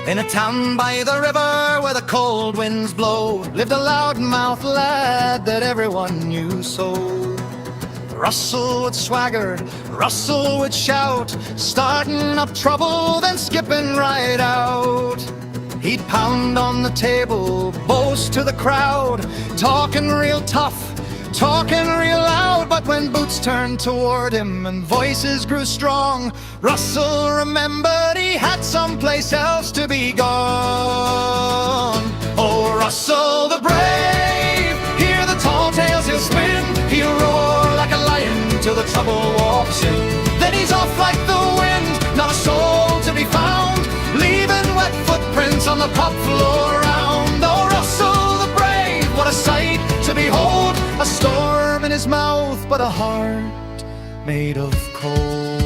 In a town by the river where the cold winds blow, lived a loudmouth lad that everyone knew so. Russell would swagger, Russell would shout, starting up trouble, then skipping right out. He'd pound on the table, boast to the crowd, talking real tough, talking real loud. But when boots turned toward him and voices grew strong, Russell remembered he had someplace else to be gone. Oh, Russell the brave, hear the tall tales he'll spin. He'll roar like a lion till the trouble walks in. Then he's off like the wind, not a soul to be found, leaving wet footprints on the pub floor round. Oh, Russell the brave, what a sight to behold, a storm in his mouth, but a heart made of coal.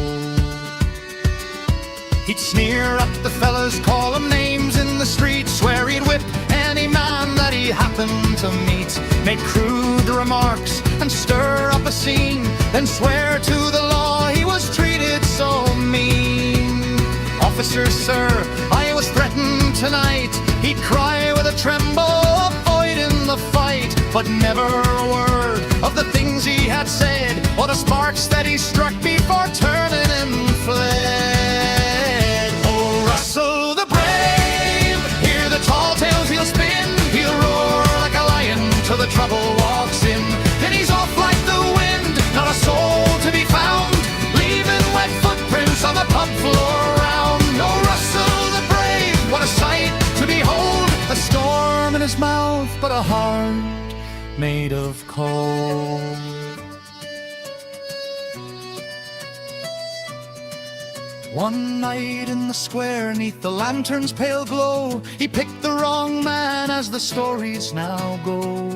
He'd sneer at the fellas, call them names in the street, swear he'd whip any man that he happened to meet, make crude remarks and stir up a scene, then swear to the law he was treated so mean. Officer, sir, I was threatened tonight, he'd cry with a tremble, avoiding the fight, but never a word of the things he had said, or the sparks that he struck before turning and fled. Oh, Russell the brave, hear the tall tales he'll spin. He'll roar like a lion till the trouble walks in. Then he's off like the wind, not a soul to be found, leaving wet footprints on the pub floor round. Oh, Russell the brave, what a sight to behold, a storm in his mouth, but a heart made of coal. One night in the square, neath the lantern's pale glow, he picked the wrong man, as the stories now go.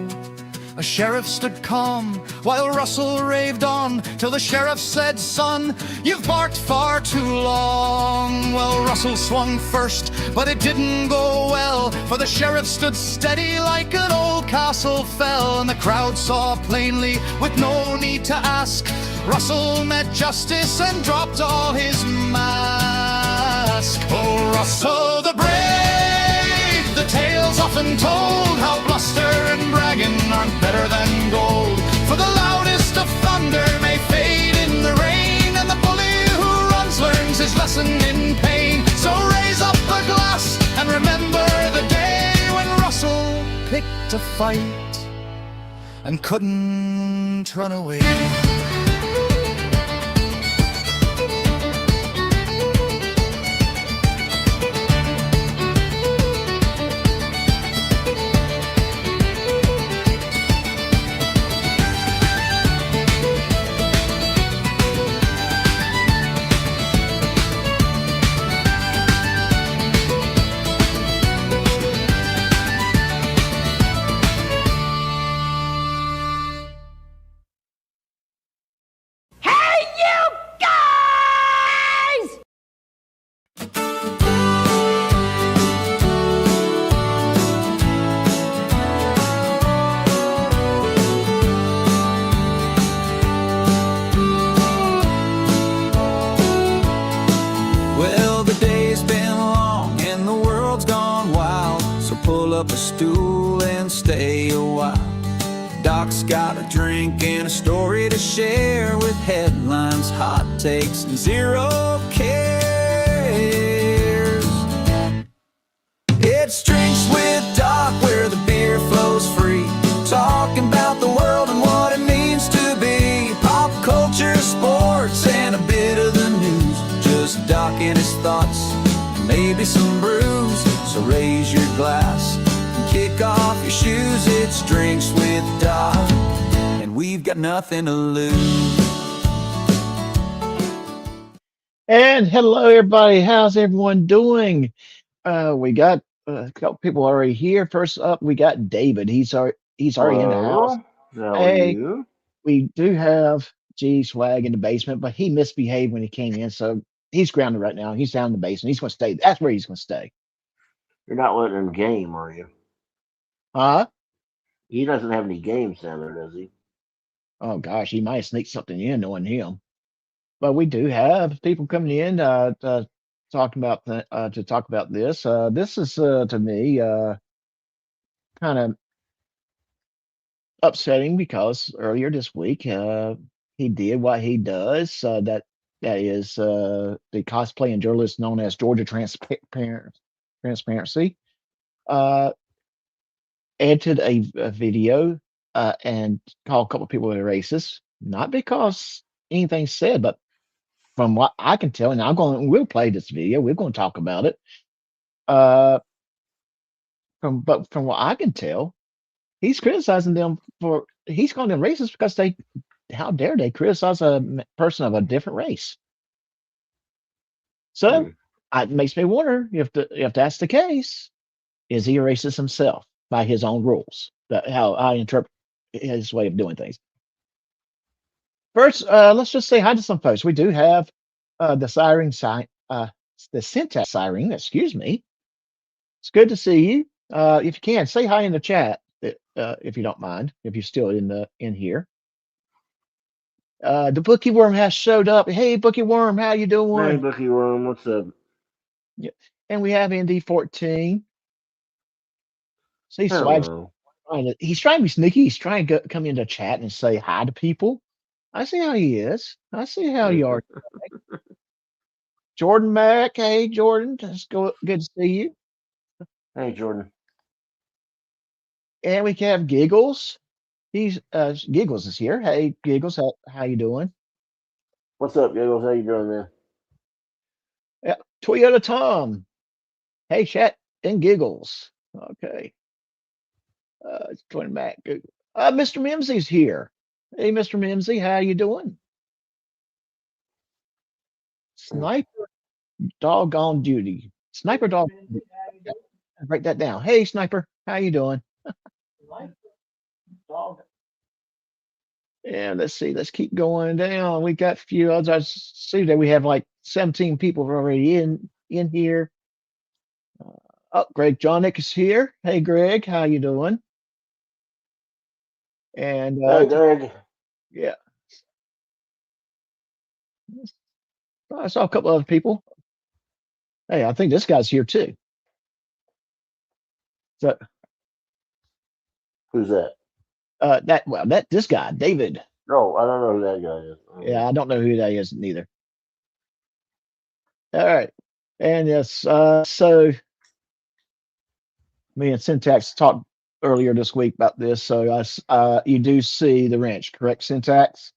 A sheriff stood calm while Russell raved on, till the sheriff said, "Son, you've barked far too long." Well, Russell swung first, but it didn't go well, for the sheriff stood steady like an old castle fell, and the crowd saw plainly with no need to ask, Russell met justice and dropped all his mask. Oh, Russell the brave, the tale's often told, how bluster and bragging aren't better than gold. For the loudest of thunder may fade in the rain, and the bully who runs learns his lesson in pain. So raise up a glass and remember the day when Russell picked a fight and couldn't run away. Up a stool and stay a while. Doc's got a drink and a story to share, with headlines, hot takes, and zero cares. It's Drinks with Doc, where the beer flows free, talking about the world and what it means to be pop culture, sports, and a bit of the news. Just Doc and his thoughts, maybe some brews. So raise your glass, kick off your shoes. It's Drinks with Doc, and we've got nothing to lose. And hello, everybody. How's everyone doing? We got a couple people already here. First up, we got David. He's already in the house. How are Hey, you? we do have G Swag in the basement, but he misbehaved when he came in, so he's grounded right now. He's down in the basement. He's going to stay. That's where he's going to stay. You're not letting him game, are you? Huh? He doesn't have any games down there, does he? Oh gosh, he might sneak something in, knowing him. But we do have people coming in. talking about to talk about this. This is to me kind of upsetting because earlier this week he did what he does. That is the cosplaying journalist known as Georgia Transparency. Uh, Edited a video and called a couple of people racist, not because anything said, but from what I can tell, and we'll play this video, we're going to talk about it. From what I can tell, he's criticizing them he's calling them racist because how dare they criticize a person of a different race? So Hmm. it makes me wonder if that's the case, is he a racist himself by his own rules? How I interpret his way of doing things. First, let's just say hi to some folks. We do have the siren sign, the syntax siren. Excuse me. It's good to see you. If you can, say hi in the chat if you don't mind. If you're still in here. The Bookie Worm has showed up. Hey, Bookie Worm, how you Hey, doing? Bucky Worm, what's up? Yeah. And we have ND14. See, Swag's Hello. he's trying to be sneaky. He's trying to come into chat and say hi to people. I see how he is. I see how you are. Jordan Mack. Hey, Jordan. Good to see you. Hey, Jordan. And we can have Giggles. He's Giggles is here. Hey, Giggles, how you doing? What's up, Giggles? How you doing, man? Yeah, Toyota Tom. Hey, chat and Giggles. Okay. Jordan Mack. Mr. Mimsey's here. Hey, Mr. Mimsey, how you doing? Sniper Dog on duty. Sniper Dog. Write that down. Hey, Sniper, how you doing? And let's see. Let's keep going down. We got a few others. I see that we have like 17 people already in here. Oh, Greg Johnick is here. Hey, Greg, how you doing? And Hey, Greg. yeah, I saw a couple other people. Hey, I think this guy's here too. So Who's that? that this guy, David. Oh, I don't know who that guy is. Yeah, I don't know who that is neither. All right, and yes, so me and Syntax talked earlier this week about this. So you do see the wrench, correct, Syntax?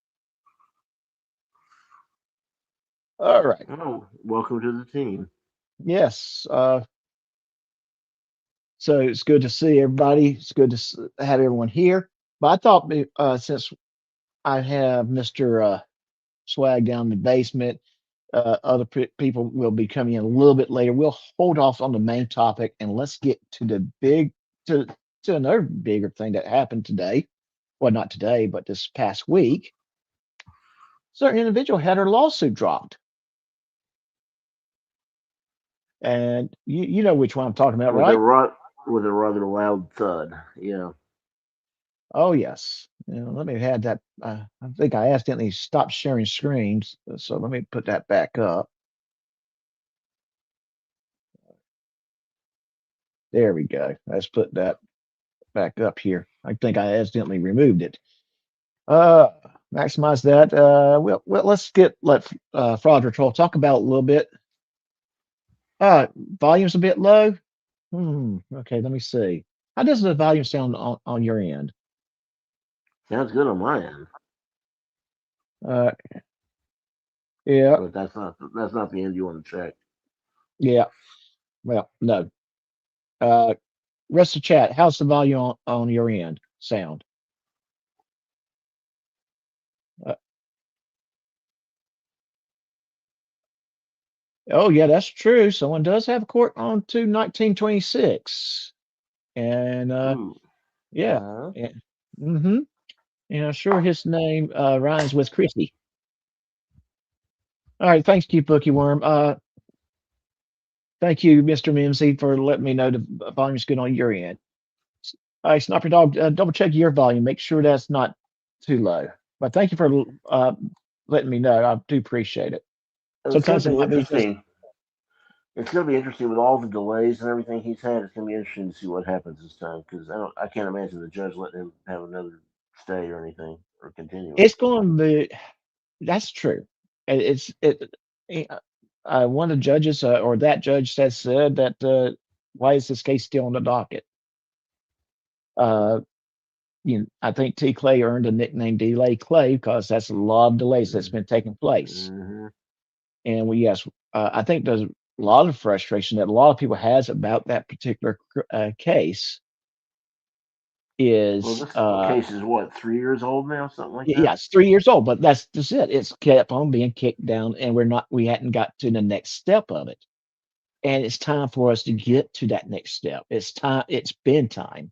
All right. Oh, welcome to the team. Yes. So it's good to see everybody. It's good to have everyone here. But I thought since I have Mr. Swag down in the basement, other people will be coming in a little bit later. We'll hold off on the main topic and let's get to the to another bigger thing that happened today. Well, not today, but this past week. Certain individual had her lawsuit dropped, and you know which one I'm talking about, With a right? with a rather loud thud. Yeah. Oh yes. Let me add that. I think I accidentally stopped sharing screens, so let me put that back up. There we go. Let's put that back up here. I think I accidentally removed it. Uh, Maximize that. Let's let Fraud Patrol talk about a little bit. Volume's a bit low. Okay, let me see. How does the volume sound on your end? Sounds good on my end. Uh, yeah, But that's not the end you want to check. yeah. Well, no. Uh, Rest of chat, how's the volume on your end sound? Uh, oh, yeah, that's true. Someone does have a court on to 1926. And Ooh. yeah. Uh-huh. And, mm-hmm. And I'm sure his name rhymes with Christy. All right, thanks to you, Bookie Worm. Thank you, Mr. Mimsy, for letting me know the volume's good on your end. All right, Sniper Dog, double check your volume. Make sure that's not too low. But thank you for letting me know. I do appreciate it. It was Sometimes it something might be just interesting. It's going to be interesting with all the delays and everything he's had. It's going to be interesting to see what happens this time because I can't imagine the judge letting him have another stay or anything or continue it. It's going to be. That's true. It's it. eh, One of the judges, or that judge, has said that why is this case still on the docket? Uh, I think T. Clay earned a nickname Delay Clay because that's a lot of delays that's been taking place. Mm-hmm. And yes, I think there's a lot of frustration that a lot of people has about that particular case. Well, Is this case is what, 3 years old now, something like that. Yeah, it's 3 years old, but that's just it. It's kept on being kicked down, and we hadn't got to the next step of it. And it's time for us to get to that next step. It's time. It's been time.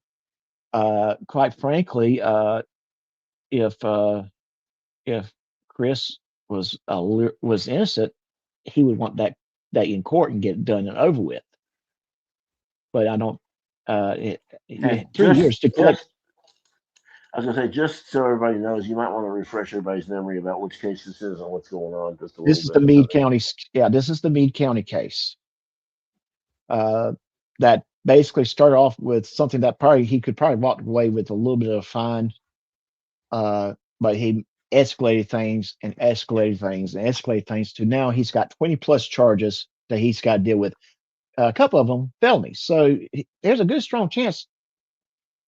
Quite frankly, if if Chris was innocent, he would want that day in court and get it done and over with. But I don't. You And had 3 years to collect. I was gonna say, just so everybody knows, you might want to refresh everybody's memory about which case this is and what's going on, just a little This is the bit. Meade County. Yeah, this is the Meade County case. That basically started off with something that probably he could probably walk away with a little bit of a fine, but he escalated things and escalated things and escalated things to now he's got 20 plus charges that he's got to deal with. A couple of them felonies. So there's a good strong chance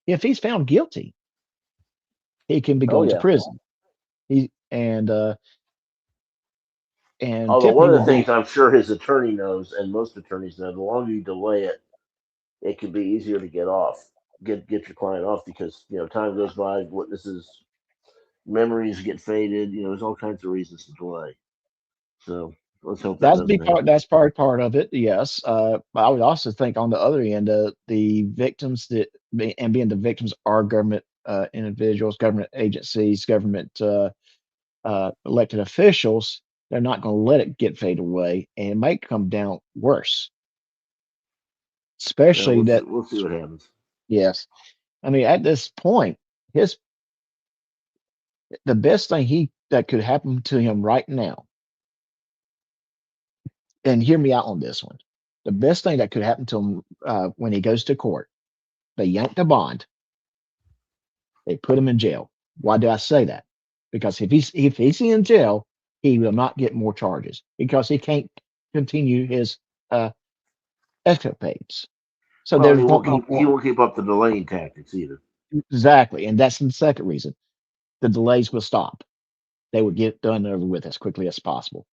if he's found guilty, he can be Oh going to yeah. prison. He and Although Tiffany one of the would be things I'm sure his attorney knows, and most attorneys know, the longer you delay it, it can be easier to get off, get your client off because time goes by, witnesses' memories get faded. There's all kinds of reasons to delay. So let's hope that doesn't happen. that's part of it. Yes, but I would also think on the other end, the victims and being the victims are government individuals, government agencies, government elected officials. They're not going to let it get fade away, and it might come down worse. Yeah, Especially that, we'll see what happens. yes, I mean at this point, his the best thing he that could happen to him right now, and hear me out on this one, the best thing that could happen to him when he goes to court, they yank the bond, they put him in jail. Why do I say that? Because if he's in jail, he will not get more charges because he can't continue his uh, escapades. So Well, there and won't be he more. won't keep up the delaying tactics either. Exactly, and that's the second reason. The delays will stop. They would get done over with as quickly as possible.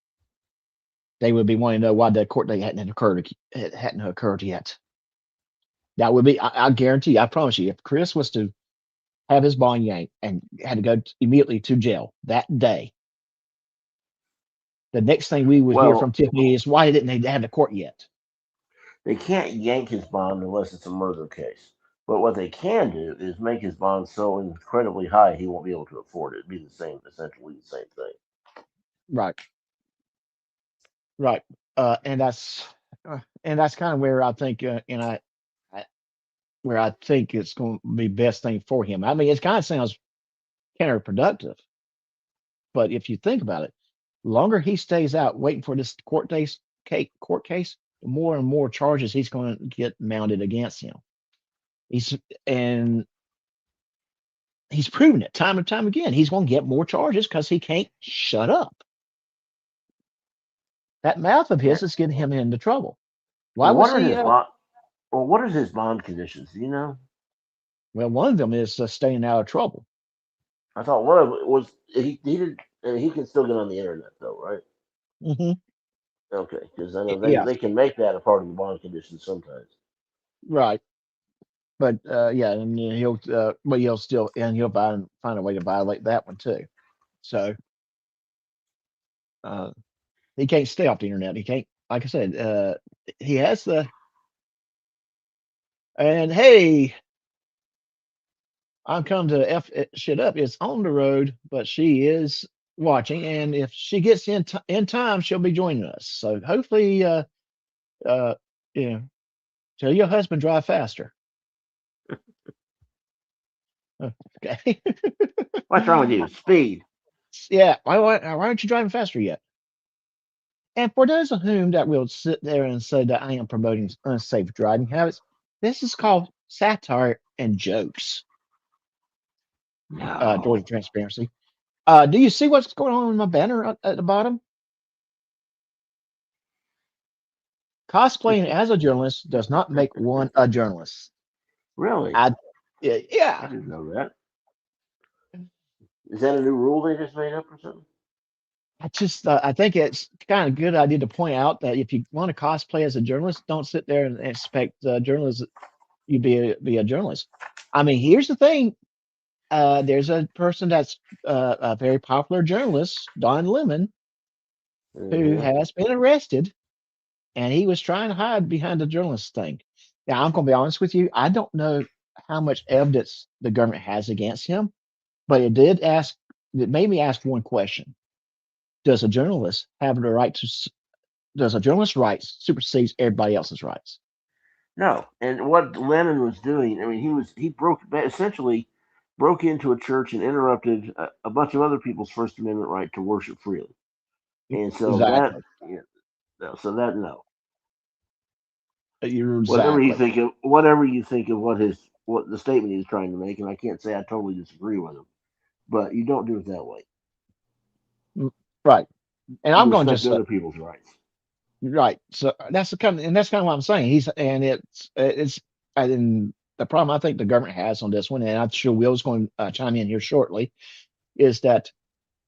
They would be wanting to know why the court date hadn't occurred yet. That would be, I guarantee you, I promise you, if Chris was to have his bond yanked and had to go immediately to jail that day, the next thing we would hear from Well, Tiffany is why didn't they have the court yet? they can't yank his bond unless it's a murder case. But what they can do is make his bond so incredibly high he won't be able to afford it. It'd be essentially the same thing. Right, right, and that's kind of where I think, I where I think it's going to be best thing for him. I mean, it kind of sounds counterproductive, but if you think about it, the longer he stays out waiting for this court case, the more and more charges he's going to get mounted against him. He's and he's proven it time and time again. He's going to get more charges because he can't shut up. That mouth of Yeah. his is getting him into trouble. Why Well, was he? what are his bond conditions? Do you know? Well, one of them is staying out of trouble. I thought one of it was he did. He can still get on the internet though, right? Hmm. Okay, because I know Yeah, they can make that a part of the bond conditions sometimes. right. But yeah, and he'll still and he'll find a way to violate that one too. So uh, he can't stay off the internet. He can't, like I said, he has the. And hey, I'm coming to shit up. It's on the road, but she is watching, and if she gets in time, she'll be joining us. So hopefully, uh, you know, tell your husband drive faster. Okay. What's wrong with you? Speed. Yeah. Why aren't you driving faster yet? And for those of whom that will sit there and say that I am promoting unsafe driving habits, this is called satire and jokes. Georgia No. transparency. Do you see what's going on in my banner at the bottom? Cosplaying as a journalist does not make one a journalist. Really? I, I yeah. didn't know that. Is that a new rule they just made up or something? I think it's kind of good idea to point out that if you want to cosplay as a journalist, don't sit there and expect journalists you be a journalist. I mean, here's the thing. There's a person that's a very popular journalist, Don Lemon, who Mm-hmm. has been arrested, and he was trying to hide behind the journalist thing. Now, I'm going to be honest with you. I don't know how much evidence the government has against him, but it made me ask one question. Does a journalist have the right to, does a journalist's rights supersedes everybody else's rights? No. And what Lennon was doing, I mean, he essentially broke into a church and interrupted a bunch of other people's First Amendment right to worship freely. And so that, Exactly. yeah, no, so that no. You're Whatever you exactly think of, what the statement he's trying to make, and I can't say I totally disagree with him, but you don't do it that way. Mm, right. And You I'm going to respect just say, other people's rights. right. So that's kind of what I'm saying. It's and the problem I think the government has on this one, and I'm sure Will's going to chime in here shortly, is that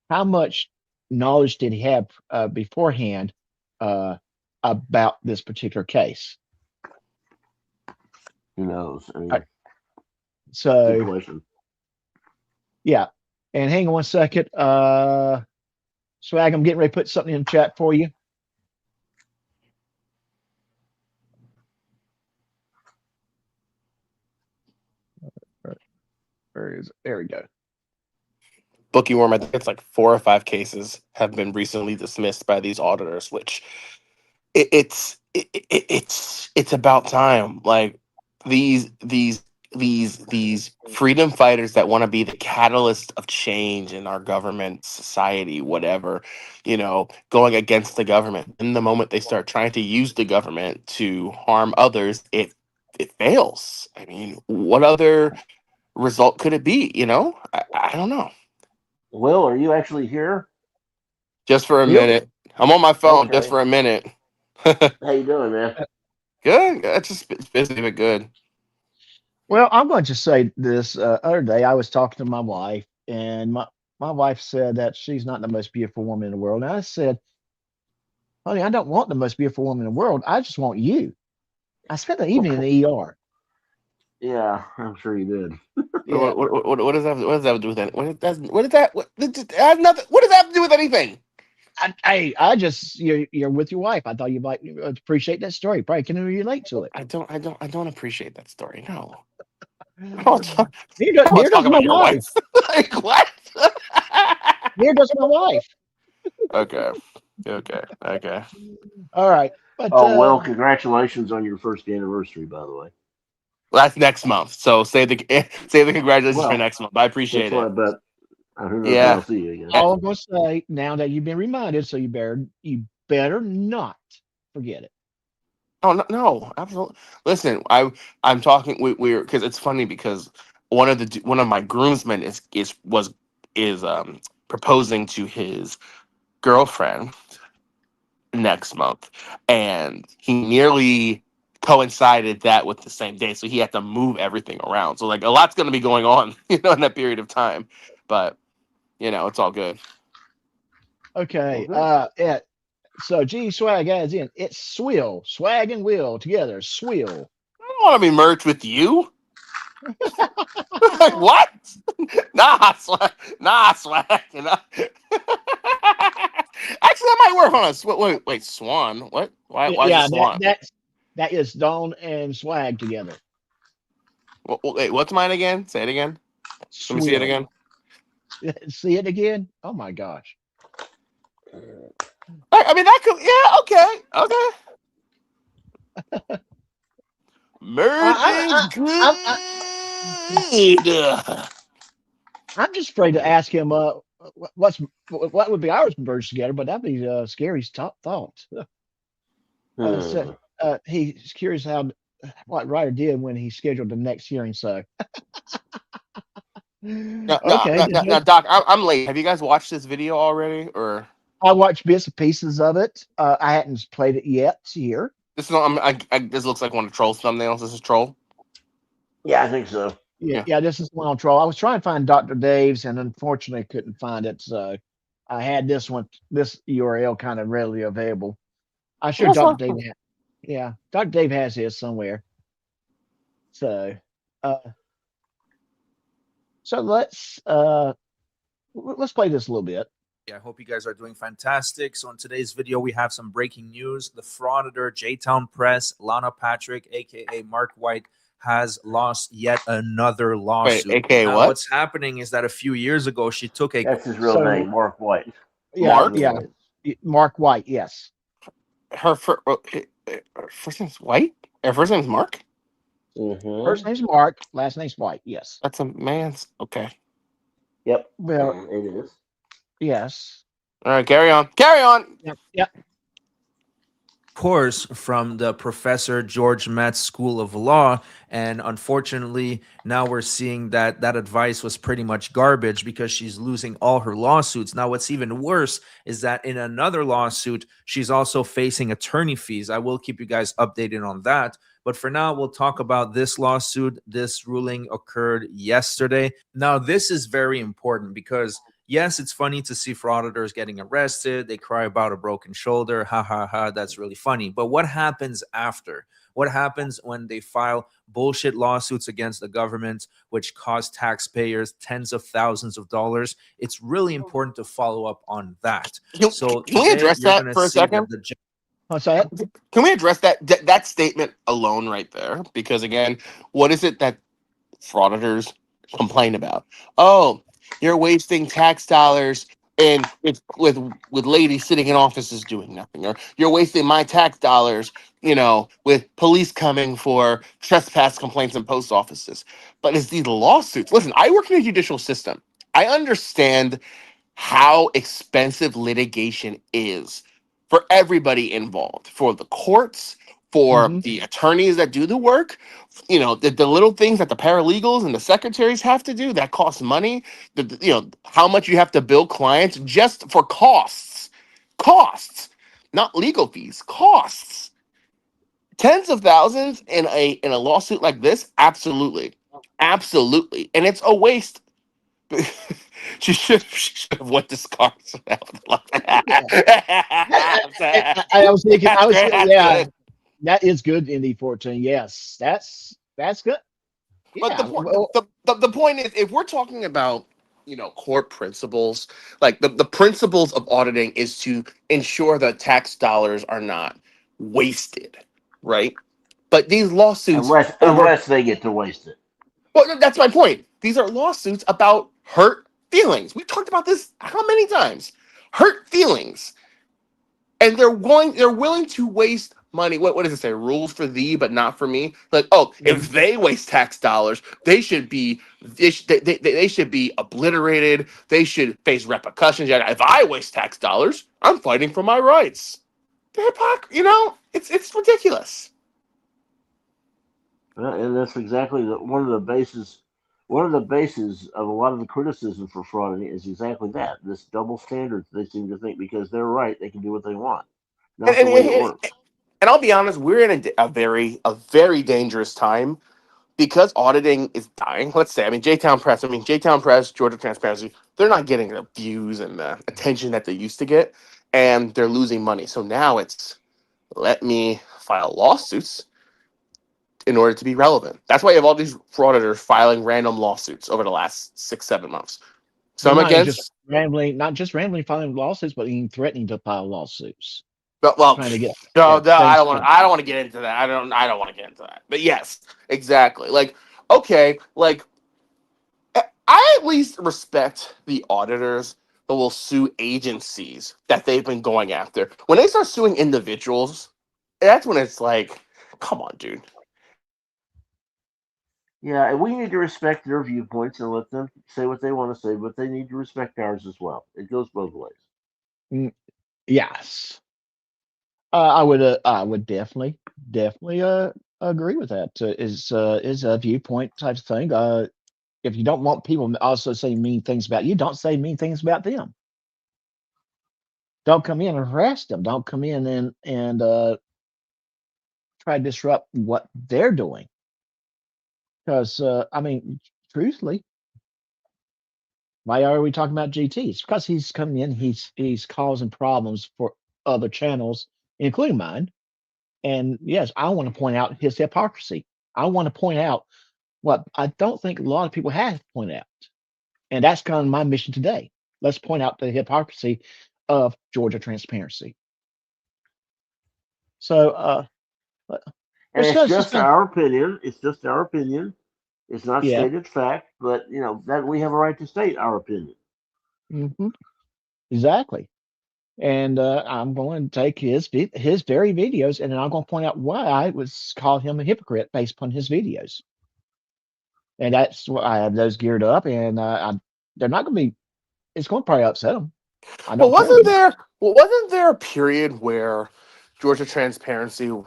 how much knowledge did he have beforehand uh, about this particular case? Who knows? I Uh, mean, good So question. yeah. And hang on one second. Swag, I'm getting ready to put something in the chat for you. Where is it? There we go. Bookie Worm, I think it's like 4 or 5 cases have been recently dismissed by these auditors, which it's about time. Like these freedom fighters that want to be the catalyst of change in our government, society, whatever, going against the government. In the moment they start trying to use the government to harm others, it fails. I mean, what other result could it be? I don't know. Will, are you actually here? Just for a Will, minute. I'm on my phone just Okay. for a minute. How you doing, man? Good. It's busy, but good. well, I'm going to say this. Other day, I was talking to my wife, and my wife said that she's not the most beautiful woman in the world. And I said, honey, I don't want the most beautiful woman in the world. I just want you. I spent the evening in the ER. Yeah, I'm sure you did. Yeah. What does that have to do with that? It has nothing. What does that have to do with anything? I just you're with your wife. I thought you might appreciate that story. Probably can relate to it. I don't appreciate that story. No. I don't talk, I don't Neither talk does my about your wife. wife. Like what? Neither does my wife. Okay. Okay. All right, but Oh well, congratulations on your first anniversary, by the way. Well, that's next month. So say the say the congratulations for Well, next month. I that's appreciate what it. I bet. Who knows when Yeah. I'll see you again. all I'm going to say now that you've been reminded, so you better not forget it. Oh no, absolutely. Listen, I'm talking. We're because it's funny because one of my groomsmen is proposing to his girlfriend next month, and he nearly coincided that with the same day, so he had to move everything around. So like a lot's going to be going on, in that period of time. But it's all good. Well, Okay. good. Yeah. So G swag adds in. It's swill, swag and will together. Swill. I don't want to be merged with you. Like what? Nah, swag. Nah, swag. Actually, that might work on us. Wait, Swan. What? Why is it Yeah. Swan? That is Dawn and swag together. Wait, what's mine again? Say it again. Let me see it Swill. again. See it again? Oh my gosh. I mean, that could. Yeah. Okay. I, Merging I, I, good. I'm just afraid to ask him. what would be ours merged together, but that'd be Scary's top thought. Hmm. He's curious how what Ryder did when he scheduled the next hearing. So No, no, okay, no, no, no, Doc, I'm late. Have you guys watched this video already, or I watched bits and pieces of it. I hadn't played it yet here. this is? This looks like one of Troll's thumbnails. This is Troll. Yeah, I think so. Yeah, Yeah. yeah, this is one on Troll. I was trying to find Dr. Dave's and unfortunately couldn't find it. So I had this URL kind of readily available. I'm sure That's Dr. not. Dave, yeah, Dr. Dave has his somewhere. So, uh, so let's play this a little bit. I hope you guys are doing fantastic. So in today's video, we have some breaking news. The frauditor, J-Town Press, Lana Patrick, aka Mark White, has lost yet another Wait, lawsuit. aka Now, what? what's happening is that a few years ago, she took a That's his real So, name, Mark White. Yeah, Mark? yeah, Mark White. Yes. Her first name's White. Her first name's Mark. First name's Mark. Last name's White. Yes. That's a man's. Okay. Yep. Well, It is. yes. All right, carry on. Carry on. Yep. Yep. course from the Professor George Metz School of Law, and unfortunately now we're seeing that that advice was pretty much garbage because she's losing all her lawsuits. Now what's even worse is that in another lawsuit she's also facing attorney fees. I will keep you guys updated on that, but for now we'll talk about this lawsuit. This ruling occurred yesterday. Now this is very important because yes, it's funny to see frauditors getting arrested. They cry about a broken shoulder. Ha ha ha. That's really funny. But what happens after? What happens when they file bullshit lawsuits against the government, which cost taxpayers tens of thousands of dollars? It's really important to follow up on that. So Can we address you're that gonna for a see that second? What's that? Can we address that statement alone right there? Because again, what is it that frauditors complain about? Oh, you're wasting tax dollars and with ladies sitting in offices doing nothing, or you're wasting my tax dollars, with police coming for trespass complaints in post offices. But it's these lawsuits. Listen, I work in the judicial system. I understand how expensive litigation is for everybody involved, for the courts, for Mm-hmm. the attorneys that do the work, the little things that the paralegals and the secretaries have to do that cost money, how much you have to bill clients just for costs, not legal fees, costs. Tens of thousands in a lawsuit like this, absolutely. Absolutely. And it's a waste. She should have went to scars. I was thinking. I was. That's Yeah, good. that is good. Indy 14. Yes, that's good. But Yeah. Well. the point is, if we're talking about core principles, like the principles of auditing is to ensure that tax dollars are not wasted, right? But these lawsuits over Unless they get to waste it. well, that's my point. These are lawsuits about hurt feelings. We've talked about this how many times? Hurt feelings. And they're willing to waste money. What does it say? Rules for thee, but not for me. Like, oh, if they waste tax dollars, they should be they should be obliterated. They should face repercussions. If I waste tax dollars, I'm fighting for my rights. The hypocrisy, it's ridiculous. And that's exactly one of the bases. One of the bases of a lot of the criticism for fraud is exactly that. This double standard they seem to think because they're right, they can do what they want. Not And, the way and, it and, works. and I'll be honest, we're in a very dangerous time because auditing is dying. Let's say, J-Town Press, Georgia Transparency, they're not getting the views and the attention that they used to get, and they're losing money. So now it's let me file lawsuits in order to be relevant. That's why you have all these frauditors filing random lawsuits over the last 6-7 months. Well, Some against, not just rambling, filing lawsuits, but even threatening to file lawsuits, well, trying to get no, no, I things don't want. done. I don't want to get into that. I don't want to get into that. But yes, exactly. Like, okay, like I at least respect the auditors that will sue agencies that they've been going after. When they start suing individuals, that's when it's like, come on, dude. Yeah, and we need to respect their viewpoints and let them say what they want to say, but they need to respect ours as well. It goes both ways. Mm, yes. I would definitely agree with that. Is a viewpoint type of thing. If you don't want people also saying mean things about you, don't say mean things about them. Don't come in and harass them. Don't come in and try to disrupt what they're doing. Because I mean, truthfully, why are we talking about GT? It's because he's coming in. He's causing problems for other channels, including mine. And yes, I want to point out his hypocrisy. I want to point out what I don't think a lot of people have pointed out. And that's kind of my mission today. Let's point out the hypocrisy of Georgia transparency. So uh, And let's it's go. It's just just our opinion. It's just our opinion. It's not yeah, stated fact, but that we have a right to state our opinion. hmm exactly. And I'm going to take his very videos, and then I'm going to point out why I was call him a hypocrite based upon his videos. And that's what I have those geared up, and they're not going to be. It's going to probably upset them. I Well, don't care though. wasn't there a period where Georgia Transparency? You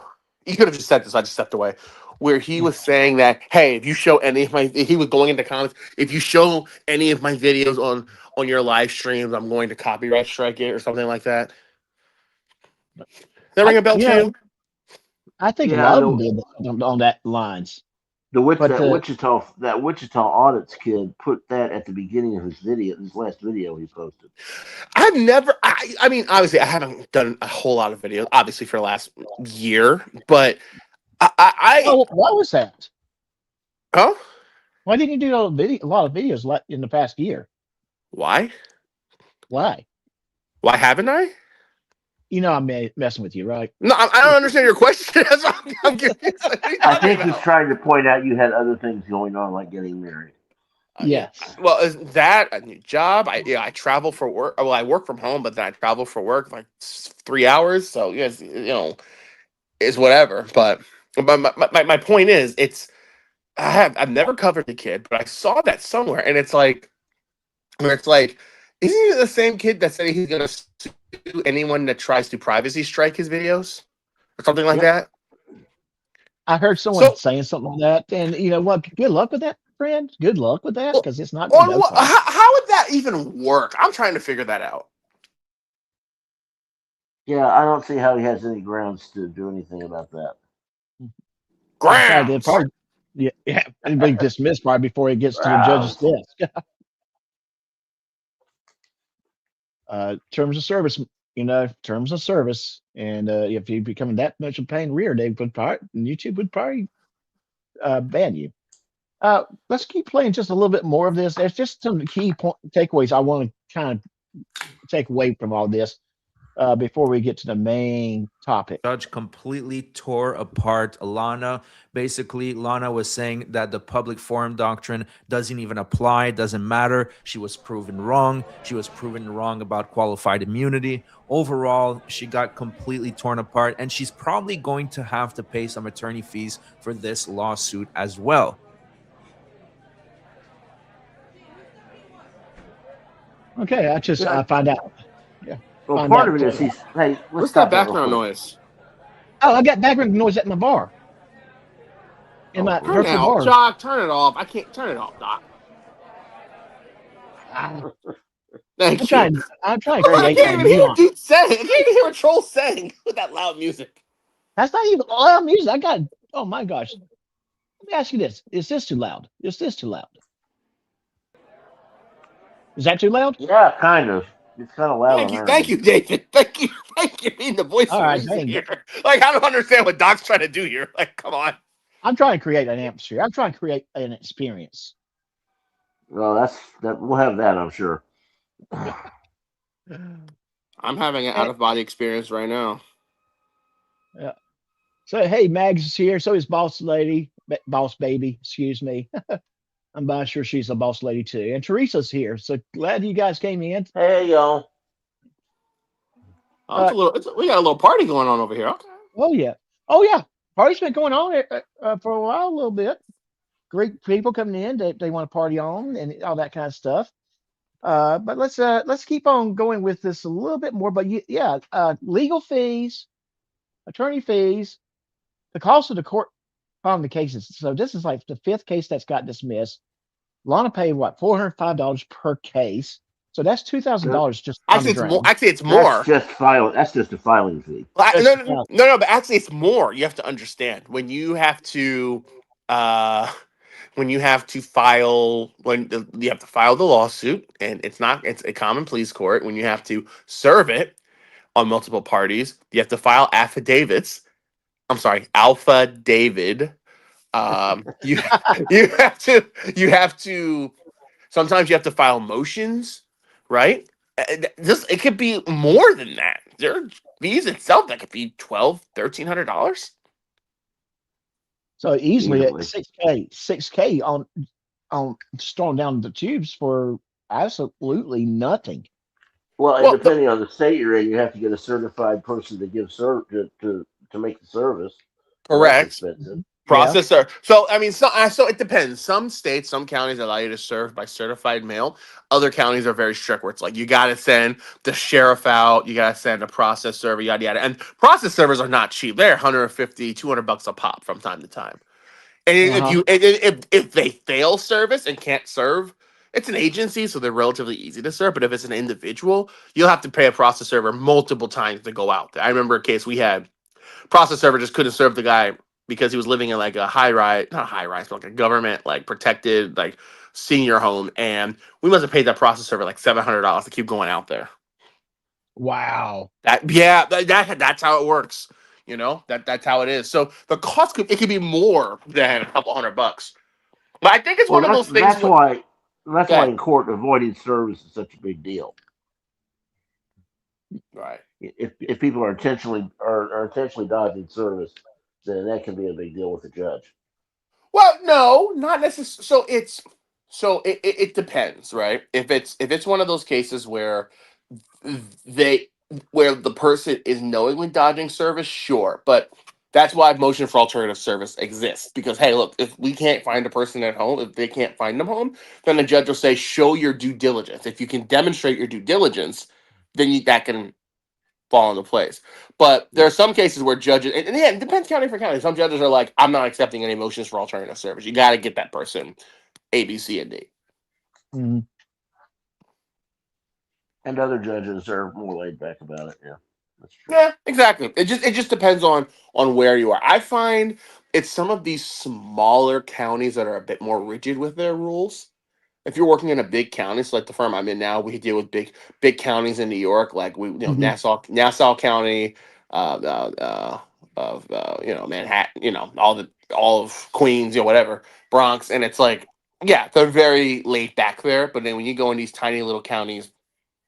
could have just said this. I just stepped away. Where he was saying that, hey, if you show any of my, he was going into comments. If you show any of my videos on your live streams, I'm going to copyright strike it or something like that. Does that ring I a bell you to know you? I think a Yeah, lot of them did on that lines, but that Wichita audits kid put that at the beginning of his video, his last video he posted. I've never. I mean, obviously, I haven't done a whole lot of videos, obviously, for the last year. But well, what was that? huh? Why didn't you do a lot of videos in the past year? Why? Why? Why haven't I? You know I'm messing with you, right? No, I don't understand your question. That's what I'm confused. What are you I talking think he's about? trying to point out you had other things going on, like getting married. Yeah. Yes. Well, is that a new job? I travel for work. Well, I work from home, but then I travel for work like 3 hours. So yes, it's whatever. But my point is, I've never covered the kid, but I saw that somewhere, and it's like where it's like, isn't he the same kid that said he's gonna sue anyone that tries to privacy strike his videos or something like Yep. that? I heard someone So, saying something like that, and you know what? Good luck with that, friend. Good luck with that, well, because it's not going to on go what? far. How would that even work? I'm trying to figure that out. Yeah, I don't see how he has any grounds to do anything about that. Besides, they Grounds. probably yeah, it'll be dismissed probably before it gets to the judge's Grounds. desk. Terms of service, terms of service, and if you become that much of a pain in the rear, YouTube would probably ban you. Let's keep playing just a little bit more of this. There's just some key takeaways I want to kind of take away from all this before we get to the main topic. Judge completely tore apart Lana. Basically, Lana was saying that the public forum doctrine doesn't even apply, doesn't matter. She was proven wrong. She was proven wrong about qualified immunity. Overall, she got completely torn apart, and she's probably going to have to pay some attorney fees for this lawsuit as well. Okay, Yeah. I find out. Yeah, Well, find part of out. it is he's. Hey, let's What's that stop that real background quick. noise? Oh, I got background noise at my bar, in Oh, my for Turn it virtual out, bar. Doc. Turn it off. I can't turn it off, Doc. I, Thank you. I'm trying to Oh, I create can't a even hear a nuance. dude saying. I can't even hear a troll saying with that loud music. That's not even loud music. I got. Oh my gosh. Let me ask you this: is this too loud? Is this too loud? Is that too loud? yeah, kind of. It's kind of loud on our Thank end. you, David. Thank you, being the voice All of right, reason dang. here. Like, I don't understand what Doc's trying to do here. Like, come on. I'm trying to create an atmosphere. I'm trying to create an experience. Well, that. We'll have that, I'm sure. I'm having an out And, of body experience right now. so hey, Mags is here. So is Boss Lady, Boss Baby. Excuse me. I'm sure she's a boss lady too. And Teresa's here. So glad you guys came in. Hey, y'all. Oh, Uh, we got a little party going on over here. Okay. oh yeah, oh yeah. Party's been going on for a while, a little bit. great people coming in. They want to party on and all that kind of stuff. But let's keep on going with this a little bit more. But yeah, legal fees, attorney fees, the cost of the court filing the cases. So this is like the 5th case that's got dismissed. Lana paid what, $405 per case. So that's $2,000 just on the Actually, it's more. drain. Actually, it's That's more. just filing. That's just a filing fee. Just No, no, no, no. But actually, it's more. You have to understand when you have to, when you have to file you have to file the lawsuit, and it's a common pleas court. When you have to serve it on multiple parties, you have to file affidavits. I'm sorry, Alpha David. You you have to. Sometimes you have to file motions, right? This it could be more than that. There are fees itself that could be $1,200-$1,300. So easily at Easily. 6K on just throwing down the tubes for absolutely nothing. Well, and Well, depending on the state you're in, you have to get a certified person to give to make the service. So that's correct. expensive. Yeah. Processor. So I mean, so it depends. Some states, some counties allow you to serve by certified mail. Other counties are very strict, where it's like you got to send the sheriff out, you got to send a process server, yada yada. And process servers are not cheap. They're 150, $200 a pop from time to time. And if Uh-huh. you if they fail service and can't serve, it's an agency, so they're relatively easy to serve. But if it's an individual, you'll have to pay a process server multiple times to go out there. I remember a case we had. Process server just couldn't serve the guy because he was living in like a high rise, not a high rise, but like a government like protected like senior home, and we must have paid that process server like $700 to keep going out there. Wow. That's how it works. You know that's how it is. So the cost could be more than a couple $100. But I think it's Well, one of those things. that's why in court avoiding service is such a big deal. Right. If people are intentionally dodging service, then that can be a big deal with the judge. Well, no, not necessarily. It depends, right? If it's one of those cases where they where the person is knowingly dodging service, sure, but that's why motion for alternative service exists, because hey, look, if we can't find a person at home, if they can't find them home, then the judge will say show your due diligence. If you can demonstrate your due diligence, then that can fall into place. But there are some cases where judges, and yeah, it depends county for county. Some judges are like, I'm not accepting any motions for alternative service. You got to get that person A, B, C, and D. Mhm. And other judges are more laid back about it. Yeah, that's true. Yeah, exactly. It just depends on where you are. I find it's some of these smaller counties that are a bit more rigid with their rules. If you're working in a big county, so like the firm I'm in now, we deal with big counties in New York, like Mhm. Nassau County, of Manhattan, all of Queens, whatever, Bronx, and it's like, yeah, they're very laid back there. But then when you go in these tiny little counties,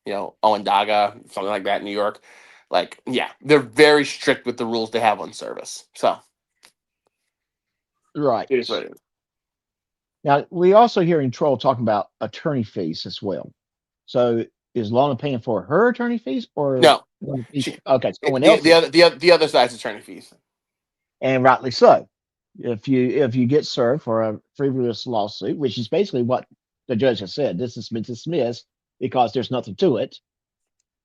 Onondaga, something like that in New York, like, yeah, they're very strict with the rules they have on service. So Right. it is what it is. Now we also hear in Troll talking about attorney fees as well. So is Lana paying for her attorney fees or No, okay, someone the else's? other the other side's attorney fees. And rightly so. If you get served for a frivolous lawsuit, which is basically what the judge has said, this has been dismissed because there's nothing to it.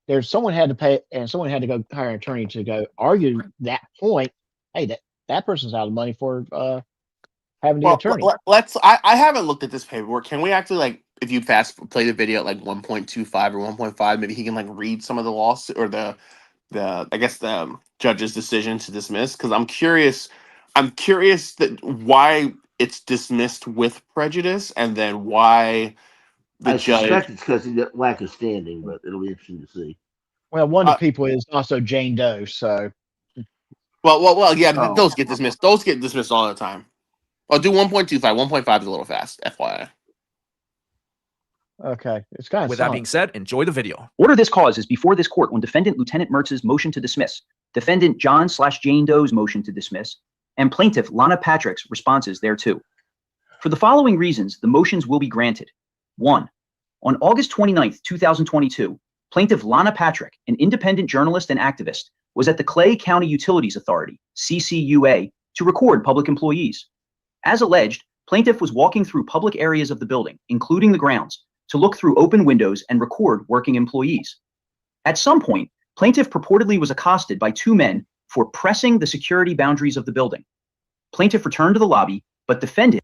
There's someone had to pay, and someone had to go hire an attorney to go argue that point. Hey, that person's out of money for having the Well, attorney. let's. I haven't looked at this paperwork. Can we actually, like, if you fast play the video at like 1.25 or 1.5, maybe he can like read some of the lawsuit or the I guess the judge's decision to dismiss? Because I'm curious. I'm curious that why it's dismissed with prejudice, and then why the I judge. suspect it's because of the lack of standing, but it'll be interesting to see. Well, one of Uh, the people is also Jane Doe, so well. Yeah, Oh, those get dismissed. Those get dismissed all the time. I'll do 1.25. 1.5 is a little fast. FYI. okay, it's kind of With that being said, enjoy the video. Order this cause is before this court on defendant Lieutenant Mertz's motion to dismiss, defendant John/Jane Doe's motion to dismiss, and plaintiff Lana Patrick's responses thereto. For the following reasons, the motions will be granted. 1. On August 29th, 2022, plaintiff Lana Patrick, an independent journalist and activist, was at the Clay County Utilities Authority, CCUA, to record public employees. As alleged, Plaintiff was walking through public areas of the building, including the grounds, to look through open windows and record working employees. At some point, plaintiff purportedly was accosted by two men for pressing the security boundaries of the building. Plaintiff returned to the lobby, but defendant.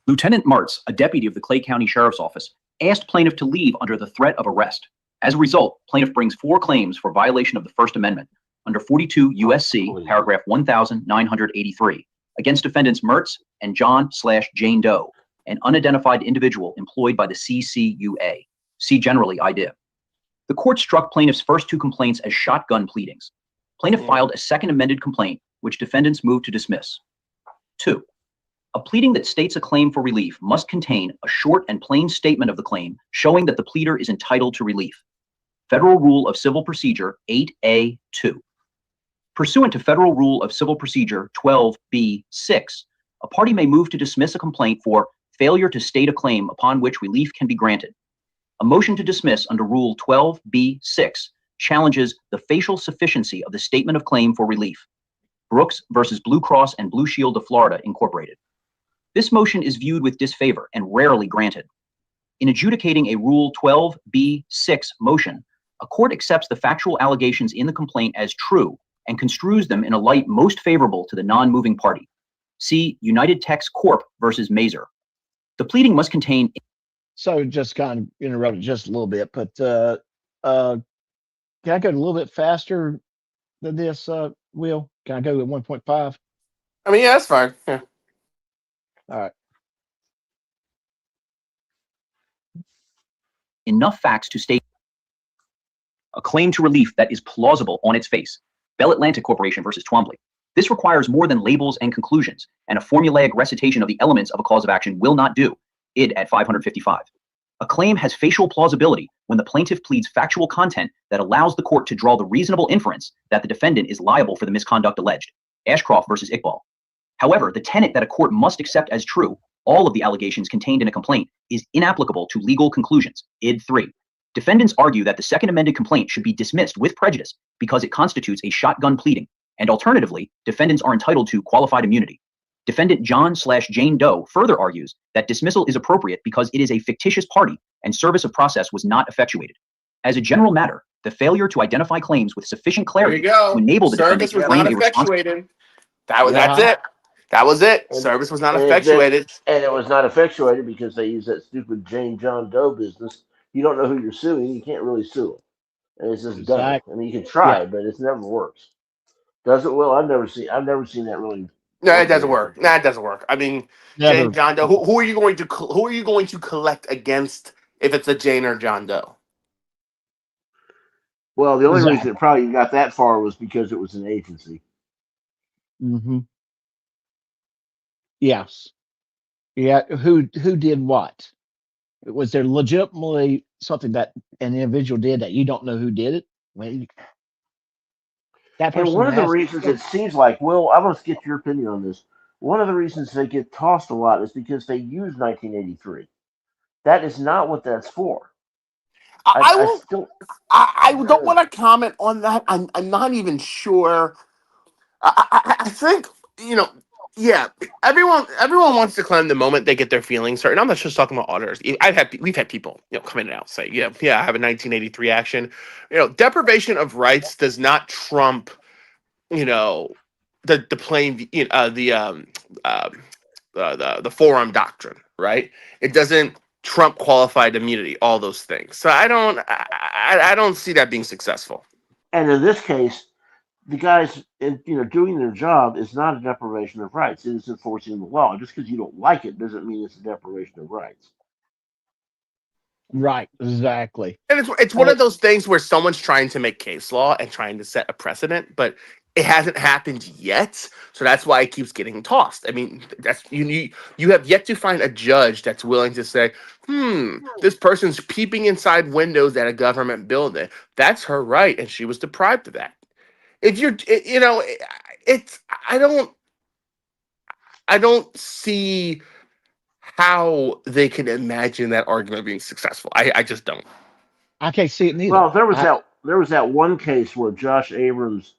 Lieutenant Martz, a deputy of the Clay County Sheriff's Office, asked plaintiff to leave under the threat of arrest. As a result, plaintiff brings 4 claims for violation of the First Amendment under 42 U.S.C. paragraph 1983 against defendants Mertz and John/Jane Doe, an unidentified individual employed by the CCUA. See generally IDIV. The court struck plaintiff's first 2 complaints as shotgun pleadings. Plaintiff filed a second amended complaint, which defendants moved to dismiss. 2. A pleading that states a claim for relief must contain a short and plain statement of the claim showing that the pleader is entitled to relief. Federal Rule of Civil Procedure 8A2. Pursuant to Federal Rule of Civil Procedure 12B6, a party may move to dismiss a complaint for failure to state a claim upon which relief can be granted. A motion to dismiss under Rule 12B6 challenges the facial sufficiency of the statement of claim for relief. Brooks versus Blue Cross and Blue Shield of Florida, Incorporated. This motion is viewed with disfavor and rarely granted. In adjudicating a Rule 12B6 motion, a court accepts the factual allegations in the complaint as true and construes them in a light most favorable to the non-moving party. See United Tex Corp versus Mazer. The pleading must contain. So just kind of interrupted just a little bit, but can I go a little bit faster than this, Will? Can I go at 1.5? I mean, yeah, that's fine. Yeah. All right. Enough facts to state a claim to relief that is plausible on its face. Bell Atlantic Corporation versus Twombly. This requires more than labels and conclusions, and a formulaic recitation of the elements of a cause of action will not do. Id at 555. A claim has facial plausibility when the plaintiff pleads factual content that allows the court to draw the reasonable inference that the defendant is liable for the misconduct alleged. Ashcroft versus Iqbal. However, the tenet that a court must accept as true, all of the allegations contained in a complaint, is inapplicable to legal conclusions. Id 3. Defendants argue that the second amended complaint should be dismissed with prejudice because it constitutes a shotgun pleading, and alternatively, defendants are entitled to qualified immunity. Defendant John/Jane Doe further argues that dismissal is appropriate because it is a fictitious party and service of process was not effectuated. As a general matter, the failure to identify claims with sufficient clarity to enable the defendant to claim a responsibility. That's it. That was it. Service was not effectuated. And it was not effectuated because they used that stupid Jane John Doe business. You don't know who you're suing. You can't really sue them. And it's just dumb. I mean, you can try, but it never works. Does it? Well, I've never seen that really. No, it doesn't work. Nah, it doesn't work. I mean, Never. Jane John Doe. Who are you going to collect against if it's a Jane or John Doe? Well, the only reason it probably got that far was because it was an agency. Mm-hmm. Yes. Yeah. Who did what? Was there legitimately something that an individual did that you don't know who did it? Well, that person. And one of the reasons it seems like, Will, I want to get your opinion on this. One of the reasons they get tossed a lot is because they use 1983. That is not what that's for. I don't want to comment on that. I'm not even sure. I think, yeah, everyone wants to claim the moment they get their feelings hurt. And I'm not just talking about auditors. We've had people, come in and out say, yeah, I have a 1983 action. Deprivation of rights does not trump, the plain, the forum doctrine, right? It doesn't trump qualified immunity, all those things. So I don't see that being successful. And in this case, the guys, doing their job is not a deprivation of rights. It is enforcing the law. Just because you don't like it doesn't mean it's a deprivation of rights. Right, exactly. And it's one of those things where someone's trying to make case law and trying to set a precedent, but it hasn't happened yet. So that's why it keeps getting tossed. I mean, that's you have yet to find a judge that's willing to say, this person's peeping inside windows at a government building. That's her right, and she was deprived of that. If you're, I don't see how they can imagine that argument being successful. I just don't. I can't see it neither. Well, there was that one case where Josh Abrams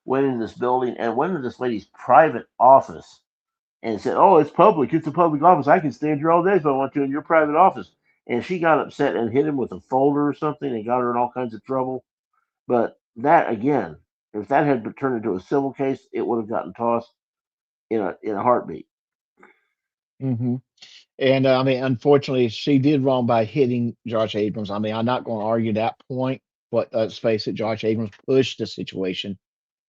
went in this building and went into this lady's private office and said, "Oh, it's public. It's a public office. I can stand here all day if I want to in your private office." And she got upset and hit him with a folder or something and got her in all kinds of trouble. But that again, if that had been turned into a civil case, it would have gotten tossed in a heartbeat. Hmm. And I mean, unfortunately, she did wrong by hitting Josh Abrams. I mean, I'm not going to argue that point, but let's face it, Josh Abrams pushed the situation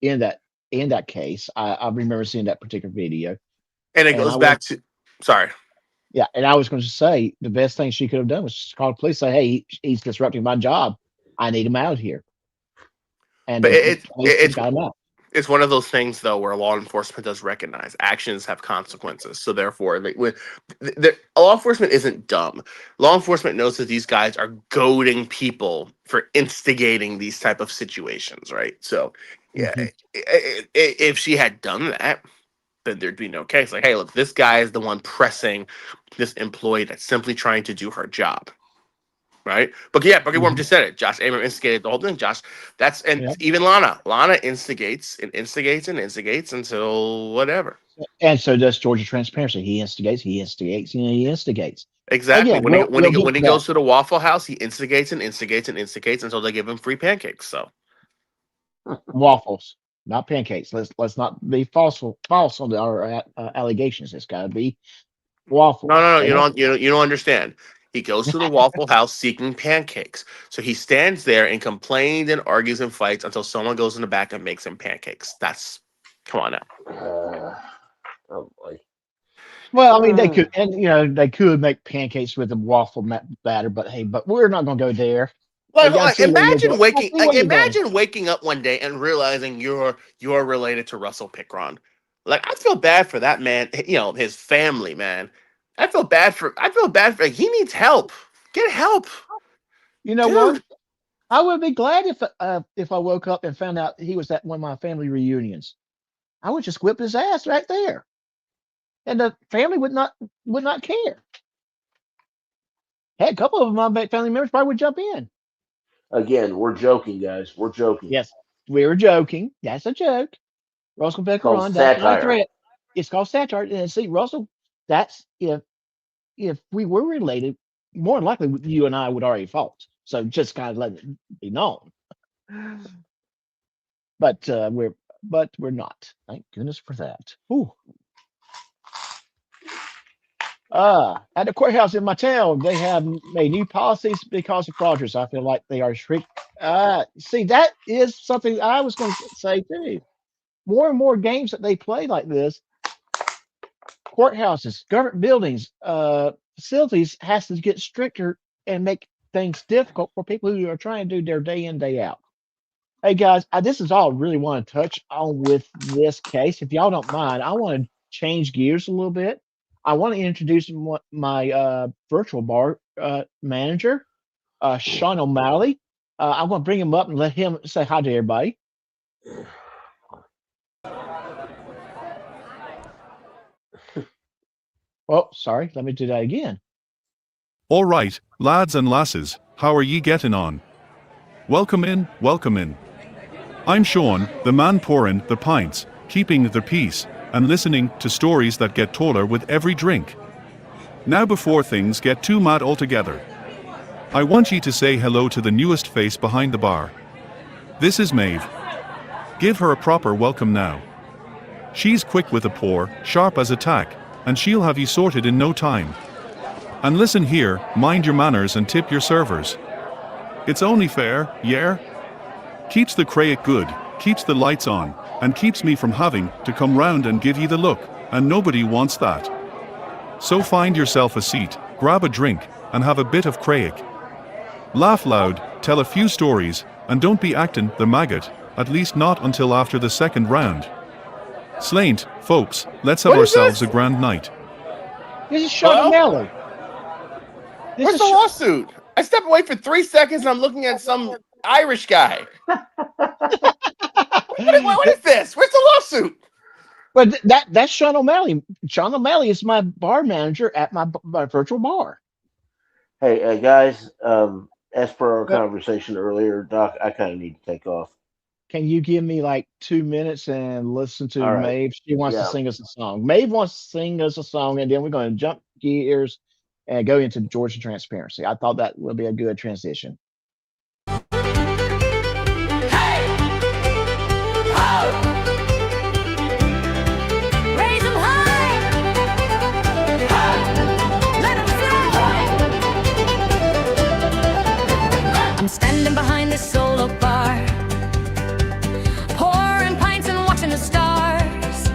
in that case. I remember seeing that particular video, And it and goes I was back to, sorry, yeah, and I was going to say the best thing she could have done was just call the police, say, "Hey, he's disrupting my job. I need him out of here," and but the police just got him out. it's one of those things though where law enforcement does recognize actions have consequences. So therefore, law enforcement isn't dumb. Law enforcement knows that these guys are goading people for instigating these type of situations, right? So, yeah, Mhm. if she had done that, then there'd be no case. Like, hey, look, this guy is the one pressing this employee that's simply trying to do her job. Right, but yeah, Bucky Worm Mhm. just said it. Josh Abrams instigated the whole thing. Josh, that's and Yeah. even Lana instigates and instigates and instigates until whatever. And so does Georgia Transparency. He instigates, and he instigates. Exactly. Again, we'll get When to he that. goes to the Waffle House, he instigates and instigates and instigates until they give him free pancakes. So Waffles, not pancakes. Let's not be false on our allegations. It's got to be waffles. no, And that's you don't understand. He goes to the Waffle House seeking pancakes. So he stands there and complains and argues and fights until someone goes in the back and makes him pancakes. That's come on now. Oh boy. well, I mean, they could, and they could make pancakes with a waffle batter, but hey, but we're not going to go there. You got to see where you're going. Imagine waking up one day and realizing you're related to Russell Pickron. Like I feel bad for that man, his family, man. I feel bad for he needs help. Get help. You know Dude. what? I would be glad if I woke up and found out he was at one of my family reunions. I would just whip his ass right there, and the family would not care. Heck, a couple of my family members probably would jump in. Again, we're joking, guys. We're joking. Yes, we were joking. That's a joke. Russell It's called Peckeron, that's not a satire. threat. It's called satire. And see, Russell, that's if we were related, more than likely you and I would already fought. So just kind of let it be known. But we're not. Thank goodness for that. Ooh. At the courthouse in my town, they have made new policies because of fraudsters. I feel like they are strict. See, that is something I was going to say too. More and more games that they play like this, courthouses, government buildings, facilities has to get stricter and make things difficult for people who are trying to do their day in, day out. Hey guys, this is all I really want to touch on with this case. If y'all don't mind, I want to change gears a little bit. I want to introduce my virtual bar manager, Sean O'Malley. I want to bring him up and let him say hi to everybody. Oh, sorry. Let me do that again. All right, lads and lasses, how are ye getting on? Welcome in, welcome in. I'm Sean, the man pouring the pints, keeping the peace, and listening to stories that get taller with every drink. Now before things get too mad altogether, I want ye to say hello to the newest face behind the bar. This is Maeve. Give her a proper welcome now. She's quick with a pour, sharp as a tack, and she'll have you sorted in no time. And listen here, mind your manners and tip your servers. It's only fair, yeah? Keeps the crate good, keeps the lights on, and keeps me from having to come round and give ye the look, and nobody wants that. So find yourself a seat, grab a drink, and have a bit of craic. Laugh loud, tell a few stories, and don't be acting the maggot, at least not until after the second round. Slaint, folks, let's have What is ourselves this? a grand night. This is Sean Hello? O'Malley. Where's the lawsuit? I step away for 3 seconds and I'm looking at some Irish guy. What is this? Where's the lawsuit? But that's Sean O'Malley. Sean O'Malley is my bar manager at my virtual bar. Hey, guys. As per our Well, conversation earlier, Doc, I kind of need to take off. can you give me like 2 minutes and listen to All right. Maeve? She wants to Yeah. sing us a song. Maeve wants to sing us a song, and then we're going to jump gears and go into Georgia Transparency. I thought that would be a good transition. Raise 'em high. Let 'em fly. I'm standing behind this solo bar, pouring pints and watching the stars.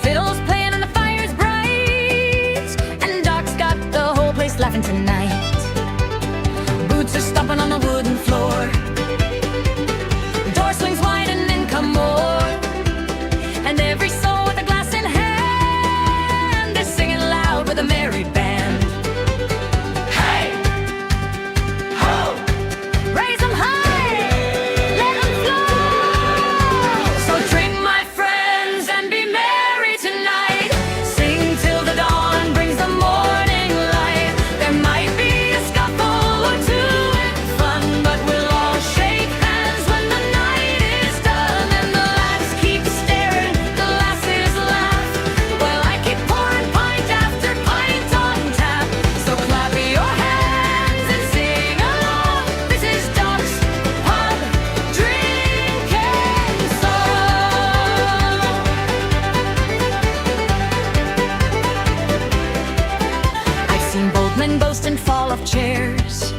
Fiddles playing and the fire's bright, and Doc's got the whole place laughing tonight. Boots are stomping on the wooden floor. Door swings wide and in come more. And every soul with a glass in hand is singing loud with a merry band. Hey! Ho! Raise 'em high! Let 'em flow! So drink, my friends, and be merry tonight. Sing till the dawn brings the morning light. There might be a scuffle or two in fun, but we'll all shake hands when the night is done. And the lads keep staring, the lasses laugh, while I keep pouring pint after pint on tap. So clap your hands and sing along. This is Doc's Pub Drinking Song. I've seen bold men boast and fall off chairs,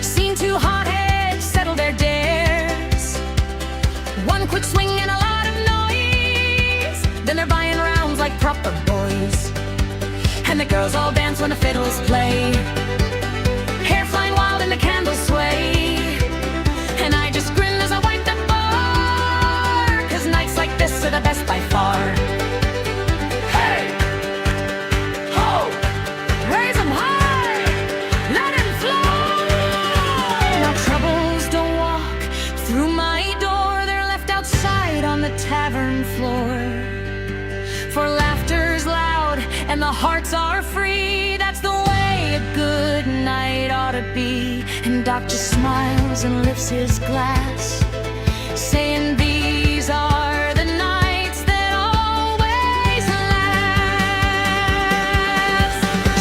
seen two hotheads settle their dares. One quick swing and a lot of noise, then they're buying rounds like proper boys. And the girls all dance when the fiddles play, hair flying wild and the candles sway. And I just grin as I wipe the bar, 'cause nights like this are the best by far. Hey! Ho! Raise 'em high! Let 'em flow! Now troubles don't walk through my door, they're left outside on the tavern floor. For laughter's loud and the hearts are free. That's the way a good night ought to be. And Doc just smiles and lifts his glass, saying these are the nights that always last.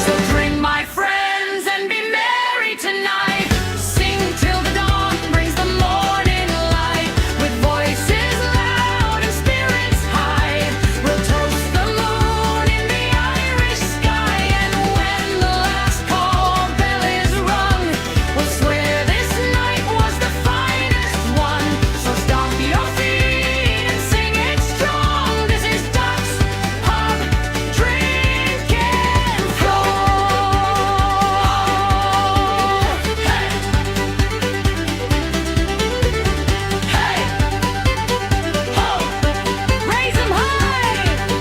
So drink, my friends, and be merry tonight. Sing till the dawn brings the morning light. With voices loud and spirits high, we'll toast the moon in the Irish sky. And when the last call bell is rung, we'll swear this night was the finest one. So stomp your feet and sing it strong. This is Doc's Pub Drinking Floor. Hey! Hey! Ho! Raise 'em high!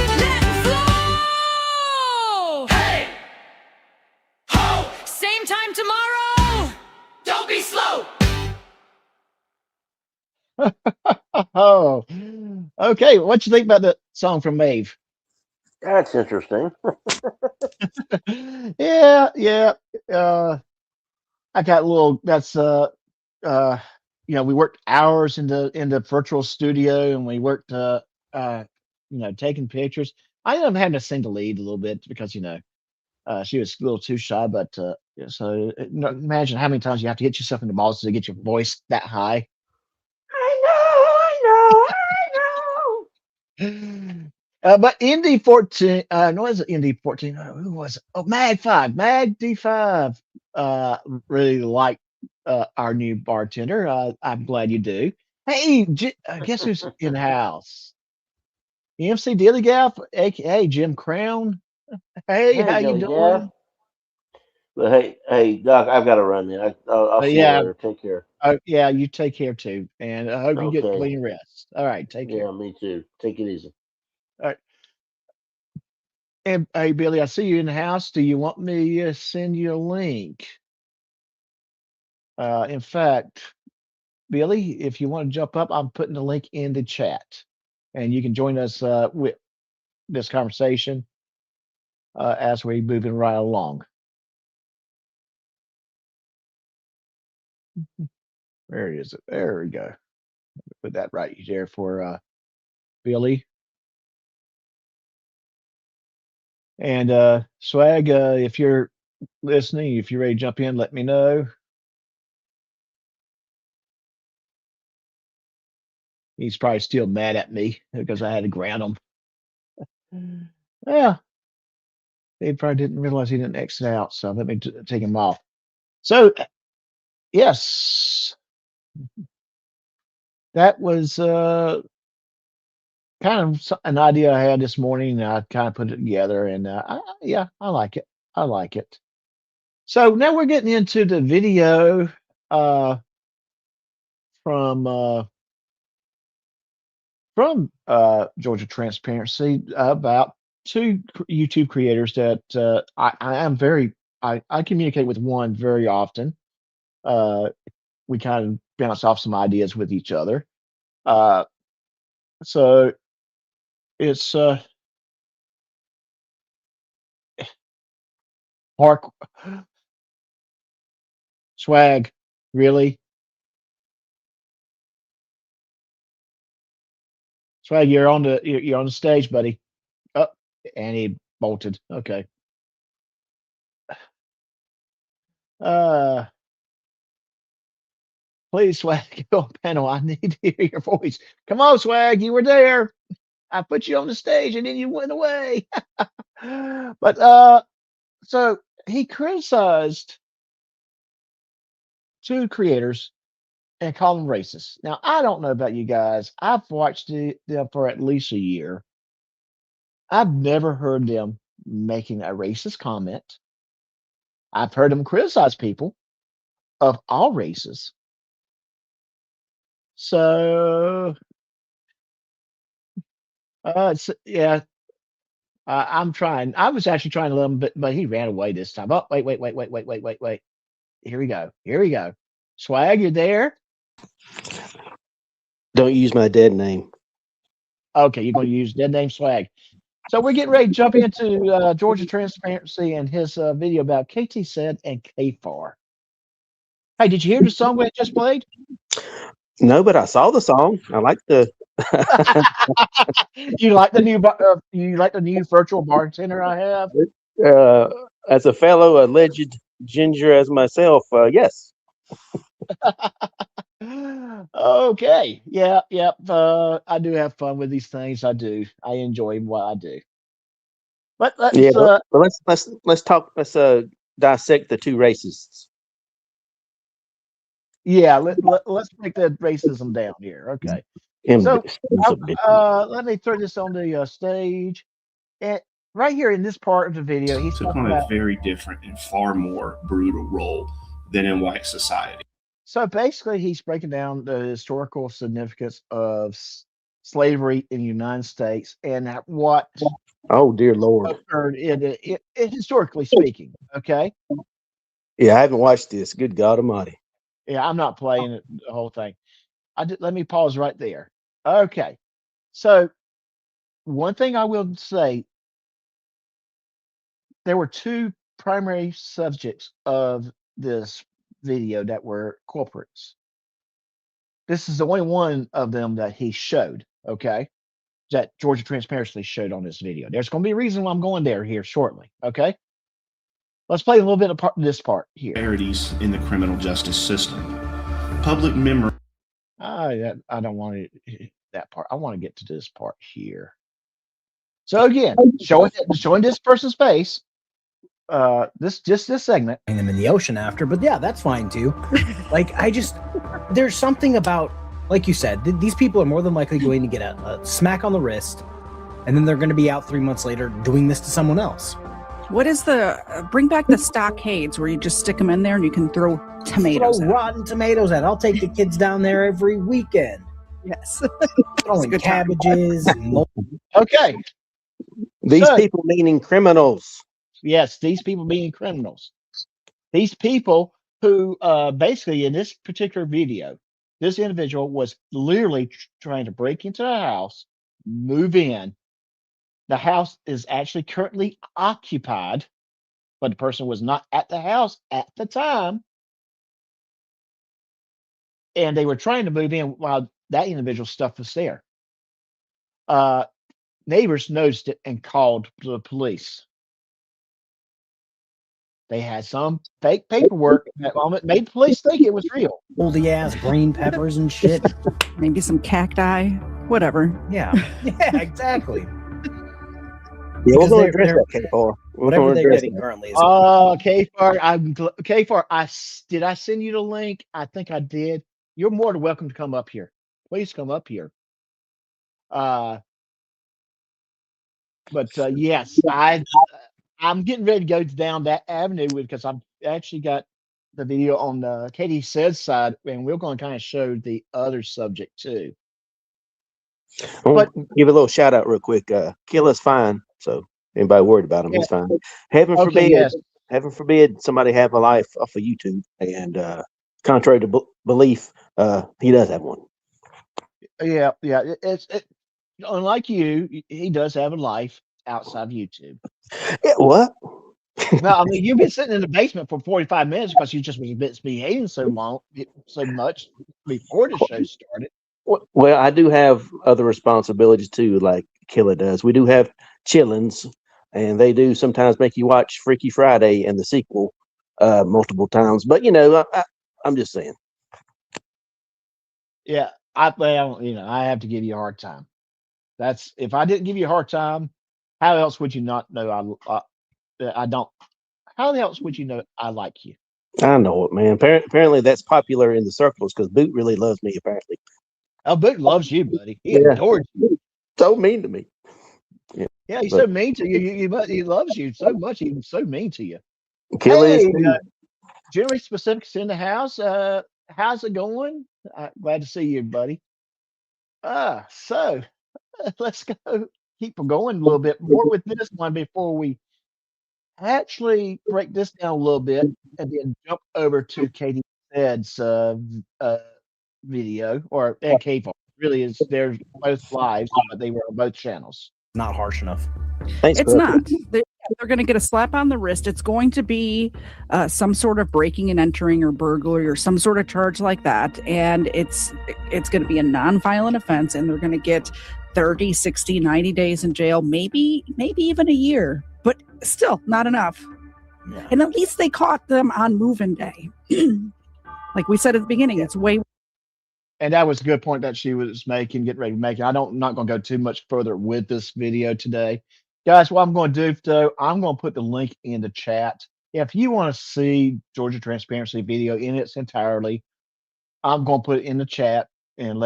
Let 'em flow! Hey! Ho! Same time tomorrow! Don't be slow! Oh, okay. What you think about the song from Maeve? That's interesting. Yeah, yeah. I got a little. That's uh, we worked hours in the virtual studio, and we worked taking pictures. I ended up having to sing the lead a little bit because she was a little too shy. But yeah, so imagine how many times you have to hit yourself in the balls to get your voice that high. But Indy 14, no, was it Indy 14? Who was it? Oh, Mag 5, Mag D5 really liked our new bartender. I'm glad you do. Hey, guess who's in the house? MC Dilly Gaff, aka Jim Crown. Hey, Hey, how you Dilly Gaff. doing? But hey, Doc, I've got to run, man. I'll see you Yeah, later. Take care. yeah, you take care too. And I hope you get Okay. plenty of rest. All right, take care. Yeah, me too. Take it easy. All right. And hey, Billy, I see you in the house. Do you want me to send you a link? In fact, Billy, if you want to jump up, I'm putting the link in the chat, and you can join us with this conversation as we're moving right along. Where is it? There we go. Put that right there for Billy. And Swag, if you're listening, if you're ready to jump in, let me know. He's probably still mad at me because I had to ground him. Yeah, he probably didn't realize he didn't exit out, so let me take him off. So, yes, that was kind of an idea I had this morning. And I kind of put it together, and yeah, I like it. I like it. So now we're getting into the video from Georgia Transparency about two YouTube creators that I communicate with one very often. We kind of bounce off some ideas with each other. So it's Park Swag, really? Swag, you're on the stage, buddy. Oh, and he bolted. Okay. Uh, please, Swag, go on panel. I need to hear your voice. Come on, Swag, you were there. I put you on the stage and then you went away. But so he criticized two creators and called them racist. Now I don't know about you guys. I've watched them for at least a year. I've never heard them making a racist comment. I've heard them criticize people of all races. So yeah, I'm trying. I was actually trying to let him, but he ran away this time. Oh, wait. Here we go. Here we go. Swag, you there? Don't use my dead name. Okay, you're going to use dead name Swag. So we're getting ready to jump into Georgia Transparency and his video about KT said and KFAR. Hey, did you hear the song we just played? No, but I saw the song. I like the. You like the new virtual bartender I have? As a fellow alleged ginger as myself, yes. Okay. Yeah. I do have fun with these things. I do. I enjoy what I do. But Yeah. But let's talk. Let's dissect the two racists. Yeah. Let's break the racism down here. Okay. So let me throw this on the stage. And right here in this part of the video, he's took talking on about a very different and far more brutal role than in white society. So basically, he's breaking down the historical significance of slavery in the United States and what Oh dear Lord. occurred historically speaking. Okay. Yeah, I haven't watched this. Good God Almighty. Yeah, I'm not playing it, the whole thing. Let me pause right there. Okay. So one thing I will say, there were two primary subjects of this video that were culprits. This is the only one of them that he showed. Okay. That Georgia Transparency showed on this video. There's going to be a reason why I'm going there here shortly. Okay. Let's play a little bit of this part here. Disparities in the criminal justice system. Public memory. I don't want that part. I want to get to this part here. So again, showing this person's face. This segment. Them in the ocean after, but yeah, that's fine too. Like there's something about, like you said, these people are more than likely going to get a smack on the wrist, and then they're going to be out 3 months later doing this to someone else. What is bring back the stockades where you just stick them in there and you can throw tomatoes throw rotten tomatoes at. I'll take the kids down there every weekend. Yes. Throwing cabbages. Okay. These people meaning criminals. Yes, these people being criminals. These people who basically in this particular video, this individual was literally trying to break into the house, move in. The house is actually currently occupied, but the person was not at the house at the time. and they were trying to move in while that individual stuff was there. Neighbors noticed it and called the police. They had some fake paperwork that made the police think it was real. Moldy ass green peppers and shit. Maybe some cacti, whatever. Yeah. Yeah, exactly. Yeah, we're Because going to they're- address that, K4. We're Whatever going to they're address getting that. currently is Kfar, Kfar, did I send you the link? I think I did. You're more than welcome to come up here. Please come up here. But yes, I'm getting ready to go down that avenue because I've actually got the video on Katie Said's side, and we're going to kind of show the other subject too. I want to give a little shout out real quick. Killa's fine, so anybody worried about him, he's fine. Heaven Okay, forbid, yes. heaven forbid somebody have a life off of YouTube, and contrary to belief, he does have one. Yeah, it's unlike you, he does have a life outside of YouTube. Yeah, what? No, I mean you've been sitting in the basement for 45 minutes because you just was misbehaving so much before the show started. Well, I do have other responsibilities too, like Killa does. We do have chillins, and they do sometimes make you watch Freaky Friday and the sequel multiple times. But I'm just saying. Yeah, I have to give you a hard time. That's if I didn't give you a hard time, how else would you not know I don't? How else would you know I like you? I know it, man. Apparently, that's popular in the circles because Boot really loves me. Apparently, Oh, Boot loves you, buddy. He Yeah. adores you. so mean to me. Yeah, he's But- so mean to you. He loves you so much. He's so mean to you. Killa is Hey, too. Generally Specific's in the house. How's it going? Glad to see you, buddy. So let's go keep going a little bit more with this one before we actually break this down a little bit and then jump over to Katie Said's video and Cave. Really is they're both lives, but they were on both channels. Not harsh enough. Thanks, It's Bucky. not. They're going to get a slap on the wrist. It's going to be some sort of breaking and entering or burglary or some sort of charge like that. And it's going to be a non-violent offense, and they're going to get 30, 60, 90 days in jail, maybe even a year, but still not enough. Yeah. And at least they caught them on move-in day. Like we said at the beginning, it's way. And that was a good point that she was making, getting ready to make. I'm not going to go too much further with this video today. Guys, what I'm going to do, though, I'm going to put the link in the chat. If you want to see Georgia Transparency video in its entirety, I'm going to put it in the chat and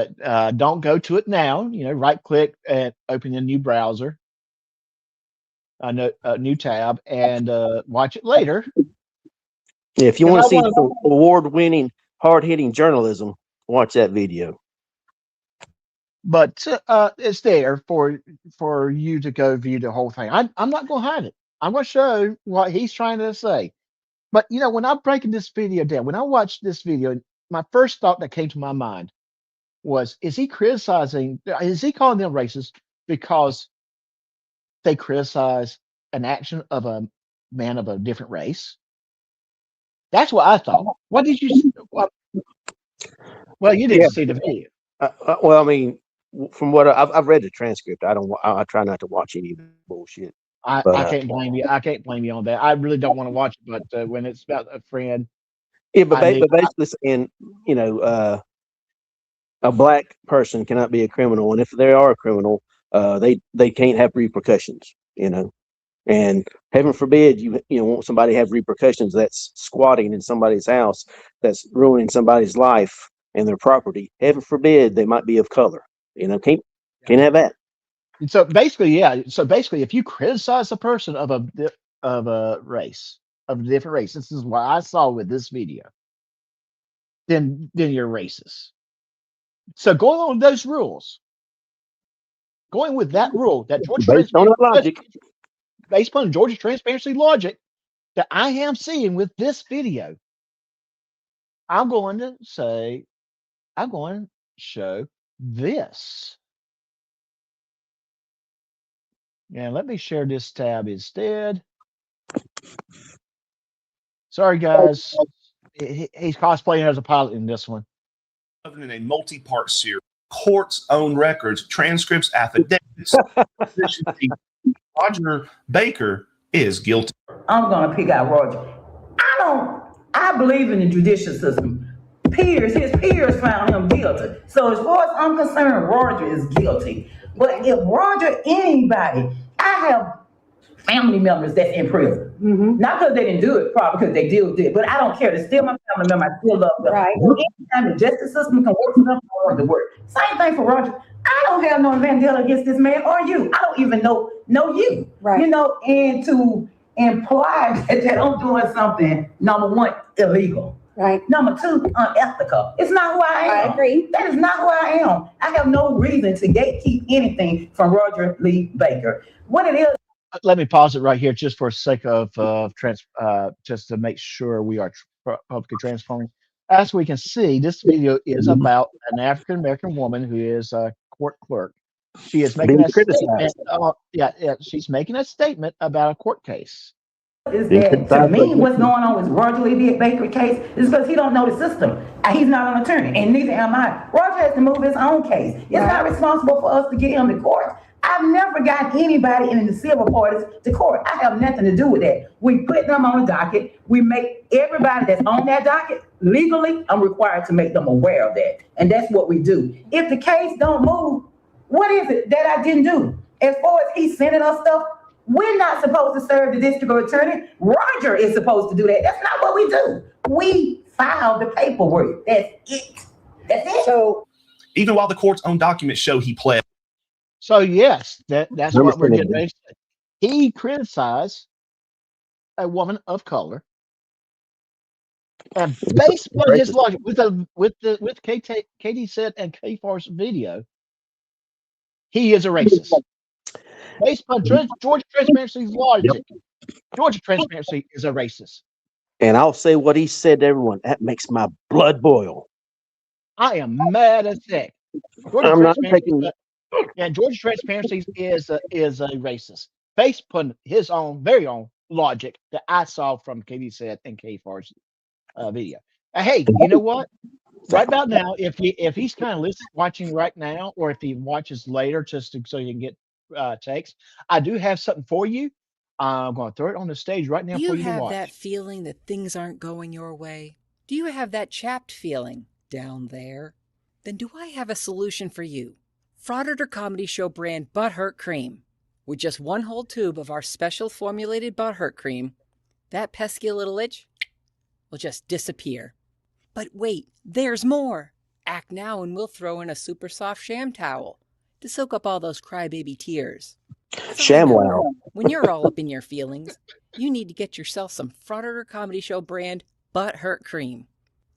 don't go to it now. Right click and open a new browser, a new tab, and watch it later. Yeah, if you want to see wanna- some award-winning, hard-hitting journalism, watch that video. But it's there for you to go view the whole thing. I'm not going to hide it. I'm going to show what he's trying to say. But when I'm breaking this video down, when I watched this video, my first thought that came to my mind was: is he criticizing? Is he calling them racist because they criticize an action of a man of a different race? That's what I thought. What did you? Well, you didn't see the video. Well, I mean, from what I've read the transcript, I try not to watch any bullshit. I can't blame you. I can't blame you on that. I really don't want to watch it, but when it's about a friend, Yeah, but I knew- basically saying, a black person cannot be a criminal, and if they are a criminal, they can't have repercussions. And heaven forbid you want somebody to have repercussions. That's squatting in somebody's house, that's ruining somebody's life and their property. Heaven forbid they might be of color. Can't have that. So basically, yeah. So basically, if you criticize a person of a race, of a different race, this is what I saw with this video, then you're racist. So going on those rules, going with that rule that Based on that logic. based on Georgia Transparency logic that I am seeing with this video, I'm going to show this. And let me share this tab instead. Sorry, guys. He's cosplaying as a pilot in this one. other than a multi-part series, court's own records, transcripts, affidavits. Roger Baker is guilty. I'm gonna pick out Roger. I believe in the judicial system. His peers found him guilty. So as far as I'm concerned, Roger is guilty. But if Roger, anybody, I have family members that's in prison. Not because they didn't do it, probably because they did it, but I don't care. They're still my family member. I still love them. Right. Anytime the justice system can work for them, I want it to work. Same thing for Roger. I don't have no vendetta against this man or you. I don't even know you. Right. You know, and to imply that I'm doing something, number one, illegal. Right. Number two, unethical. It's not who I am. I agree. That is not who I am. I have no reason to gatekeep anything from Roger Lee Baker. What it is. Let me pause it right here just for sake of just to make sure we are publicly transforming. As we can see, this video is about an African American woman who is a court clerk. She is making a statement. She's making a statement about a court case. Is that to me what's going on with Roger Lee Baker case is because he don't know the system. He's not an attorney, and neither am I. Roger has to move his own case. It's not responsible for us to get him to court. I've never got anybody in the civil parties to court. I have nothing to do with that. We put them on the docket. We make everybody that's on that docket legally. I'm required to make them aware of that, and that's what we do. If the case don't move, what is it that I didn't do? As far as he sending us stuff, we're not supposed to serve the district attorney. Roger is supposed to do that. That's not what we do. We file the paperwork. That's it. That's it. So even while the court's own documents show he pled. So yes, that's what we're getting ready to say. He criticized a woman of color, and based on his logic, with Katie said and K-Far's video, he is a racist. Based on Georgia Transparency's logic, Georgia Transparency is a racist. And I'll say what he said to everyone. That makes my blood boil. I am mad as heck. I'm not taking. And Georgia Transparency is a racist based upon his own very own logic that I saw from Katie said and K-Far's video. Hey, you know what? Right about now, if he's kind of watching right now, or if he watches later, so he can get takes, I do have something for you. I'm going to throw it on the stage right now for you to watch. Do you have that feeling that things aren't going your way? Do you have that chapped feeling down there? Then do I have a solution for you? Frauditor Comedy Show brand Butthurt Cream. With just one whole tube of our special formulated Butthurt Cream, that pesky little itch will just disappear. But wait, there's more. Act now and we'll throw in a super soft sham towel to soak up all those crybaby tears. ShamWow. When you're all up in your feelings, you need to get yourself some Frauditor Comedy Show brand Butthurt Cream.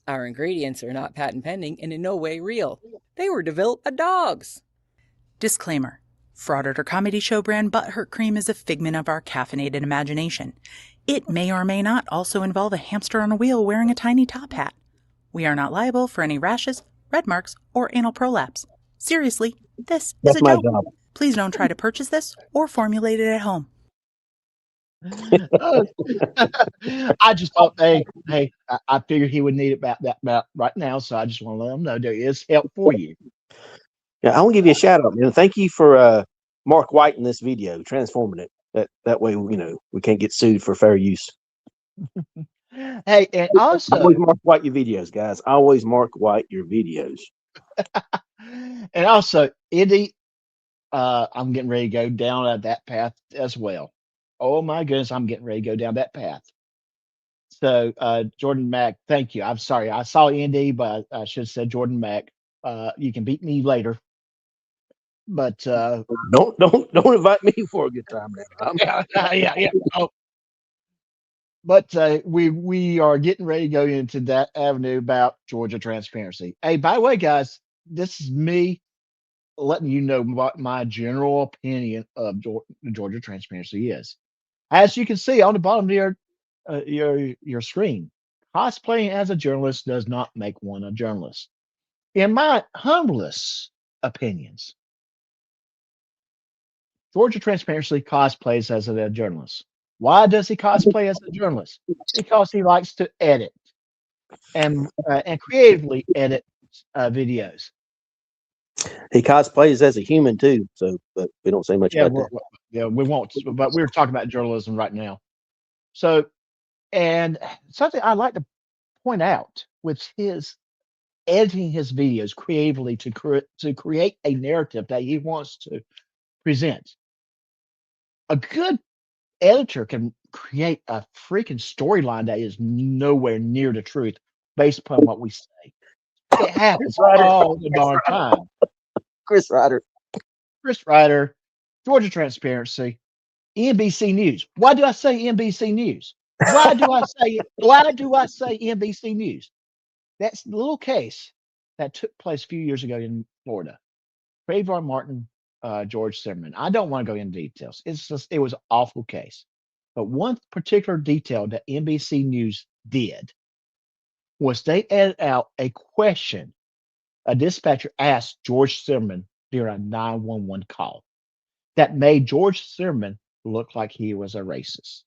Our ingredients are not patent pending and in no way real. They were developed by dogs. Disclaimer. Frauditor Comedy Show brand Butthurt Cream is a figment of our caffeinated imagination. It may or may not also involve a hamster on a wheel wearing a tiny top hat. We are not liable for any rashes, red marks, or anal prolapse. Seriously, this is a joke. Job. Please don't try to purchase this or formulate it at home. I just thought, hey, I figured he would need it about right now, so I just want to let him know there is help for you. Yeah, I want to give you a shout out, man. Thank you for Mark White in this video, transforming it. That way, we can't get sued for fair use. Hey, and also always Mark White your videos, guys. Always Mark White your videos. And also, Indy, I'm getting ready to go down that path as well. Oh my goodness, I'm getting ready to go down that path. So, Jordan Mack, thank you. I'm sorry, I saw Indy, but I should have said Jordan Mack. You can beat me later, but don't invite me for a good time now. Yeah. Oh. But we are getting ready to go into that avenue about Georgia Transparency. Hey, by the way, guys, this is me letting you know what my general opinion of Georgia Transparency is. As you can see on the bottom of your screen, cosplaying as a journalist does not make one a journalist. In my humblest opinions, Georgia Transparency cosplays as a journalist. Why does he cosplay as a journalist? Because he likes to edit and creatively edit videos. He cosplays as a human too, so but we don't say much Yeah, about that. yeah, we won't. But we're talking about journalism right now. So, and something I like to point out with his editing his videos creatively to create a narrative that he wants to present. A good editor can create a freaking storyline that is nowhere near the truth based upon what we say. It happens all the darn time. Chris Ryder. Chris Ryder, Georgia Transparency, NBC News. Why do I say NBC News? Why do I say NBC News? That's the little case that took place a few years ago in Florida. Trayvon Martin, George Zimmerman. I don't want to go into details. It was an awful case. But one particular detail that NBC News did was they added out a question a dispatcher asked George Zimmerman during a 911 call that made George Zimmerman look like he was a racist.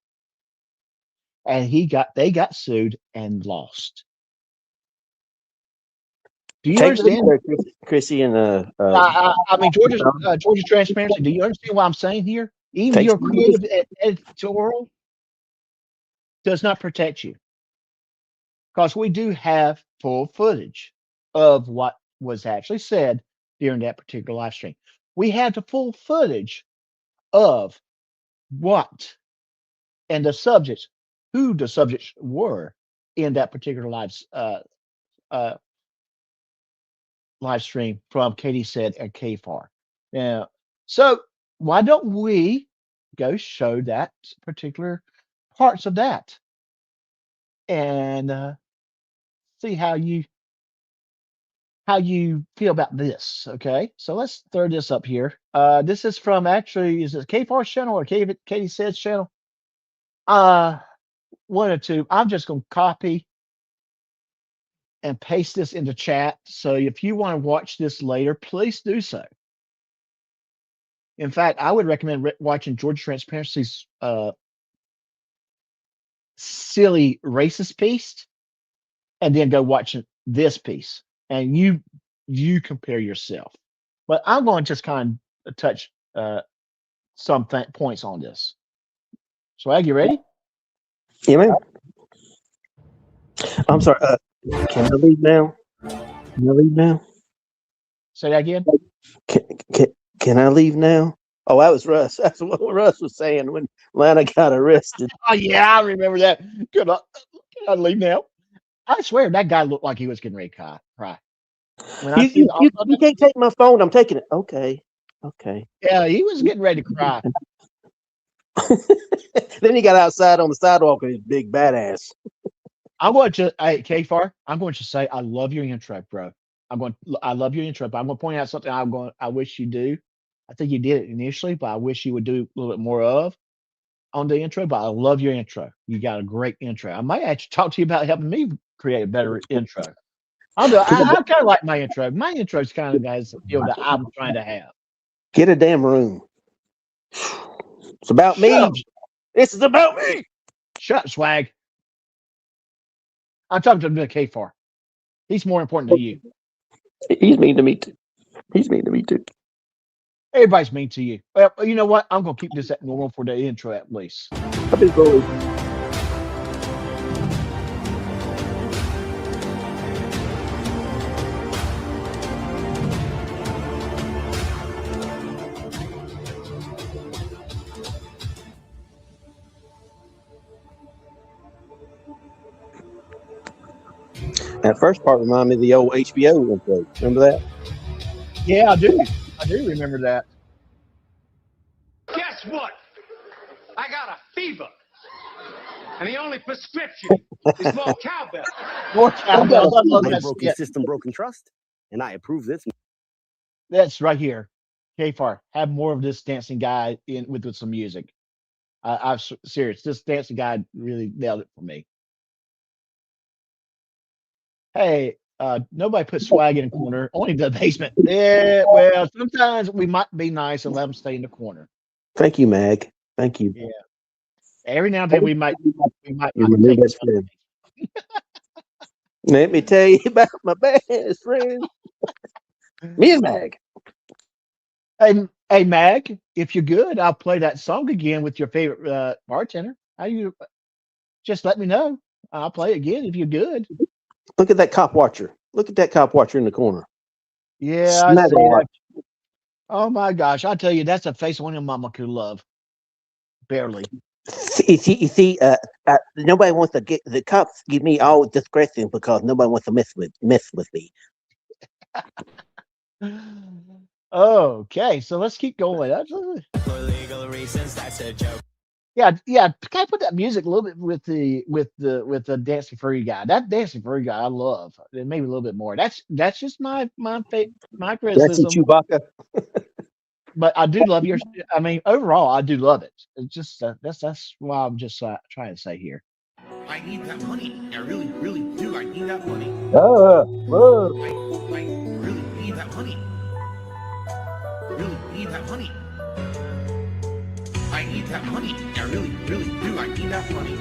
And they got sued and lost. Do you understand? Chrissy and I mean, Georgia Transparency. Do you understand what I'm saying here? Even your creative editorial does not protect you, because we do have full footage of what was actually said during that particular live stream. We have the full footage of what and the subjects, who the subjects were in that particular live stream from Katie Said and KFAR. Now, so why don't we go show that particular parts of that and see how you feel about this? Okay, so let's throw this up here. This is from is it KFAR's channel or Katie Said's channel? One or two. I'm just going to copy and paste this into chat. So if you want to watch this later, please do so. In fact, I would recommend watching Georgia Transparency's silly racist piece, and then go watch this piece, and you compare yourself. But I'm going to just kind of touch some points on this. Swag, you ready? Yeah, man. I'm sorry. Can I leave now? Can I leave now? Say that again. Can I leave now? Oh, that was Russ. That's what Russ was saying when Lana got arrested. Oh yeah, I remember that. Can I leave now? I swear that guy looked like he was getting ready to cry. You can't take my phone. I'm taking it. Okay. Yeah, he was getting ready to cry. Then he got outside on the sidewalk with his big badass. I'm going to, KFAR, I'm going to say I love your intro, bro. I love your intro, but I'm going to point out something I wish you do. I think you did it initially, but I wish you would do a little bit more of on the intro. But I love your intro. You got a great intro. I might actually talk to you about helping me create a better intro. I kind of like my intro. My intro is kind of has the feel that I'm trying to have. Get a damn room. It's about me. This is about me. Shut up, Swag. I'm talking to the KFAR. He's more important to you. He's mean to me too. Everybody's mean to you. Well, you know what? I'm going to keep this at normal for the intro at least. I've been going. That first part reminded me of the old HBO intro. Remember that? Yeah, I do. I do remember that. Guess what? I got a fever. And the only prescription is more cowbell. More cowbell. Broken system, broken trust. And I approve this. That's right here. KFAR, have more of this dancing guy with some music. I'm serious. This dancing guy really nailed it for me. Hey, nobody put Swag in the corner, only the basement. Yeah, well, sometimes we might be nice and let them stay in the corner. Thank you, Mag. Thank you. Yeah. Every now and then we might You're my new best friend. Let me tell you about my best friend, Miss Mag. Hey, Mag, if you're good, I'll play that song again with your favorite bartender. How you? Just let me know. I'll play it again if you're good. Look at that cop watcher. Look at that cop watcher in the corner. Yeah, I see Snaggle that. Oh my gosh, I tell you, that's a face only a mama could love. Barely. Nobody wants to get the cops give me all discretion because nobody wants to mess with me. Okay, so let's keep going. For legal reasons, that's a joke. Yeah. Can I put that music a little bit with the dancing furry guy? That dancing furry guy, I love. And maybe a little bit more. That's just my That's a criticism. Chewbacca. But I do love your. I mean, overall, I do love it. It's just that's what I'm just trying to say here. I need that money. I really, really do. I need that money. Whoa. I really need that money. Really need that money. I need that money. I really, really do. I need that money.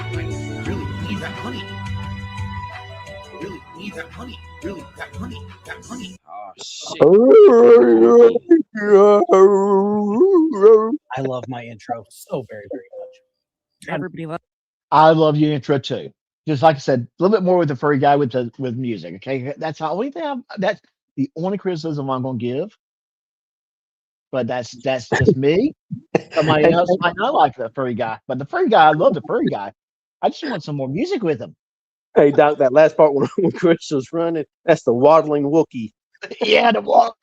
I really need that money. Really need that money. Really, that money. That money. Oh shit! I love my intro so very, very much. Everybody loves. I love your intro too. Just like I said, a little bit more with the furry guy with music. Okay, that's the only thing. That's the only criticism I'm going to give. But that's just me. Somebody else might not like the furry guy, but the furry guy, I love the furry guy. I just want some more music with him. Hey, Doc, that last part when Chris was running, that's the waddling Wookiee. Yeah, the walk.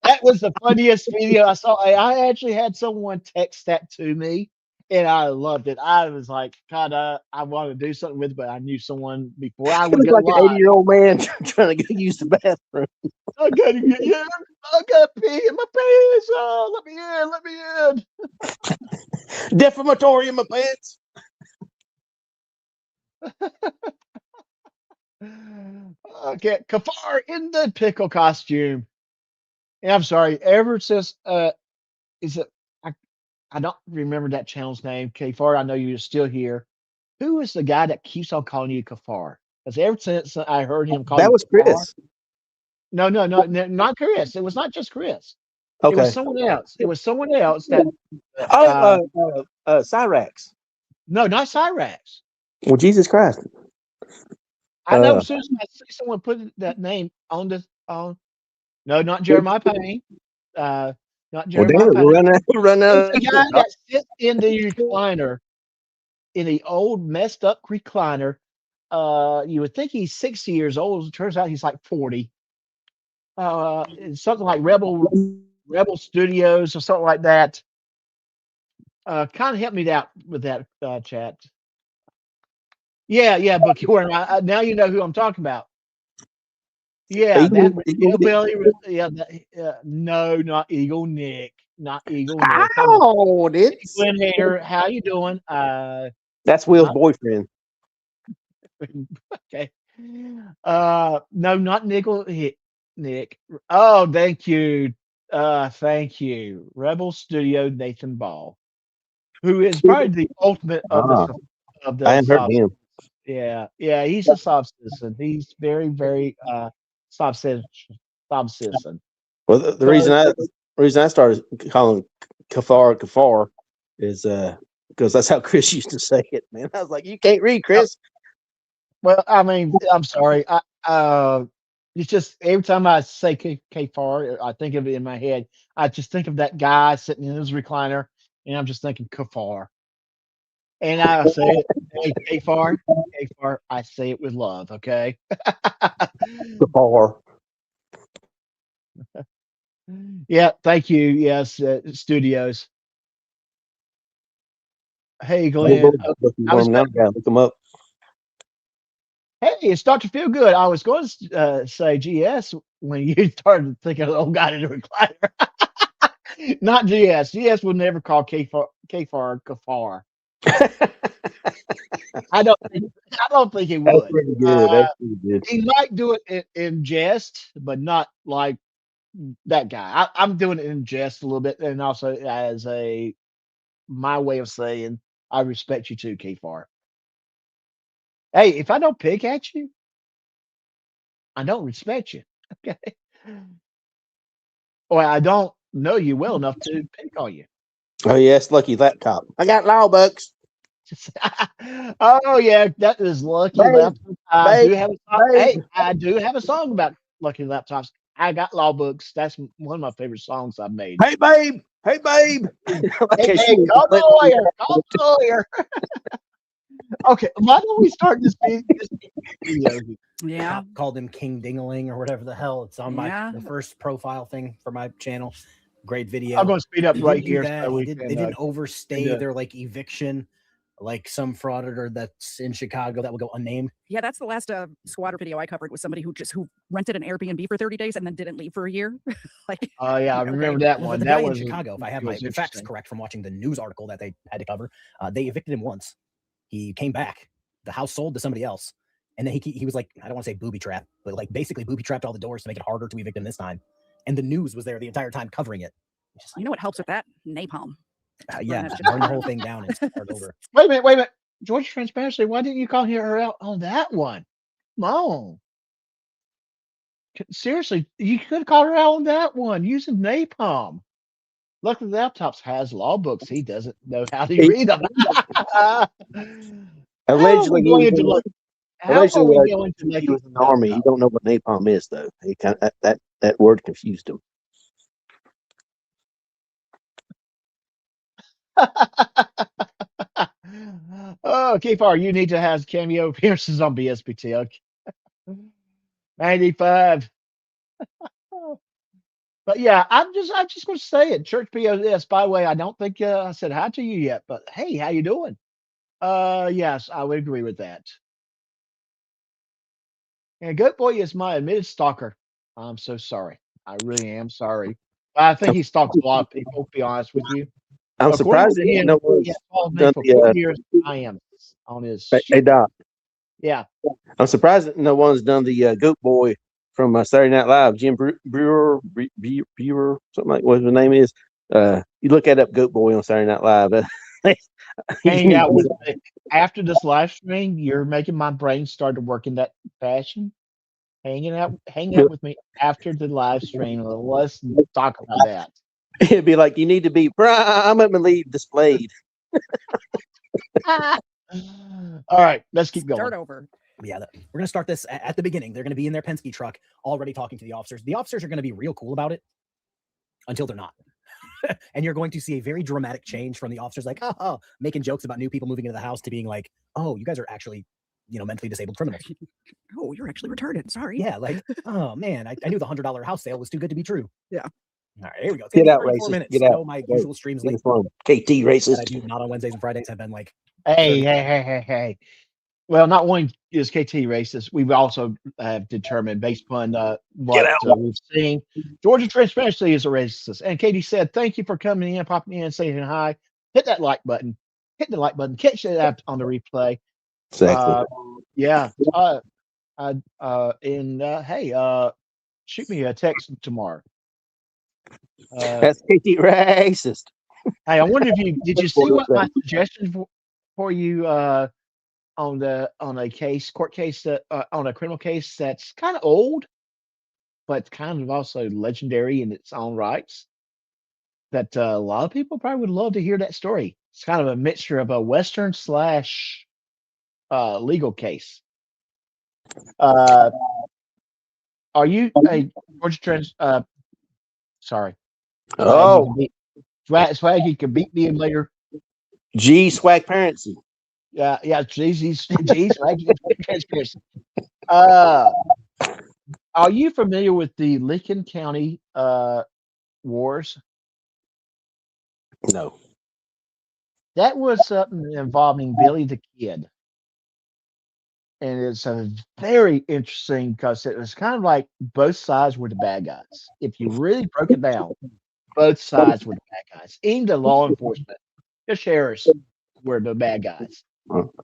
That was the funniest video I saw. I actually had someone text that to me, and I loved it. I was like, God, I want to do something with it, but I knew someone before I He would was go like an live. 80-year-old man trying to go use the bathroom. I gotta get in. I gotta pee in my pants. Oh, let me in. Let me in. Defamatory in my pants. Okay, Kafar in the pickle costume. And I'm sorry, ever since is it I don't remember that channel's name. Kafar, I know you're still here. Who is the guy that keeps on calling you Kafar? Because ever since I heard him call That you was Kafar, Chris. no, not Chris. It was not just Chris. It was Okay. someone else. It was someone else that Cyrax. no, not Cyrax. Well, Jesus Christ. I know as soon as I see someone put that name on this on no, not Jeremiah Payne. Not Well, damn Jeremiah it, Payne. we're running out It's the guy that sits in the recliner, in the old messed up recliner. You would think he's 60 years old. It turns out he's like 40. It's something like Rebel Studios or something like that. Kind of help me out with that chat. Yeah, Bookie Warren. Now you know who I'm talking about. Yeah, that hillbilly. Yeah, no, not Eagle Nick. Not Eagle Nick. Come on. Oh, it's Glenn Hader, how you doing? that's Will's Not boyfriend. okay. No, not Nick. Oh, thank you. Thank you. Rebel Studio Nathan Ball, who is probably the ultimate of Ah, the I hadn't heard sob. him. Yeah, he's a sob citizen. He's very, very sob citizen. Sob citizen. Well, the reason I started calling Kafar is because that's how Chris used to say it, man. I was like, you can't read, Chris. Well, I mean, I'm sorry. It's just every time I say Kafar, I think of it in my head. I just think of that guy sitting in his recliner, and I'm just thinking Kafar. And I say it, hey, Kafar, I say it with love, okay? Kafar. Yeah, thank you. Yes, studios. Hey, Glenn. I was Now, look him up. Hey, it's Dr. Feel Good. I was going to say GS when you started thinking of the old guy in the recliner. Not GS. GS would never call Kafar Kafar. I don't think he would. That's pretty good. That's pretty good. He might do it in jest, but not like that guy. I'm doing it in jest a little bit, and also as my way of saying I respect you too, Kafar. Hey, if I don't pick at you, I don't respect you. Okay. Or I don't know you well enough to pick on you. Oh yes, lucky laptop. I got law books. Oh yeah, that is Lucky Babe, Laptops. I babe, do have a song. babe. Hey, I do have a song about Lucky Laptops. I got law books. That's one of my favorite songs I've made. Hey babe, hey babe. Hey, Okay, hey, call the lawyer. Call the lawyer. Okay, why don't we start this video? Yeah. Called him King Dingaling or whatever the hell. It's on the first profile thing for my channel. Great video. I'm going to speed up He right didn't do here that. so we They can. didn't overstay yeah. their like eviction, like some frauditor that's in Chicago that will go unnamed. Yeah, that's the last squatter video I covered, was somebody who rented an Airbnb for 30 days and then didn't leave for a year. Like, Oh yeah, I remember that Well, one. the That guy in was Chicago, if I have my facts correct from watching the news article that they had to cover, they evicted him once. He came back. The house sold to somebody else. And then he was like, I don't want to say booby trap, but like basically booby trapped all the doors to make it harder to evict him this time. And the news was there the entire time covering it. You know what helps with that? Napalm. Yeah, burn the whole thing down and start over. Wait a minute. George Transparency, why didn't you call her out on that one? Come on. Seriously, you could have called her out on that one using napalm. Luckily, Laptops has law books. He doesn't know how to read them. Allegedly, How are we going to look? How are we going to make he was in the army. He don't know what napalm is though. He kind of, that word confused him. Oh, Kfar, you need to have cameo appearances on BSPT. Okay. 95. But yeah, I'm just going to say it. Church POS. By the way, I don't think I said hi to you yet, but hey, how you doing? Yes, I would agree with that. And Goat Boy is my admitted stalker. I'm so sorry. I really am sorry. I think he stalks a lot of people, to be honest with you. I'm According surprised to that him, no he one's has followed me done for 4 the. years. I am on his. Hey Doc, Yeah. I'm surprised that no one's done the Goat Boy from Saturday Night Live. Jim Brewer, something like what his name is. You look that up, Goat Boy on Saturday Night Live. Hang out with me. After this live stream, you're making my brain start to work in that fashion. Hang out with me after the live stream. Let's talk about that. It'd be like you need to be prominently displayed. All right, let's keep going. Start over. Yeah, we're going to start this at the beginning. They're going to be in their Penske truck already talking to the officers. The officers are going to be real cool about it until they're not. And you're going to see a very dramatic change from the officers like, oh, making jokes about new people moving into the house to being like, oh, you guys are actually, mentally disabled criminals. Oh, you're actually retarded. Sorry. Yeah, like, oh man, I knew the $100 house sale was too good to be true. Yeah. All right, here we go. It's Get out, 34 racist. minutes. Get I out. know my usual streams late. KT racist. That I do not on Wednesdays and Fridays have been like. Hey. Well, not only is KT racist, we've also determined based upon what we've seen, Georgia Transparency is a racist. And Katie said, thank you for coming in, popping in, saying hi. Hit that like button. Hit the like button. Catch it out on the replay. Exactly. Yeah. Hey, shoot me a text tomorrow. That's KT racist. Hey, I wonder if did you see what my suggestion for you on a court case that on a criminal case that's kind of old, but kind of also legendary in its own rights. That a lot of people probably would love to hear that story. It's kind of a mixture of a Western / legal case. Are you a Georgia Trans? Sorry. Oh, Swag, you can beat me later. G swag parency. Yeah, geez, swag, transparency. Are you familiar with the Lincoln County wars? No. That was something involving Billy the Kid. And it's a very interesting because it was kind of like both sides were the bad guys. If you really broke it down, both sides were the bad guys. Even the law enforcement, the sheriffs were the bad guys.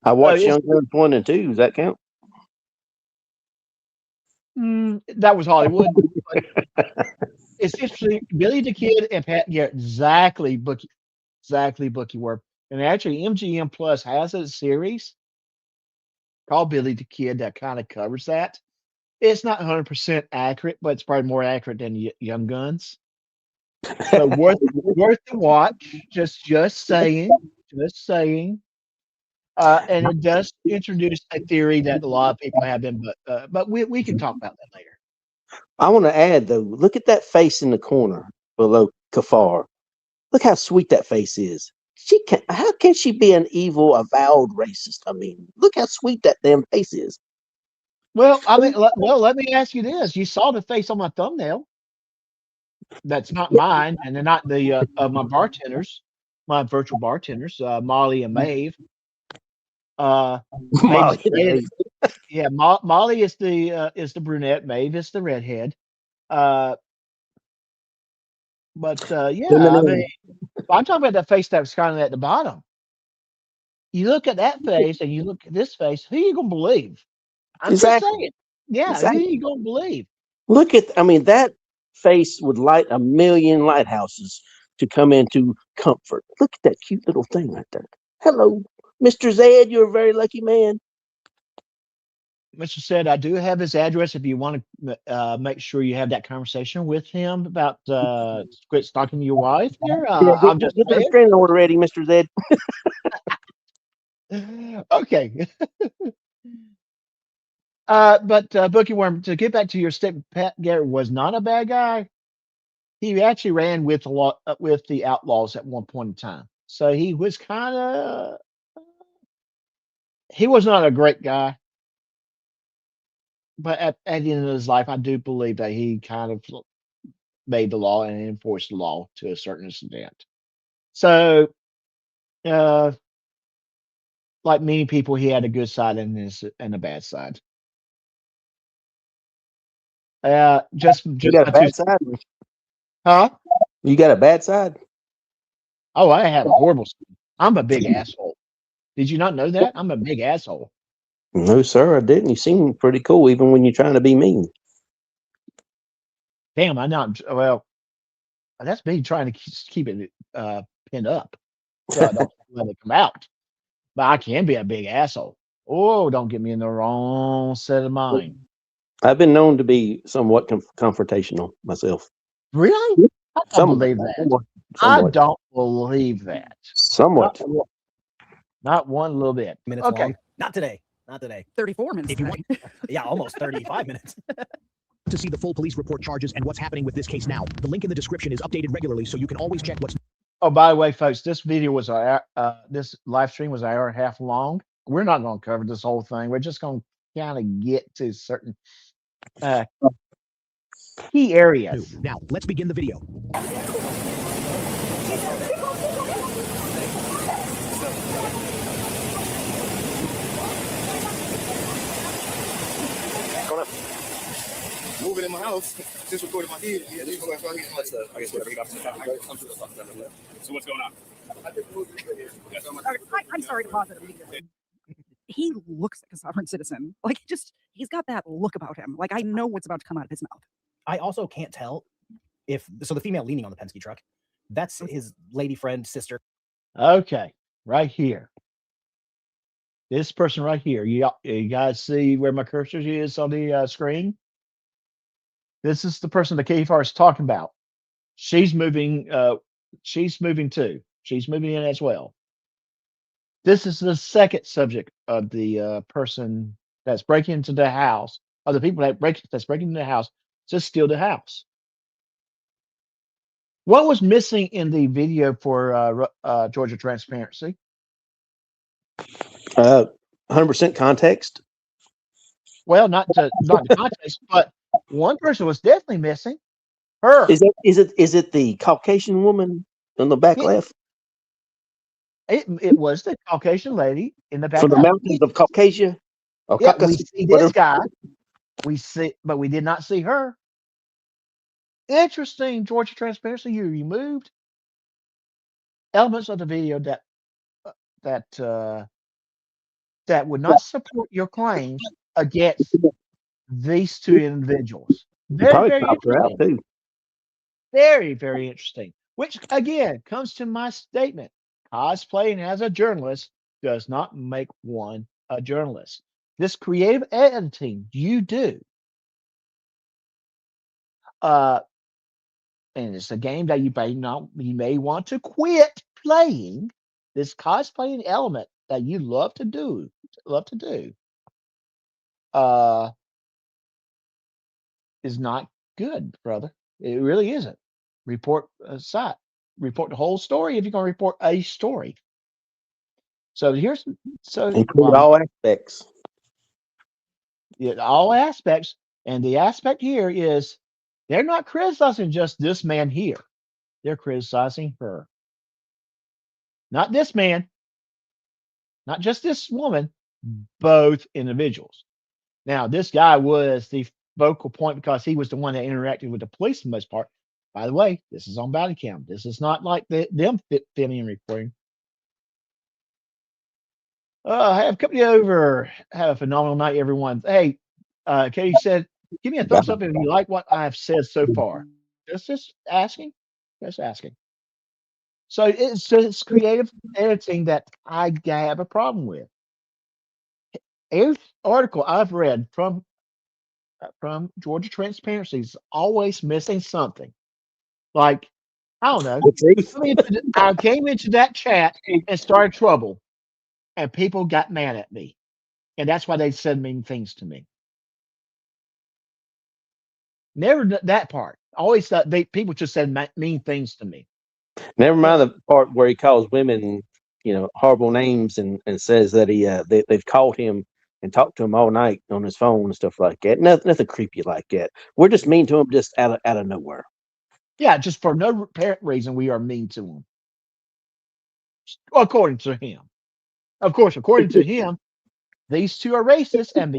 I watched Young Guns 1 and 2. Does that count? That was Hollywood. It's interesting. Billy the Kid and Pat Garrett, exactly Bookie were. And actually, MGM Plus has a series called Billy the Kid that kind of covers that. It's not 100% accurate, but it's probably more accurate than Young Guns. So worth the watch. Just saying, just saying. And it does introduce a theory that a lot of people have been, but we can talk about that later. I want to add though, look at that face in the corner below Kafar. Look how sweet that face is. How can she be an evil, avowed racist? I mean, look how sweet that damn face is. Well, I mean, let me ask you this: you saw the face on my thumbnail. That's not mine, and they're not the my bartenders, my virtual bartenders, Molly and Maeve. Molly and Maeve. Yeah, Molly is the brunette, Maeve is the redhead. But yeah, I mean, I'm talking about that face that was kind of at the bottom. You look at that face and you look at this face, who you gonna believe? I'm just saying. Yeah, who you gonna believe? Look at, I mean, that face would light a million lighthouses to come into comfort. Look at that cute little thing right there. Hello, Mr. Zed, you're a very lucky man. Mr. Said, I do have his address if you want to make sure you have that conversation with him about quit stalking your wife there. I'm just get the restraining order ready, Mr. Zed. Okay. But Bookie Worm, to get back to your statement, Pat Garrett was not a bad guy. He actually ran with with the Outlaws at one point in time. So he was kind of he was not a great guy. But at the end of his life, I do believe that he kind of made the law and enforced the law to a certain extent. So, like many people, he had a good side and a bad side. Just You got a bad side? Huh? You got a bad side? Oh, I have a horrible side. I'm a big asshole. Did you not know that? I'm a big asshole. No, sir, I didn't. You seem pretty cool, even when you're trying to be mean. Damn, I know. Well, that's me trying to keep it pinned up so I don't let it come out. But I can be a big asshole. Oh, don't get me in the wrong set of mind. I've been known to be somewhat confrontational myself. Really? I don't believe that. Somewhat. I don't believe that. Somewhat. Not one little bit. Minutes Okay. long. Not today. Not today. 34 minutes. If you want, yeah, almost 35 minutes. To see the full police report, charges, and what's happening with this case now, the link in the description is updated regularly, so you can always check what's. Oh, by the way, folks, this video was this live stream was an hour and a half long. We're not going to cover this whole thing. We're just going to kind of get to certain key areas. Now, let's begin the video. Moving in my house, just recorded my kid. Yeah, this is what I guess whatever he got. So what's going on? I'm sorry to pause it immediately. He looks like a sovereign citizen. Like, he's got that look about him. Like, I know what's about to come out of his mouth. I also can't tell if the female leaning on the Penske truck, that's his lady friend, sister. Okay, right here. This person right here. You guys see where my cursor is on the screen? This is the person the KFR is talking about. She's moving. She's moving too. She's moving in as well. This is the second subject of the person that's breaking into the house, of the people that's breaking into the house to steal the house. What was missing in the video for Georgia Transparency? 100% context. Well, not the context, but one person was definitely missing. Her. Is it the Caucasian woman in the back left? It was the Caucasian lady in the back. From the mountains of Caucasia? Yeah, we see this guy. But we did not see her. Interesting, Georgia Transparency. You removed elements of the video that would not support your claims against these two individuals. Very, very interesting. Very, very interesting. Which again comes to my statement: cosplaying as a journalist does not make one a journalist. this creative editing you do, and it's a game that you may want to quit playing. This cosplaying element that you love to do, uh, is not good, brother. It really isn't. Report a site. Report the whole story if you're going to report a story. So Include all aspects. Yeah, all aspects. And the aspect here is they're not criticizing just this man here. They're criticizing her. Not this man, not just this woman, both individuals. Now, this guy was the focal point because he was the one that interacted with the police for the most part. By the way, this is on body cam. This is not like them filming and recording. Have company over. Have a phenomenal night, everyone. Hey, Katie said, give me a thumbs up if you like what I've said so far. Just asking. Just asking. So it's creative editing that I have a problem with. Every article I've read from Georgia Transparency is always missing something. Like, I don't know. I came into that chat and started trouble, and people got mad at me, and that's why they said mean things to me. Never that part. Always that people just said mean things to me. Never mind the part where he calls women, horrible names and says that they've called him and talked to him all night on his phone and stuff like that. Nothing creepy like that. We're just mean to him just out of nowhere. Yeah, just for no apparent reason, we are mean to him. According to him. Of course, according to him, these two are racist, and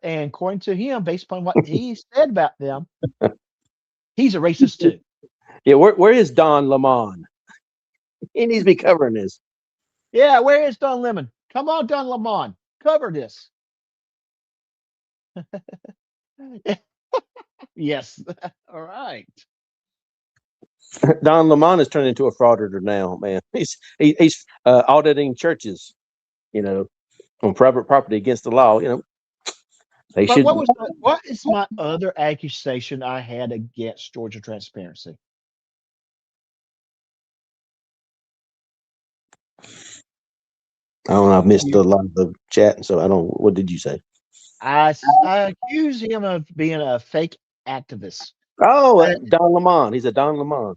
and according to him, based upon what he said about them, he's a racist too. Yeah, where is Don Lemon? He needs to be covering this. Yeah, where is Don Lemon? Come on, Don Lemon, cover this. Yes. All right. Don Lemon has turned into a frauditor now, man. He's auditing churches, on private property against the law. They should. What is my other accusation I had against Georgia Transparency? I don't know. I've missed a lot of the chat, so I don't. What did you say? I accuse him of being a fake activist. Oh, Don Lemon. He's a Don Lemon.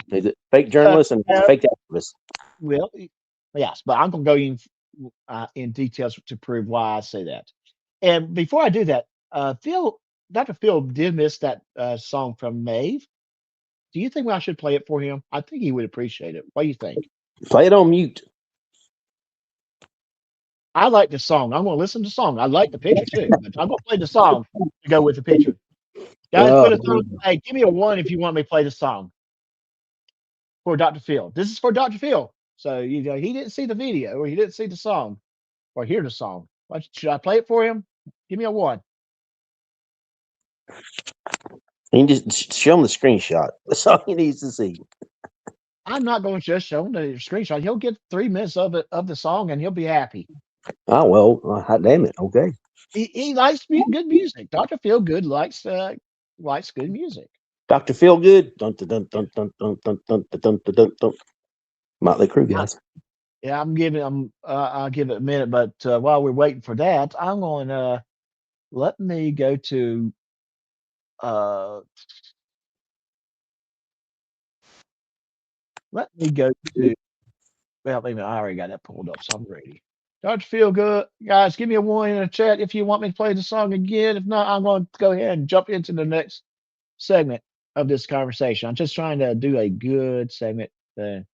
He's a fake journalist and fake activist. Well, yes, but I'm going to go in details to prove why I say that. And before I do that, Dr. Phil did miss that song from Maeve. Do you think I should play it for him? I think he would appreciate it. What do you think? Play it on mute. I like the song. I'm going to listen to the song. I like the picture too, but I'm going to play the song to go with the picture. Guys, put a thumb. Hey, give me a 1 if you want me to play the song for Dr. Phil. This is for Dr. Phil. So he didn't see the video or he didn't see the song or hear the song. Should I play it for him? Give me a 1. You can just show him the screenshot. That's all he needs to see. I'm not going to just show him the screenshot. He'll get 3 minutes of the song and he'll be happy. Oh well, hot damn it. Okay. He likes good music. Dr. Phil Good likes good music. Dr. Feel Good. Dun dun dun dun dun dun dun dun dun dun dun. Motley Crue guys. Yeah, I'll give it a minute, but while we're waiting for that, I'm going to let me go to well, I already got that pulled up, so I'm ready. Dr. Feel Good, guys, give me a 1 in the chat if you want me to play the song again. If not, I'm going to go ahead and jump into the next segment of this conversation. I'm just trying to do a good segment thing.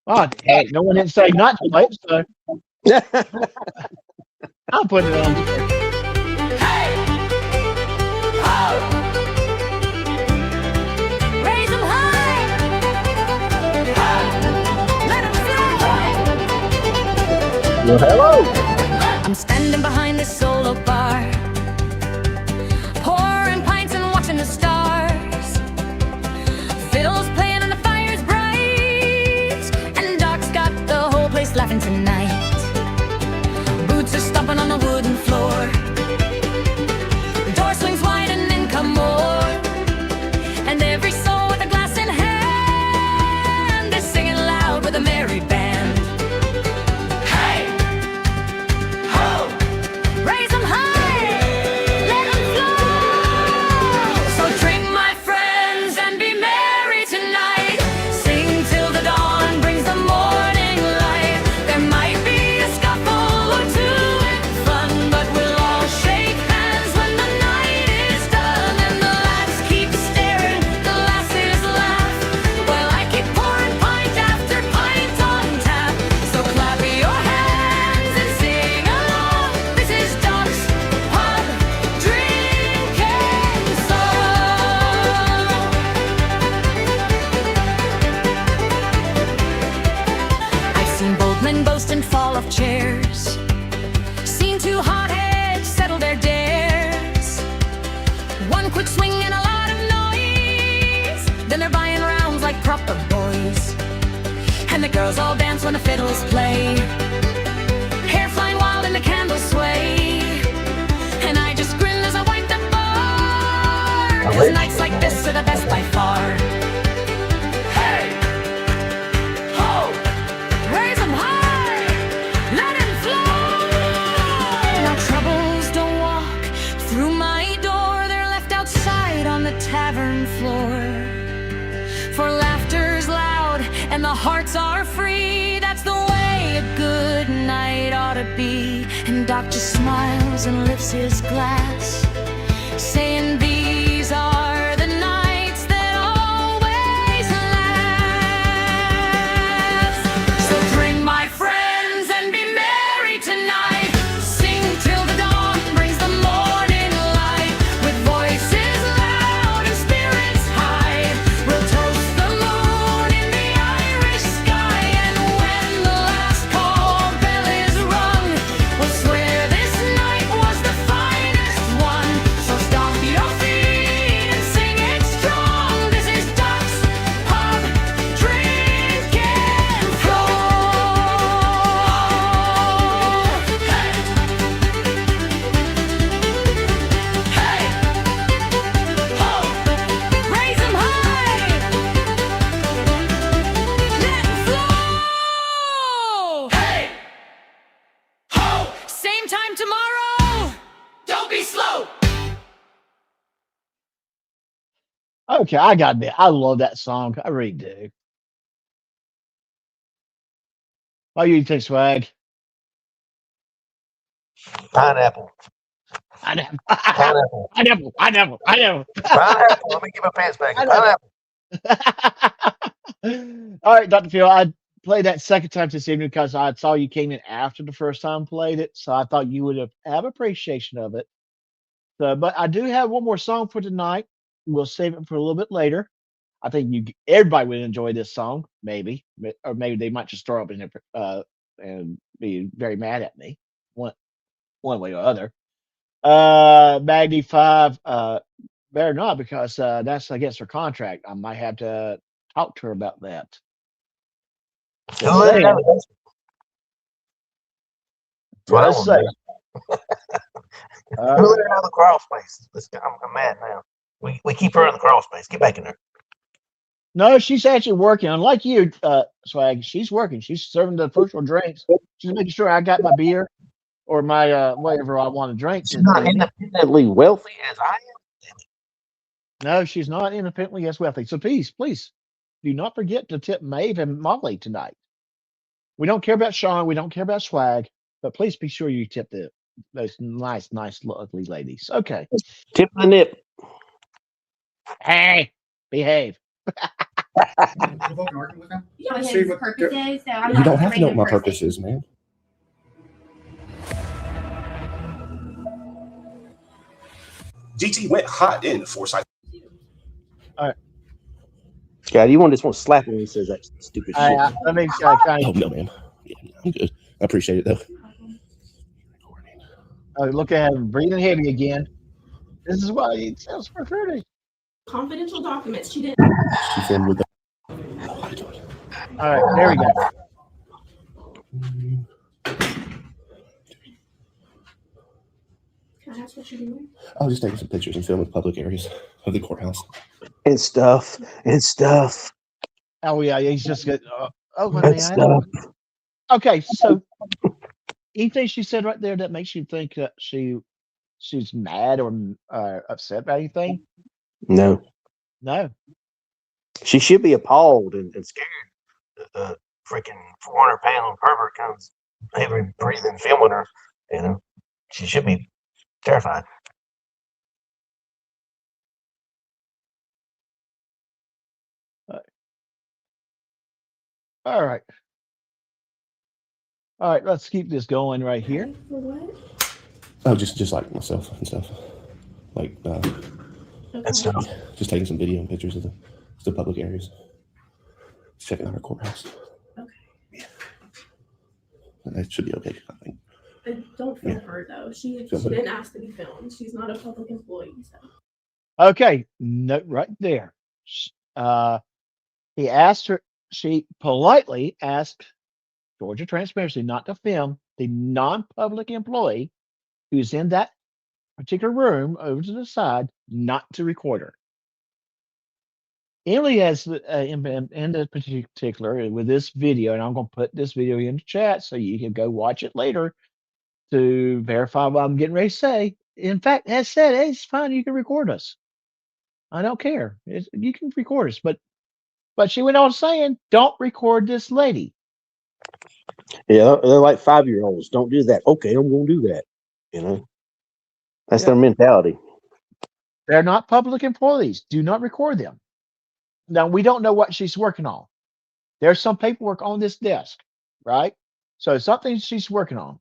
Oh, heck, no one didn't say not to play it, so I'll put it on. Raise 'em high. Let 'em fly. Well, hello. I'm standing behind this solo bar, pouring pints and watching the stars. Fiddles playing and the fire's bright, and Doc's got the whole place laughing tonight. fall of chairs. Seen two hotheads settle their dares. One quick swing and a lot of noise. Then they're buying rounds like proper boys. And the girls all dance when the fiddles play. Hair flying wild and the candles sway. And I just grin as I wipe the bar. 'Cause nights like this are the best by far. Hey! Ho! Raise 'em high! Let 'em flow! Now troubles don't walk through my door. They're left outside on the tavern floor. For laughter's loud and the hearts are free. That's the way a good night ought to be. And Doc just smiles and lifts his glass, saying these are the nights that always last. So drink, my friends, and be merry tonight. Sing till the dawn brings the morning light. With voices loud and spirits high, we'll toast the moon in the Irish sky. And when the last call bell is rung, we'll swear this night was the finest one. So stomp your feet and sing it strong. This is Doc's Pub Drink and Flow. Hey! Hey! Ho! Raise 'em high! Let 'em flow! Hey! Ho! Same time tomorrow! Don't be slow! Okay, I got that. I love that song. I really do. What do you think, Swag? Pineapple. Pineapple. Pineapple. Pineapple. Pineapple. Pineapple. Pineapple. Let me get my pants back. Pineapple. Pineapple. All right, Dr. Phil, I played that second time this evening because I saw you came in after the first time played it, so I thought you would have appreciation of it. So, but I do have one more song for tonight. We'll save it for a little bit later. I think everybody would enjoy this song, maybe, or maybe they might just throw up in it and be very mad at me, one way or other. Magni 5, better not, because that's against her contract. I might have to talk to her about that. Who let it out of the basement? That's what I Just want saying. Who let her out of the crawl space? I'm mad now. We keep her in the crawl space. Get back in there. No, she's actually working. Unlike you, Swag, she's working. She's serving the virtual drinks. She's making sure I got my beer or my whatever I want to drink. She's not independently wealthy as I am. No, she's not independently as wealthy. So please do not forget to tip Maeve and Molly tonight. We don't care about Sean. We don't care about Swag, but please be sure you tip those nice, lovely ladies. Okay. Tip the nip. Hey, behave. You know his purpose is, so I'm not. You don't have to know what my purpose is, man. GT went hot in Forsyth. All right. God, you just want to slap him when he says that stupid shit. Let me Oh, no, man. Yeah, I'm good. I appreciate it, though. Look at him breathing heavy again. This is why he sounds pretty. Confidential documents. She didn't. She filmed with the. All right, there we go. Can I ask what you're doing? I was just taking some pictures and filming public areas of the courthouse. And stuff. Oh yeah, he's just good. And stuff. Okay, so anything she said right there that makes you think that she's mad or upset about anything? No. No. She should be appalled and scared. Freaking 400-pound pervert comes every breathing filming her. You know, she should be terrified. All right. All right, let's keep this going right here. For what? Oh, just like myself and stuff. Like, and stuff. Just taking some video and pictures of the public areas. Checking out our courthouse. Okay. Yeah. That should be okay, I think. Don't film her though. She Film her. didn't ask to be filmed. She's not a public employee. So. Okay, note right there. He asked her. She politely asked Georgia Transparency not to film the non-public employee who's in that particular room over to the side, not to record her. Emily has in this particular with this video, and I'm going to put this video in the chat so you can go watch it later to verify what I'm getting ready to say. In fact, has said, hey, it's fine, you can record us. I don't care. You can record us, but she went on saying, don't record this lady. Yeah, they're like 5-year-olds. Don't do that. Okay, I'm going to do that. You know, that's their mentality. They're not public employees. Do not record them. Now, we don't know what she's working on. There's some paperwork on this desk, right? So something she's working on.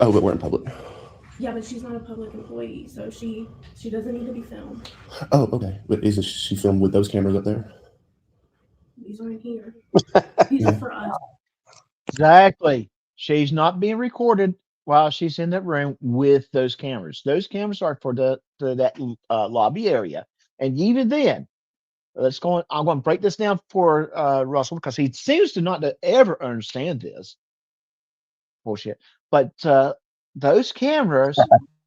Oh, but we're in public. Yeah, but she's not a public employee, so she doesn't need to be filmed. Oh, okay. But isn't she filmed with those cameras up there? These aren't here. These are for us. Exactly. She's not being recorded while she's in that room with those cameras. Those cameras are for that lobby area. And even then, I'm going to break this down for Russell because he seems to not to ever understand this bullshit. But those cameras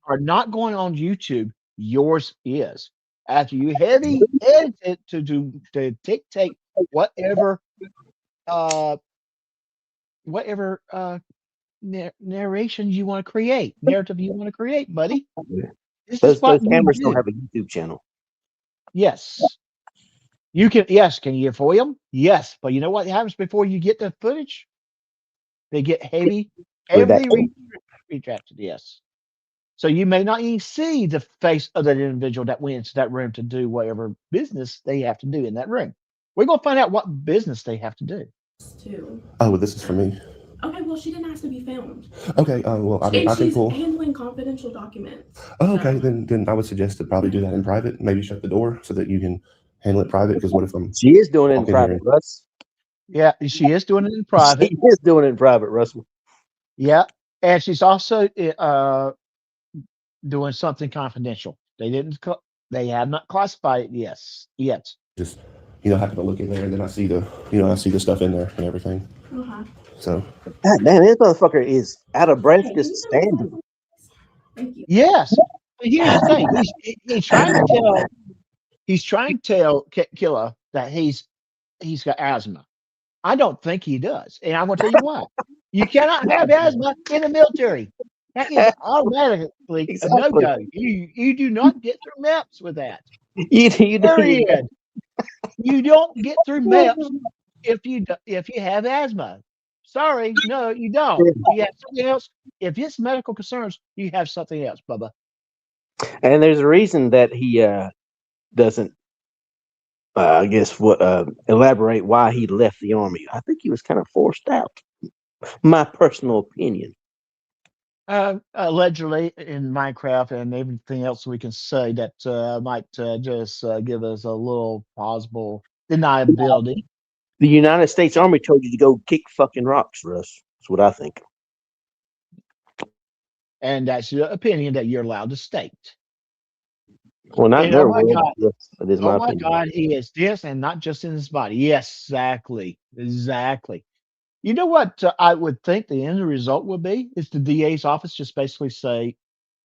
are not going on YouTube. Yours is. After you heavy edit it to dictate whatever narration you want to create, narrative you want to create, buddy. Those cameras don't have a YouTube channel. Yes. You can, yes. Can you avoid them? Yes. But you know what happens before you get the footage? They get heavily retracted. Yes. So you may not even see the face of that individual that went into that room to do whatever business they have to do in that room. We're going to find out what business they have to do. Oh, well, this is for me. Okay, well, she didn't ask to be filmed. Okay, well, I mean, I can pull. She's handling confidential documents. Oh, okay, then I would suggest to probably do that in private. Maybe shut the door so that you can handle it private. Because what if I'm? She is doing it in private, Russ. Yeah, she is doing it in private. She is doing it in private, Russell. Yeah, and she's also doing something confidential. They have not classified it yet. Just happen to look in there, and then I see the stuff in there and everything. So. God damn, this motherfucker is out of breath just standing. Yes. But here's the thing. He's trying to tell Killa that he's got asthma. I don't think he does. And I'm going to tell you why. You cannot have asthma in the military. That is automatically a no-go. You do not get through MEPS with that. Period. You don't get through MEPS if you have asthma. Sorry, no, you don't. You have something else. If it's medical concerns, you have something else, Bubba. And there's a reason that he doesn't, I guess, elaborate why he left the Army. I think he was kind of forced out. My personal opinion. Allegedly in Minecraft and everything else we can say that might just give us a little plausible deniability. The United States Army told you to go kick fucking rocks, Russ. That's what I think. And that's your opinion that you're allowed to state. Well, not oh my God. That is my opinion. God, he is this and not just in his body. Yes, exactly. You know what I would think the end result would be is the DA's office just basically say,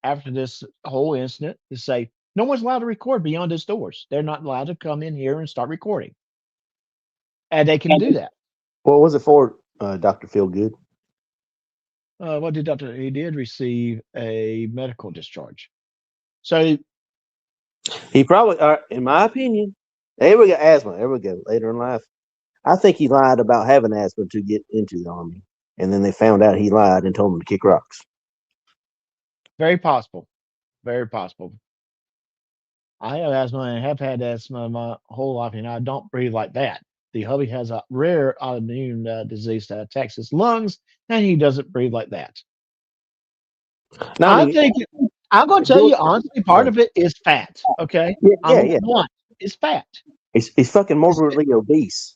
after this whole incident, to say, no one's allowed to record beyond those doors. They're not allowed to come in here and start recording. And they can do that. What was it for, Dr. Feelgood? What did he did receive a medical discharge. So he probably, in my opinion, there we go, asthma. There we go. Later in life, I think he lied about having asthma to get into the Army, and then they found out he lied and told him to kick rocks. Very possible. Very possible. I have asthma and have had asthma my whole life, and I don't breathe like that. The hubby has a rare autoimmune disease that attacks his lungs, and he doesn't breathe like that. Now, I'm going to tell you honestly, part of it is fat. Okay, yeah. It's fat. He's fucking morbidly obese.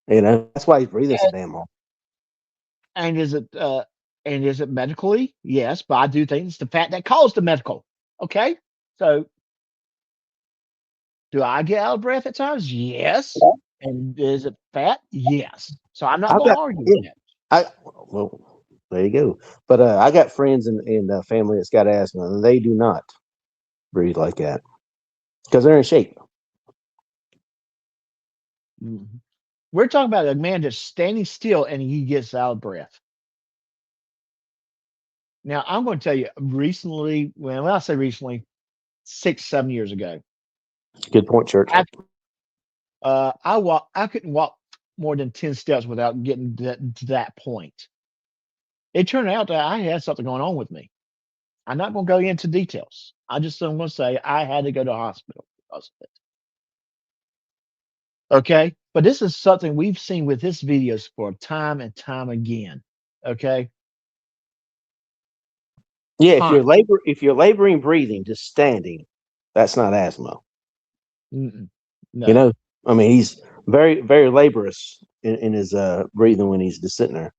You know, that's why he's breathing so damn hard. And is it medically? Yes, but I do think it's the fat that caused the medical. Okay, so do I get out of breath at times? Yes. And is it fat? Yes. So I'm not I've going to got argue with yeah, that. well, there you go. But I got friends and family that's got asthma, and they do not breathe like that because they're in shape. Mhm. We're talking about a man just standing still and he gets out of breath. Now, I'm going to tell you recently, when I say recently, 6, 7 years ago, Good point, Church. I couldn't walk more than 10 steps without getting to that point. It turned out that I had something going on with me. I'm not going to go into details. I just am going to say I had to go to the hospital because of it. Okay. But this is something we've seen with his videos for time and time again. Okay. Yeah, Time. if you're laboring breathing, just standing, that's not asthma. Mm-mm. You No. know, I mean, he's very, very laborious in his breathing when he's just sitting there.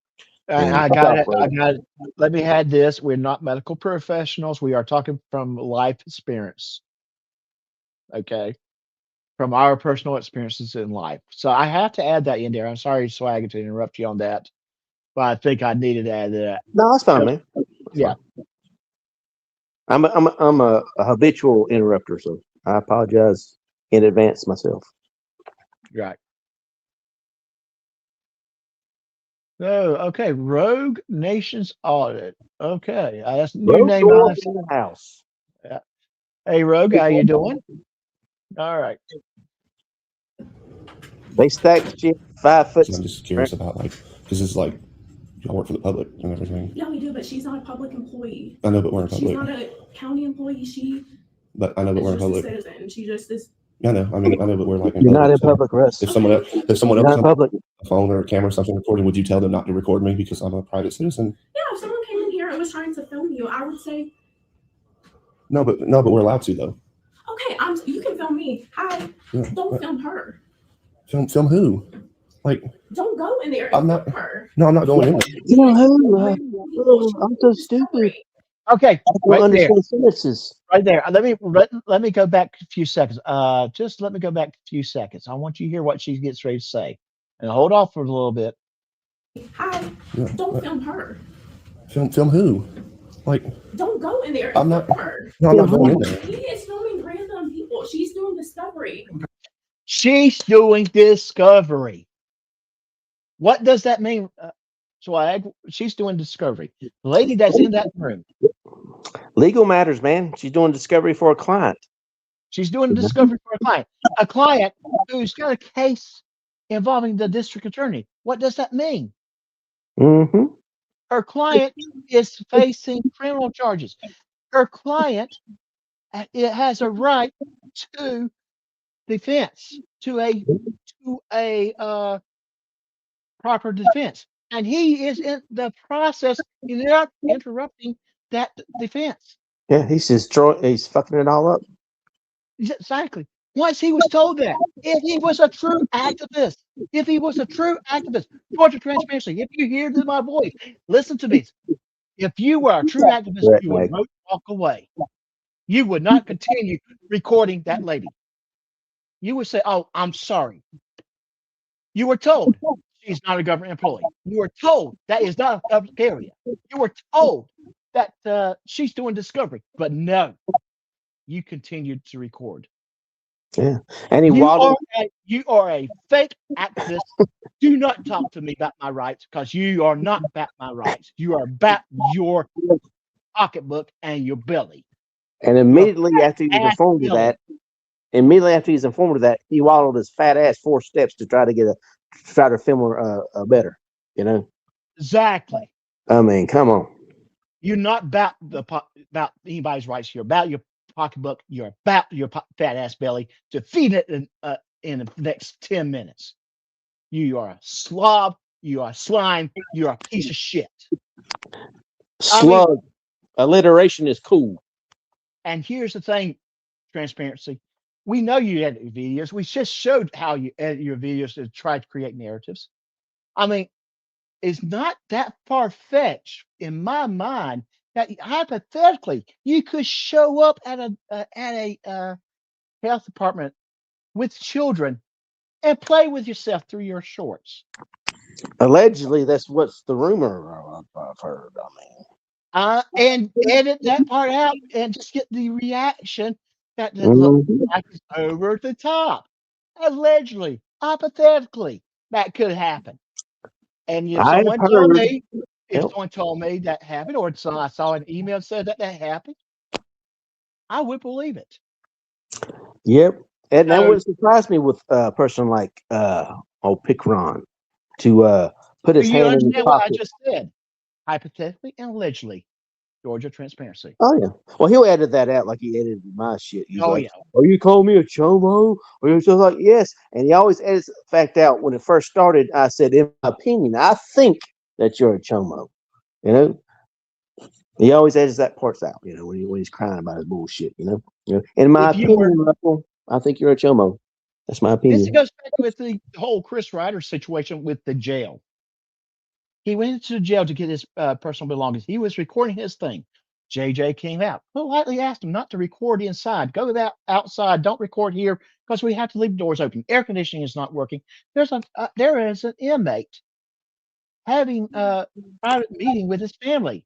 And I got it. I got it. Let me add this. We're not medical professionals. We are talking from life experience. Okay. From our personal experiences in life. So I have to add that in there. I'm sorry, Swag, to interrupt you on that, but I think I needed to add that. No, that's fine, So, man. yeah. I'm a habitual interrupter, so I apologize in advance myself. Right. So, okay. Rogue Nations Audit. Okay. That's a new Road name door I've in the seen. house. Yeah. Hey, Rogue, how you doing? All right. They stack shit 5 foot. So I'm just curious about because it's like y'all work for the public and everything. Yeah, we do, but she's not a public employee. I know, but we're in She's public. not a county employee. But I know, but Is we're in just a public. citizen. She just is. I know. I mean, I know, but we're like in You're public. not in So public, Russ. if someone You're else not in public. a phone or a camera or something recording, would you tell them not to record me because I'm a private citizen? Yeah, if someone came in here and was trying to film you, I would say, No, but we're allowed to though. okay, you can film me. Hi. Yeah, Don't film her. Film who? Like, Don't go in there and I'm not. film her. No, I'm not going in there. You know who? I'm so stupid. Okay. I don't Right there. understand sentences. Right there. Let me go back a few seconds. Just let me go back a few seconds. I want you to hear what she gets ready to say, and hold off for a little bit. Hi. Yeah, Don't film her. Film who? Like, Don't go in there and I'm not. film her. No, I'm not going in there. She is filming random people. She's doing discovery. She's doing discovery. What does that mean? Swag? She's doing discovery. The lady that's in that room. Legal matters, man. She's doing discovery for a client. She's doing discovery for a client. A client who's got a case involving the district attorney. What does that mean? Mm-hmm. Her client is facing criminal charges. Her client it has a right to defense, to a proper defense, and he is in the process interrupting that defense. Yeah, he's fucking it all up. Exactly. Once he was told that, if he was a true activist, Georgia Transparency, if you hear my voice, listen to me. If you were a true activist, Correct, you would Mike. walk away. You would not continue recording that lady. You would say, "Oh, I'm sorry." You were told she's not a government employee. You were told that is not a public area. You were told that she's doing discovery, but no, you continued to record. Yeah, and You are a fake activist. Do not talk to me about my rights because you are not about my rights. You are about your pocketbook and your belly. And immediately after he was informed of that, he waddled his fat ass 4 steps to try to film her better. You know. Exactly. I mean, come on. You're not about about anybody's rights. You're about your pocketbook. You're about your fat ass belly to feed it in the next 10 minutes. You are a slob. You are a slime. You are a piece of shit. Slug. Alliteration is cool. And here's the thing, Transparency. We know you edit your videos. We just showed how you edit your videos to try to create narratives. I mean, is not that far fetched in my mind that hypothetically you could show up at a health department with children and play with yourself through your shorts. Allegedly, that's what's the rumor I've heard. I mean, And edit that part out and just get the reaction that looks mhm. like it's over the top. Allegedly, hypothetically, that could happen. And if I have someone told heard. me, if Yep. someone told me that happened, or I saw an email that said that happened, I would believe it. Yep. And that So would surprise me with a person like Pickron to put do his you hand in his understand what I pocket. just said? Hypothetically and allegedly, Georgia transparency. Oh yeah. Well, he'll edit that out like he edited my shit. He's Oh like, yeah. "Oh, you call me a chomo?" Or you're just like, "Yes." And he always edits the fact out. When it first started, I said, "In my opinion, I think that you're a chomo." You know, he always edits that parts out. You know, when he's crying about his bullshit. You know. In my If you were, opinion, Russell, I think you're a chomo. That's my this opinion. goes back with the whole Chris Ryder situation with the jail. He went into the jail to get his personal belongings. He was recording his thing. JJ came out, politely asked him not to record inside. Go outside. Don't record here because we have to leave the doors open. Air conditioning is not working. There is an inmate having a private meeting with his family.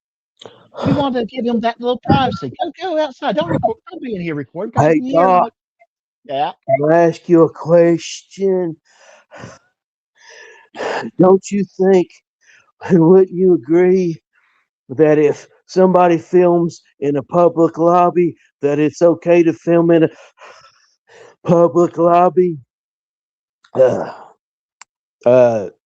We want to give him that little privacy. Go outside. Don't record. Don't be in here recording because we Hey, can hear Doc, what. Yeah. can I ask you a question? Don't you think, would you agree that if somebody films in a public lobby, that it's okay to film in a public lobby?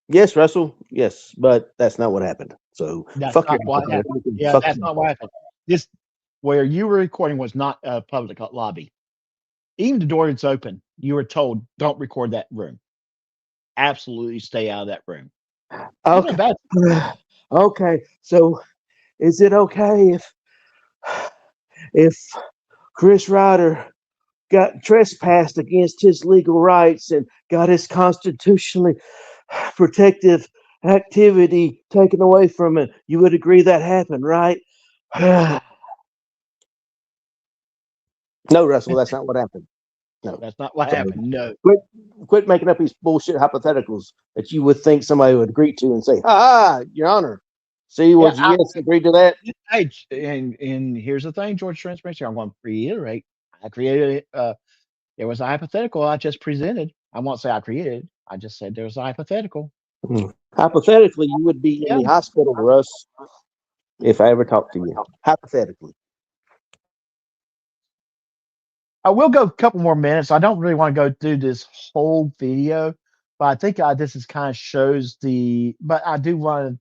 Yes, Russell. Yes, but that's not what happened. So That's fuck your not what happened. Yeah, fuck that's you. not what happened. This where you were recording was not a public lobby. Even the door is open. You were told don't record that room. Absolutely stay out of that room. Even a Okay. bad Okay. So is it okay if Chris Ryder got trespassed against his legal rights and got his constitutionally protective activity taken away from him? You would agree that happened, right? No, Russell, that's not what happened. No, that's not what so happened. No. quit making up these bullshit hypotheticals that you would think somebody would agree to and say, "Ah, Your Honor, see, Yeah, would you yes agree to that?" hey, and here's the thing, George Transparency. I'm going to reiterate. I created there was a hypothetical I just presented. I won't say I created. I just said there was a hypothetical. Hypothetically, you would be in the hospital, Russ, if I ever talked to you. Hypothetically. I will go a couple more minutes. I don't really want to go through this whole video, but I think this is kind of shows but I do want to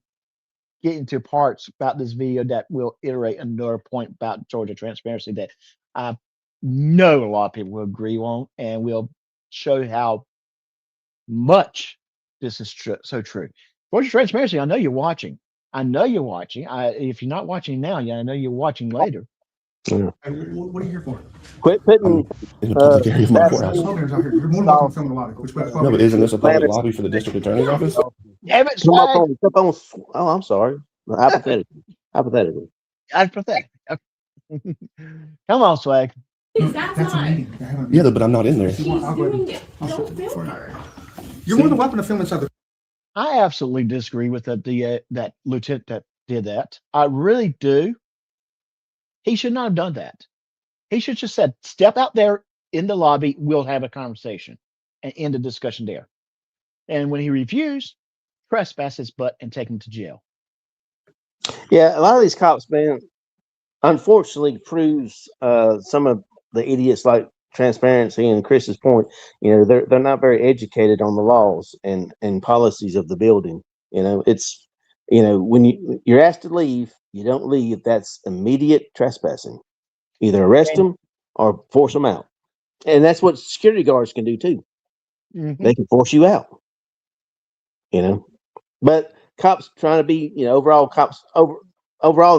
get into parts about this video that will iterate another point about Georgia transparency that I know a lot of people will agree on, and will show how much this is so true. Georgia transparency, I know you're watching. I know you're watching. If you're not watching now, I know you're watching later. Yeah. What are you here for? Quit putting in the public area of my courthouse. You're more than welcome to film in the lobby. Which way? No, but isn't this a public lobby for the district attorney's office? Damn it, Come up Swag. on. Oh, I'm sorry. Hypothetically. Hypothetically. Hypothetically. Come on, Swag. That's a meeting. Yeah, but I'm not in there. You're more than welcome to film inside the. I absolutely disagree with that lieutenant that did that. I really do. He should not have done that. He should just said, "Step out there in the lobby. We'll have a conversation and end the discussion there." And when he refused, trespass his butt and take him to jail. Yeah, a lot of these cops, man, unfortunately proves some of the idiots like transparency and Chris's point. They're not very educated on the laws and policies of the building. It's when you're asked to leave, you don't leave. That's immediate trespassing. Either arrest them or force them out, and that's what security guards can do too. Mm-hmm. They can force you out. But cops trying to be, overall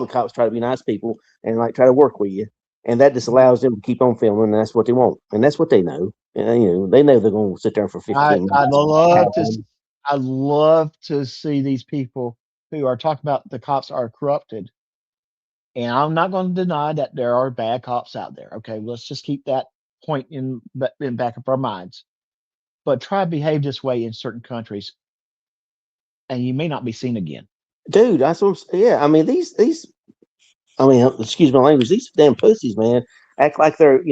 the cops try to be nice people and like try to work with you, and that just allows them to keep on filming. And that's what they want, and that's what they know. And they know they're going to sit there for 15 minutes. I love to see these people who are talking about the cops are corrupted. And I'm not going to deny that there are bad cops out there. Okay, let's just keep that point in back of our minds. But try to behave this way in certain countries, and you may not be seen again. Dude, that's what yeah. I mean, these. I mean, excuse my language. These damn pussies, man, act like they're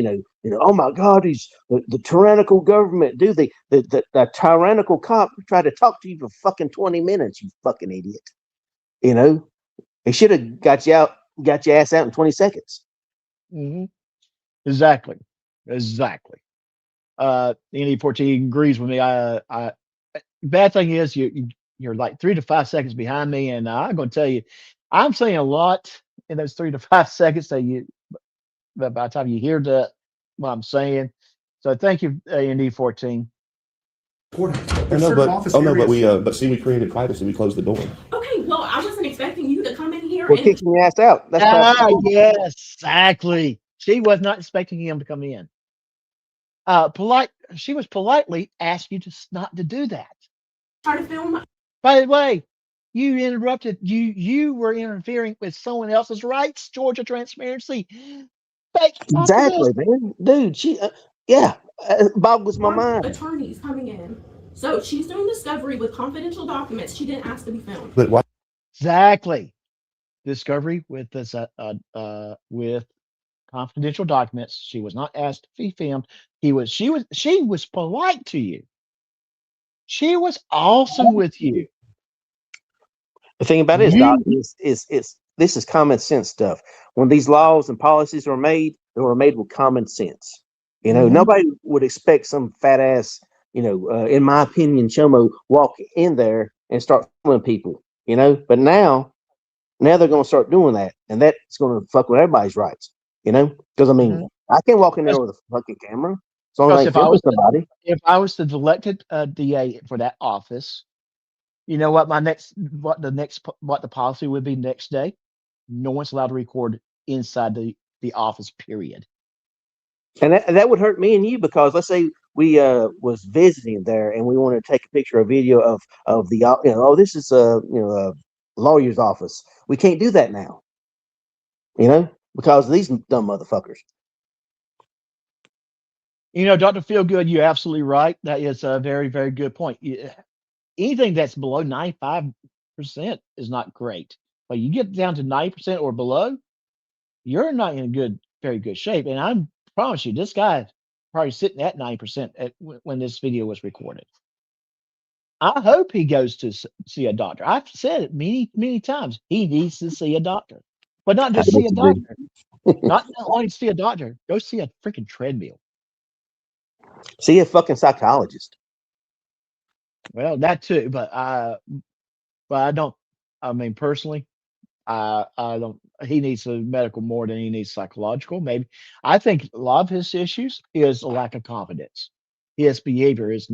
Oh my God, he's the tyrannical government. Dude, the tyrannical cop tried to talk to you for fucking 20 minutes. You fucking idiot. You know, he should have got your ass out in 20 seconds. Hmm. Exactly. ND14 agrees with me. Bad thing is you're like 3 to 5 seconds behind me, and I'm going to tell you, I'm saying a lot in those 3 to 5 seconds but by the time you hear what I'm saying. So thank you, ND14. But see, we created privacy. We closed the door. Okay, well, I wasn't expecting you to come in here We're and kicking your ass out. That's Yes, exactly. She was not expecting him to come in. She was politely asked you not to do that. try to film. By the way, you interrupted. You were interfering with someone else's rights. Georgia transparency. Fake exactly, activist. man. Dude, boggles my mind. Attorneys coming in. So she's doing discovery with confidential documents. She didn't ask to be filmed. But why? Exactly. Discovery with this with confidential documents. She was not asked to be filmed. She was polite to you. She was awesome with you. The thing about it is, Doc, is this is common sense stuff. When these laws and policies were made, they were made with common sense. Nobody would expect some fat ass, in my opinion, chomo walk in there and start filming people. But now they're going to start doing that, and that's going to fuck with everybody's rights. Because I mean, I can't walk in there with a fucking camera. It's only like filming somebody. If I was the elected DA for that office, you know what what the policy would be next day? No one's allowed to record inside the office. Period. And that would hurt me and you, because let's say we was visiting there and we wanted to take a picture or video of the this is a lawyer's office. We can't do that now. Because of these dumb motherfuckers. Dr. Feelgood, you're absolutely right. That is a very, very good point. Anything that's below 95% is not great. But you get down to 90% or below, you're not in very good shape. And I promise you, this guy probably sitting at 90% when this video was recorded. I hope he goes to see a doctor. I've said it many, many times. He needs to see a doctor, but not just see a doctor. Not only see a doctor, go see a freaking treadmill. See a fucking psychologist. Well, that too, but I don't. I mean, personally, I don't. He needs a medical more than he needs psychological. Maybe I think a lot of his issues is a lack of confidence. His behavior is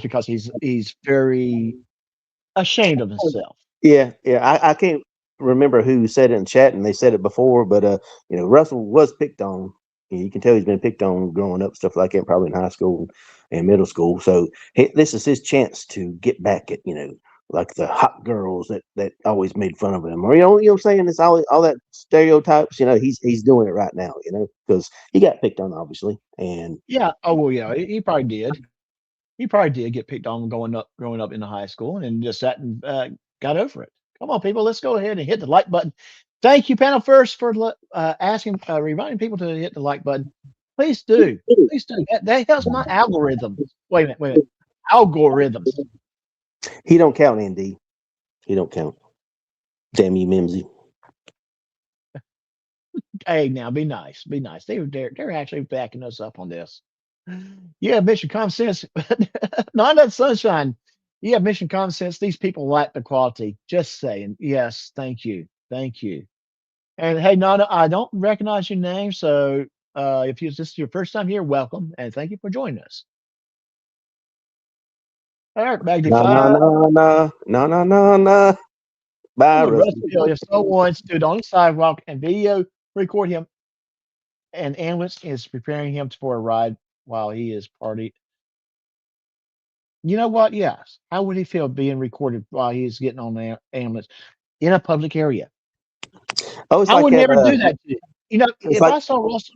because he's very ashamed of himself. Yeah. I can't remember who said it in chat, and they said it before, but Russell was picked on. You can tell he's been picked on growing up, stuff like that, probably in high school and middle school. So this is his chance to get back at like the hot girls that always made fun of him, or what I'm saying, it's all that stereotypes. He's doing it right now. Because he got picked on, obviously, and yeah. Oh well, yeah. He probably did. He probably did get picked on growing up in the high school, and just sat and got over it. Come on, people, let's go ahead and hit the like button. Thank you, panel first, for reminding people to hit the like button. Please do. Please do. That helps my algorithm. Wait a minute. Algorithms. He don't count, ND. He don't count. Damn you, Mimsy. Hey, now be nice. Be nice. They're actually backing us up on this. Yeah, Mission Common Sense. Not that sunshine. Yeah, Mission Common Sense. These people lack the quality. Just saying. Yes, thank you. Thank you. And hey, Nana, I don't recognize your name, so if this is your first time here, welcome, and thank you for joining us. All right, Magnify. No. Bye, Russell. If someone stood on the sidewalk and video record him, and ambulance is preparing him for a ride while he is party. You know what? Yes. How would he feel being recorded while he's getting on the ambulance in a public area? Oh, it's I like would that. never do that to you. You know, It's if like I saw Russell,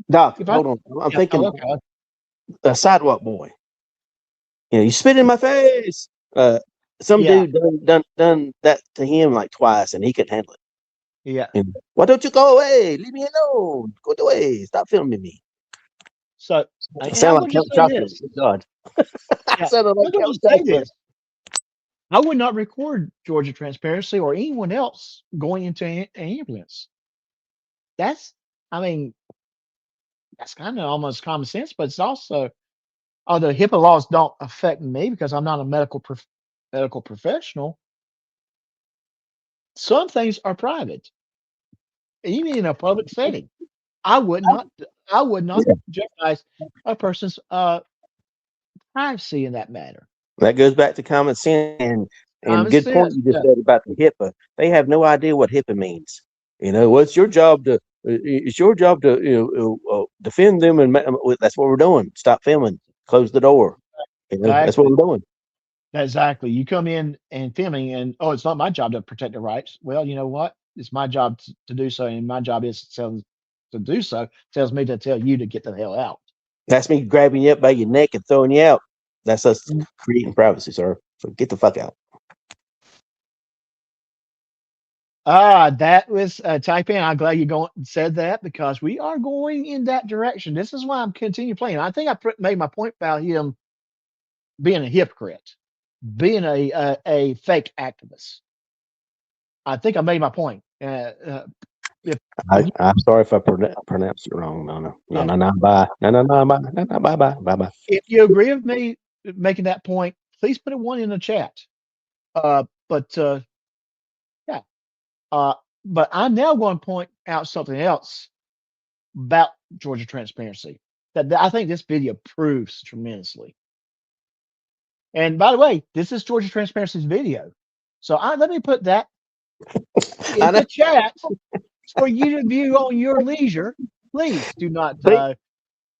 Doc. if I, Hold on, I'm yeah, oh, thinking okay. a sidewalk boy. You know, you spit in my face. Some Yeah, dude done that to him like twice, and he couldn't handle it. yeah. And, why don't you go away? Leave me alone. Go away. Stop filming me. So, I and sound I'm like going to Count just say Chocula. this. Good God. I Yeah, sounded like I'm going Count to say Chocula. this. I would not record Georgia Transparency or anyone else going into an ambulance. That's, I mean, that's kind of almost common sense, but it's also, although HIPAA laws don't affect me because I'm not a medical professional, some things are private, even in a public setting. I would not, I would not jeopardize a person's privacy in that matter. That goes back to common sense and Common good point sense. you Yeah. just said about the HIPAA. They have no idea what HIPAA means. You know, well, it's your job to defend them, and that's what we're doing. Stop filming. Close the door. You know, that's what Exactly. we're doing. Exactly. You come in and filming, and oh, it's not my job to protect the rights. Well, you know what? It's my job to do so, and my job is to do so. Tells me to tell you to get the hell out. That's me grabbing you up by your neck and throwing you out. That's us creating privacy, sir. So get the fuck out. That was type in. I'm glad you said that because we are going in that direction. This is why I'm continue playing. I think I made my point about him being a hypocrite, being a fake activist. I think I made my point. If I'm sorry if I pronounced it wrong. No, yeah, bye. No, bye. No, bye. if you agree with me making that point, please put a one in the chat. But yeah, uh, but I'm now going to point out something else about Georgia transparency that I think this video proves tremendously. And by the way, this is Georgia transparency's video, so let me put that in the chat for you to view on your leisure. Please do not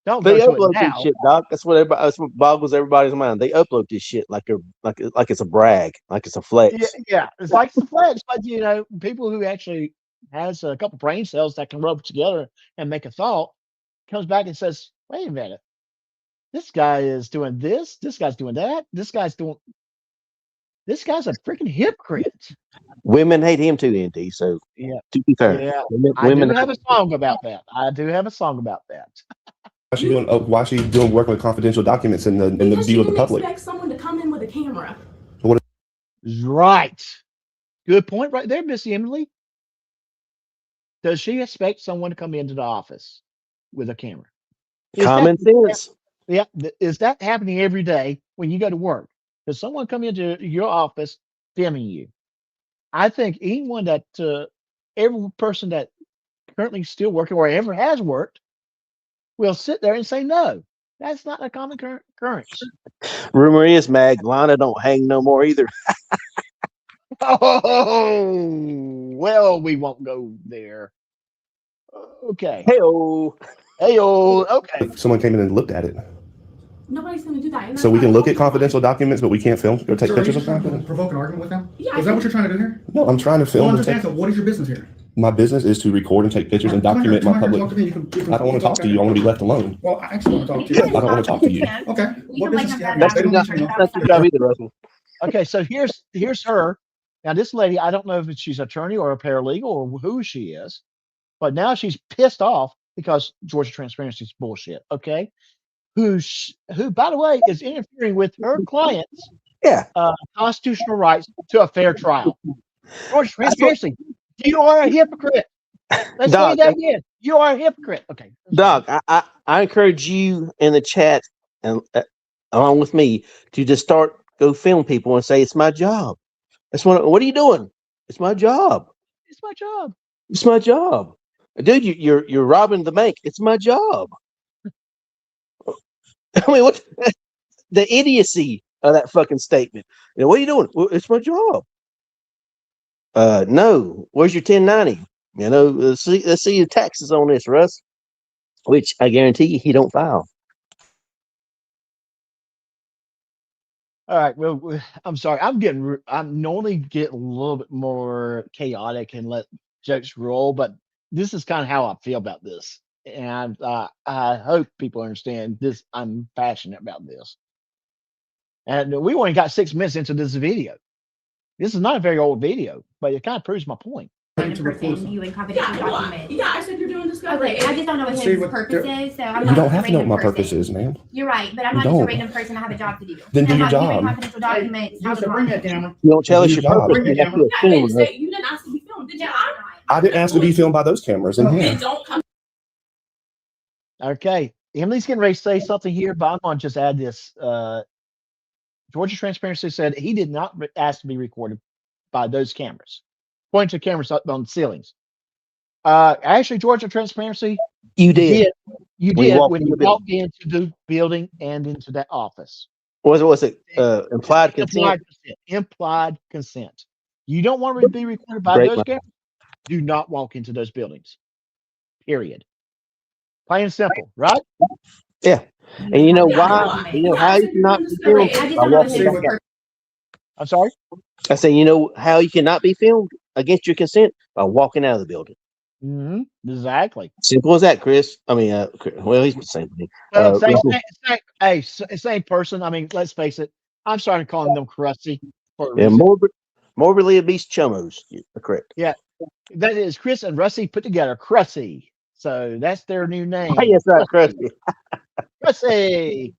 don't They go to it upload this now. shit, Doc. That's what boggles everybody's mind. They upload this shit like it's a brag, like it's a Yeah, flex. yeah, it's like the flex, but you know, people who actually has a couple brain cells that can rub together and make a thought comes back and says, "Wait a minute, this guy is doing this. This guy's doing that. This guy's a freaking hypocrite." Women hate him too, ND. So Yeah, to be fair, yeah. I do women. have a song about that. I do have a song about that. Why she doing work with confidential documents in the Because view she of the didn't public? expect someone to come in with a camera. Right. Good point, right there, Missy Emily. Does she expect someone to come into the office with a camera? Common sense. Yeah, is that happening every day when you go to work? Does someone come into your office filming you? I think anyone that every person that currently still working or ever has worked will sit there and say no. That's not a common occurrence. Rumor is, Lana don't hang no more either. Oh well, we won't go there. Okay. Heyo. Heyo. Okay. Someone came in and looked at it. Nobody's going to do that. And So we that's can why look at confidential documents, but we can't film or take So pictures are of you just trying them? to provoke an argument with them? Yeah, Is that what you're trying to do here? No, I'm trying to film. Well, I'm and just take- asking, what is your business here? My business is to record and take pictures and Come on here, document my come on here, public. talk to me. You can I don't want to talk to you. I want to be left alone. Well, I actually want to talk to you. I don't want to talk to you. Okay. What business do you have? That's They don't not, need you to know. that's your job either, Russell. Okay, so here's her. Now this lady, I don't know if she's an attorney or a paralegal or who she is, but now she's pissed off because Georgia transparency is bullshit. Okay, who by the way is interfering with her clients' constitutional rights to a fair trial. Georgia transparency, you are a hypocrite. Let's say that again. You are a hypocrite. Okay, Doc, I encourage you in the chat and along with me to just go film people and say it's my job. That's what are you doing? It's my job. It's my job. It's my job. Dude, you're robbing the bank. It's my job. I mean, what the idiocy of that fucking statement? You know, what are you doing? Well, it's my job. No. Where's your 1090? You know, let's see your taxes on this, Russ. Which I guarantee you he don't file. All right. Well, I'm sorry. I'm normally get a little bit more chaotic and let jokes roll, but this is kind of how I feel about this, and I hope people understand this. I'm passionate about this, and we only got 6 minutes into this video. This is not a very old video, but it kind of proves my point. You in confidential documents. Yeah, I said you're doing discovery. Okay, I just don't know what See his what purpose they're- is, so I'm You not don't just a have to know what random my person. purpose is, ma'am. You're right, but I'm You not just a don't. random person. I have a job to do. Then do I'm your not viewing job. confidential documents. Joseph, bring that camera. You don't tell Do us your your job. purpose. Bring the You have to camera. Yeah, and assume that. you didn't ask to be filmed, did you? I didn't ask to be filmed by those cameras in Then here. don't come. Okay, Emily's getting ready to say something here, but I'm going to just add this. Georgia Transparency said he did not ask to be recorded by those cameras, pointing to cameras up on the ceilings. Actually, Georgia Transparency, You did. You When you did walked when in you the building. walked into the building and into that office. Was it implied consent? Implied consent. Implied consent. You don't want to be recorded by Break those my- cameras? Do not walk into those buildings. Period. Plain and simple, right? Yeah. And you know why? You know how you cannot be filmed by walking back out. I'm sorry? I say, you know how you cannot be filmed against your consent? By walking out of the building. Exactly. Simple as that, Chris. I mean, well, he's the same thing. Well, Russell. same person. I mean, let's face it. I'm starting calling them crusty for a Yeah, reason. morbidly obese chummos. You're correct. Yeah, that is Chris and Rusty put together, Crusty. So that's their new name. Yes, that's Crusty. Crusty.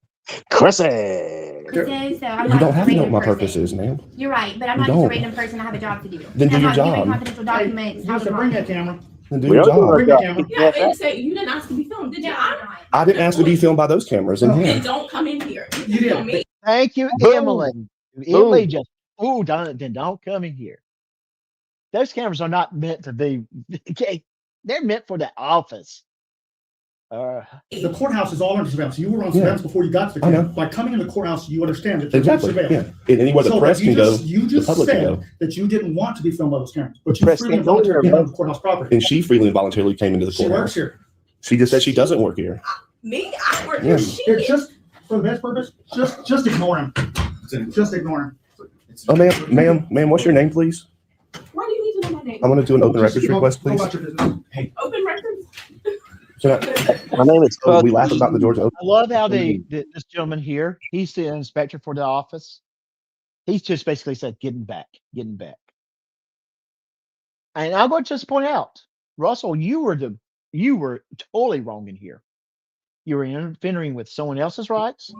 Crusty. So I'm You not don't just a have to know what random my person. purpose is, ma'am. You're right, but I'm You not just a don't. random person. I have a job to do. Then do I'm your not viewing job. confidential documents. Joseph, bring that camera. Then do We your don't do job. our Bring the job. camera. Yeah, and say you didn't ask to be filmed, did you? I didn't ask to be filmed by those cameras in Then here. don't come in here. You did. Film me. Thank you, Boom. Emily. Emily just, then don't come in here. Those cameras are not meant to be, okay, they're meant for the office. The courthouse is all under surveillance. You were on surveillance before you got to the I know. camera. By coming in the courthouse, you understand that you're Exactly. surveilled. Yeah. And anywhere the So, press but you can go, you the just public can said go. that you didn't want to be filmed by those cameras, but you Press freely can't go volunteered to be anywhere, on the courthouse property. And she freely and voluntarily came into the She works courthouse. here. She just said she doesn't work here. Me? I work Yeah. here. Here, just for the best purpose, just ignore him. Just ignore him. Oh, ma'am, what's your name, please? Why do you need to know my name? I'm going to do an open Just records go- request, go please. about your business. Hey, Open records? Can I- My name is Oh, we laugh about the Georgia Open. I love how this gentleman here, he's the inspector for the office. He's just basically said, getting back. And I'm going to just point out, Russell, you were totally wrong in here. You were interfering with someone else's rights.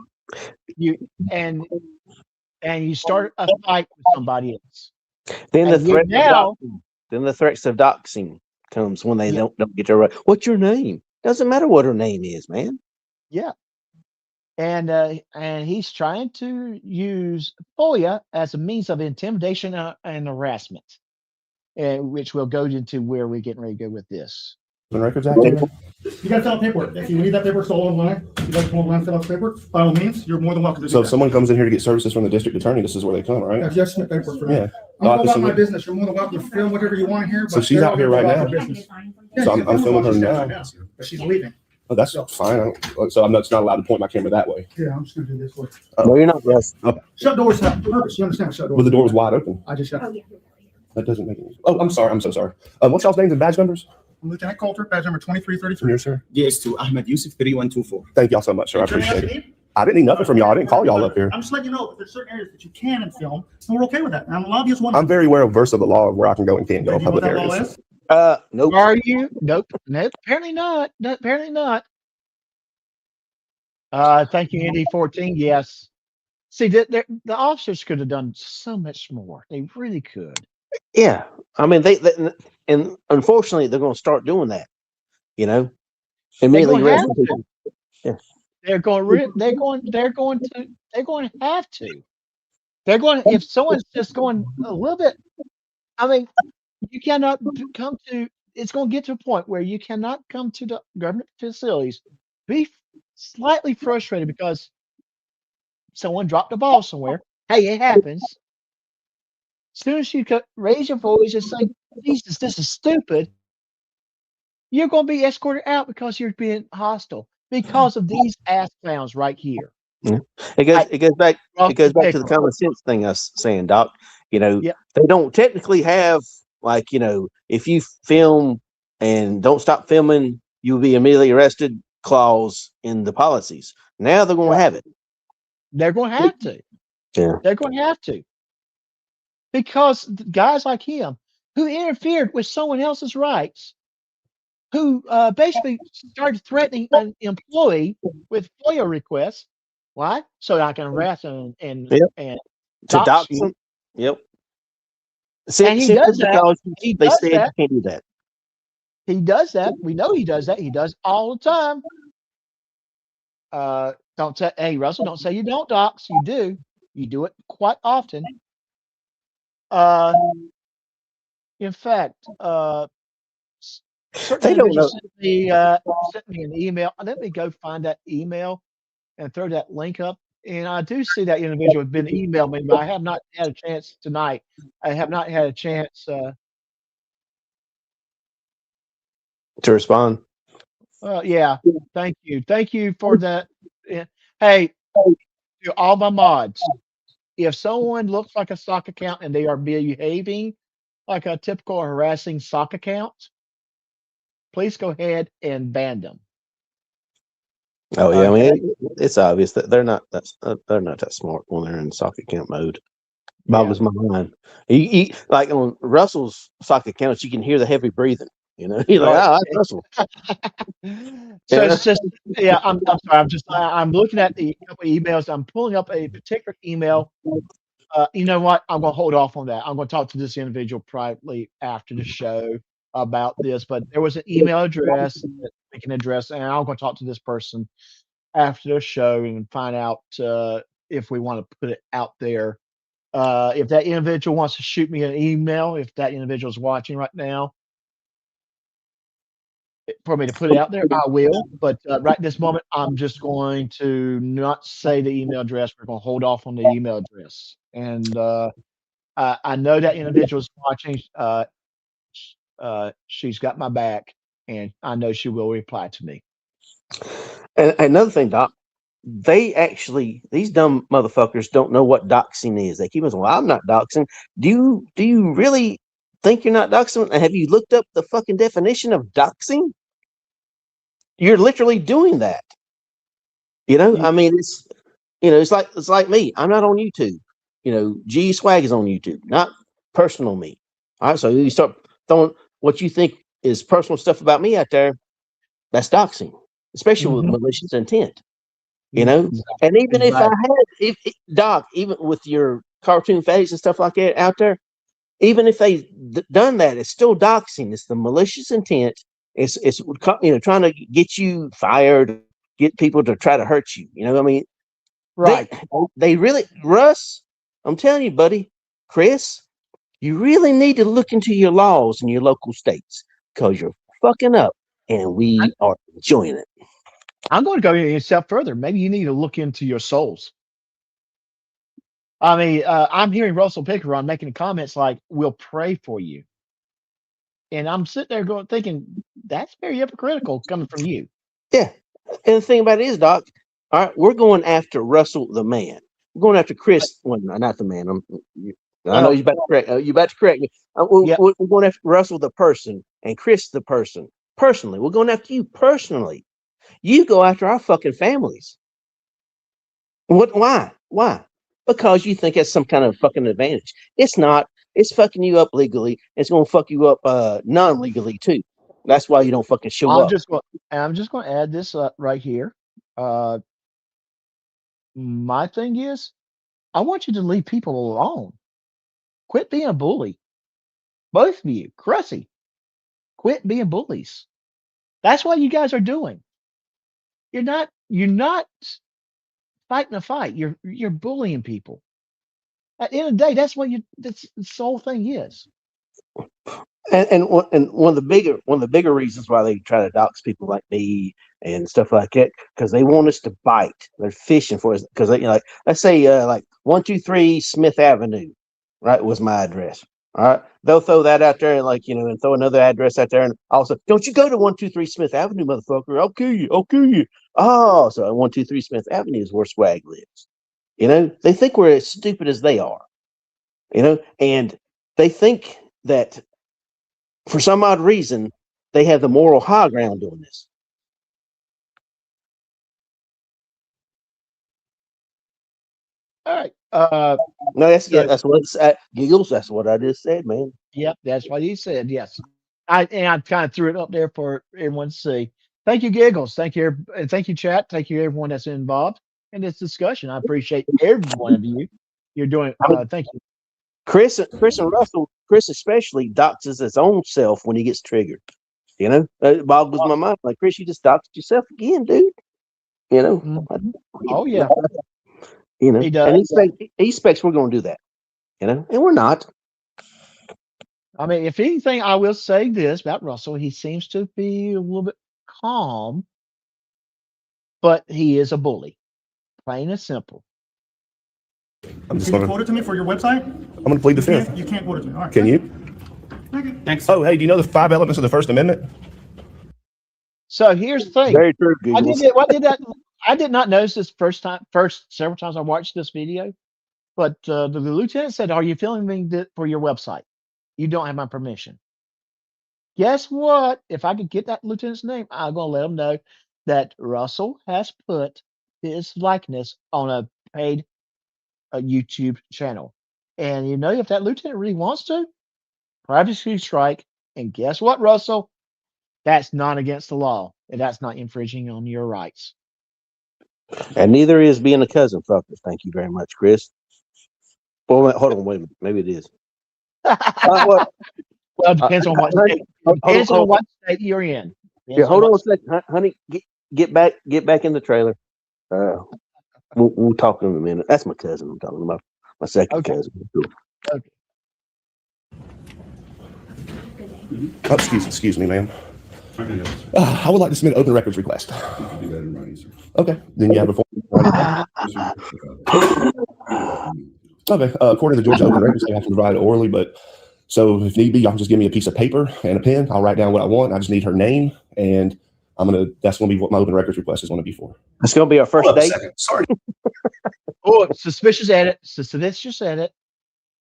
And you start a fight with somebody else. Then the And you threat now- of doxing. Then the threats of doxing comes when they don't get their right. What's your name? Doesn't matter what her name is, man. Yeah. And he's trying to use FOIA as a means of intimidation and harassment, which will go into where we're getting ready to go with this. Open Records Act here? you got to fill out paperwork. If you need that paperwork, it's all online. If you'd like to go online and fill out the paperwork, by all means, you're more than welcome to do So if that. someone comes in here to get services from the district attorney, this is where they come, right? If you have to submit paperwork for me. Yeah. I'm I'll going have to about my submit- business. You're more than welcome to film whatever you want here. So but she's they're out here all right about now? their business. So I'm she's filming her she's now. right But she's leaving. Oh, that's fine. So I'm not allowed to point my camera that way. Yeah, I'm just gonna do this way. No, you're not, Russ. Okay. Shut doors have purpose. You understand? Shut doors. Well, the door was wide open. I just shut. That doesn't make any. Oh, I'm sorry. I'm so sorry. What's y'all's names and badge numbers? Lieutenant Coulter, badge number 2333. Yes, sir. Yes, to Ahmed Yusuf 3124. Thank y'all so much, sir. I Is there anything appreciate else you it. need? I didn't need nothing from y'all. I didn't call y'all up here. I'm just letting you know that there's certain areas that you can and film, and we're okay with that. And I'm an obvious one. I'm very well versed of the law of where I can go and can't go in Do you know what public that law areas. is? Nope. Are you? Nope. Apparently not. Apparently not. Thank you, ND14. Yes. See, the officers could have done so much more. They really could. Yeah. I mean, they and unfortunately, they're going to start doing that. You know, immediately. They're arrest going people. Yeah. They're going to have to. They're going, if someone's just going a little bit, I mean, you cannot come to, it's going to get to a point where you cannot come to the government facilities, be slightly frustrated because someone dropped the ball somewhere. Hey, it happens. As soon as you raise your voice and say, Jesus, this is stupid, you're going to be escorted out because you're being hostile because of these ass clowns right here. Yeah. It goes back to the common sense thing I was saying, Doc. They don't technically have, like, if you film and don't stop filming, you'll be immediately arrested clause in the policies. Now they're going to have it. They're going to have to. Yeah. They're going to have to. Because guys like him who interfered with someone else's rights, who basically started threatening an employee with FOIA requests. Why? So I can harass and to dox you. them. Yep. And he does that. They said you can't do that. He does that. We know he does that. He does all the time. Don't say, hey, Russell, don't say you don't dox. You do. You do it quite often. In fact, certain individuals sent me an email. Let me go find that email and throw that link up. And I do see that individual has been emailed me, but I have not had a chance tonight. I have not had a chance to respond. Yeah. Thank you. Thank you for that. Hey, to all my mods, if someone looks like a sock account and they are behaving like a typical harassing sock account, please go ahead and ban them. Oh yeah, I mean it's obvious that they're not that smart when they're in sock account mode. Boggles my mind. You like on Russell's sock accounts, you can hear the heavy breathing. You're like, oh, that's Russell. So it's just, I'm sorry. I'm looking at the couple emails. I'm pulling up a particular email. You know what? I'm going to hold off on that. I'm going to talk to this individual privately after the show about this. But there was an email address that we can address, and I'm going to talk to this person after the show and find out if we want to put it out there. If that individual wants to shoot me an email, if that individual is watching right now, for me to put it out there, I will. But right this moment, I'm just going to not say the email address. We're going to hold off on the email address. And I know that individual's watching. She's got my back, and I know she will reply to me. And another thing, Doc, these dumb motherfuckers don't know what doxing is. They keep saying, "Well, I'm not doxing." Do you really think you're not doxing? Have you looked up the fucking definition of doxing? You're literally doing that. I mean, it's like me. I'm not on YouTube. G Swag is on YouTube, not personal me. All right, so you start throwing what you think is personal stuff about me out there. That's doxing, especially with malicious intent. And even if I had, Doc, even with your cartoon face and stuff like that out there, even if they done that, it's still doxing. It's the malicious intent. It's trying to get you fired, get people to try to hurt you. I mean, right? They really, Russ. I'm telling you, buddy, Chris, you really need to look into your laws in your local states because you're fucking up, and we are enjoying it. I'm going to go a step further. Maybe you need to look into your souls. I mean, I'm hearing Russell Pickeron making comments like, "We'll pray for you," and I'm sitting there thinking that's very hypocritical coming from you. Yeah, and the thing about it is, Doc, all right, we're going after Russell the man. We're going after Chris. Well, not the man. I know you're about to correct. You're about to correct me. We're going after Russell the person and Chris the person. Personally, we're going after you personally. You go after our fucking families. What? Why? Why? Because you think that's some kind of fucking advantage. It's not. It's fucking you up legally. It's going to fuck you up non-legally too. That's why you don't fucking show up. I'm just going to add this right here. My thing is, I want you to leave people alone. Quit being a bully. Both of you, Cressy, quit being bullies. That's what you guys are doing. You're not fighting a fight. You're bullying people. At the end of the day, that's this whole thing is. And one of the bigger reasons why they try to dox people like me and stuff like that, because they want us to bite. They're fishing for us because they let's say like 123 Smith Avenue, right, was my address. All right. They'll throw that out there, like, and throw another address out there. And also, don't you go to 123 Smith Avenue, motherfucker. I'll kill you. I'll kill you. Oh, so 123 Smith Avenue is where Swag lives. They think we're as stupid as they are, and they think that for some odd reason, they have the moral high ground doing this. All right. No, that's what it's at. Giggles. That's what I just said, man. Yep, that's what he said. Yes, I kind of threw it up there for everyone to see. Thank you, Giggles. Thank you, and thank you, chat. Thank you, everyone that's involved in this discussion. I appreciate every one of you. You're doing. Thank you, Chris and Russell. Chris especially doxes his own self when he gets triggered. It boggles my mind. Like, Chris, you just doxed yourself again, dude. Oh yeah. He does. And he expects we're going to do that. And we're not. I mean, if anything, I will say this about Russell. He seems to be a little bit calm, but he is a bully. Plain and simple. Can you quote it to me for your website? I'm going to plead the fifth. You can't quote it to me. All right. Can you? Okay. Thanks. Oh, hey, do you know the 5 elements of the First Amendment? So here's the thing. Very true. I did not notice this several times I watched this video, but the lieutenant said, "Are you filming for your website? You don't have my permission." Guess what? If I could get that lieutenant's name, I'm gonna let him know that Russell has put his likeness on a paid YouTube channel. And if that lieutenant really wants to, privacy strike. And guess what, Russell? That's not against the law, and that's not infringing on your rights. And neither is being a cousin fucker. Thank you very much, Chris. Well, hold on, wait a minute. Maybe it is. Well, it depends on what state. Depends on what state you're in. Yeah, hold on a second, honey. Get back in the trailer. We'll talk in a minute. That's my cousin. I'm talking about my second cousin. Okay. Oh, excuse me, ma'am. I would like to submit an open records request. You can do that in writing, sir. Okay, then you have a form. Okay, according to the Georgia Open Records, they have to provide it orally, but so if need be, y'all can just give me a piece of paper and a pen. I'll write down what I want. I just need her name, and that's gonna be what my open records request is gonna be for. That's gonna be our first date. Sorry. Suspicious edit.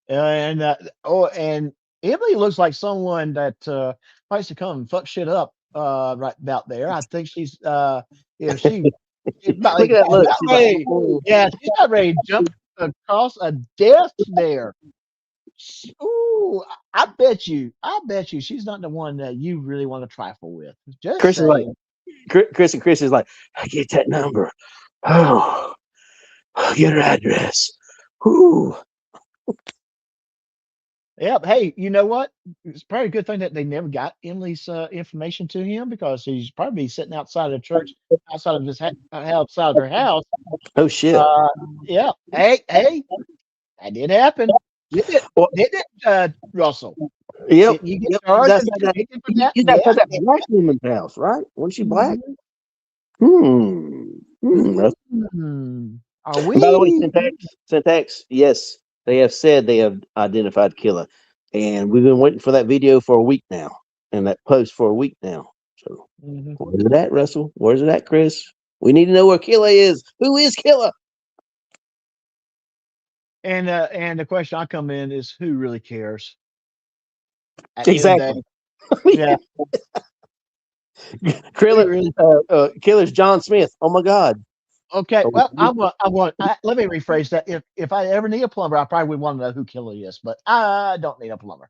And and Emily looks like someone that likes to come and fuck shit up right about there. I think she's she's about, Look at that look. she's not ready to jump across a desk there. Ooh, I bet you she's not the one that you really want to trifle with. Just Chris is like, saying. Chris is like, I get that number. Oh, I'll get her address. Ooh. Yep. Hey, you know what? It's probably a good thing that they never got Emily's information to him, because he's probably sitting outside of the church, outside of outside of her house. Oh shit. Yeah. Hey, that did happen. Didn't it, Russell? Yep. You get charged. You got that black woman's house, right? Wasn't she black? Are we? By the way, syntax. Yes, they have said they have identified killer, and we've been waiting for that video for a week now, and that post for a week now. So, where's it at, Russell? Where's it at, Chris? We need to know where Killer is. Who is Killer? And the question I come in is, who really cares? Exactly. Yeah. Killer's John Smith. Oh my God. Okay. Well, let me rephrase that. If I ever need a plumber, I probably would want to know who Killer is, but I don't need a plumber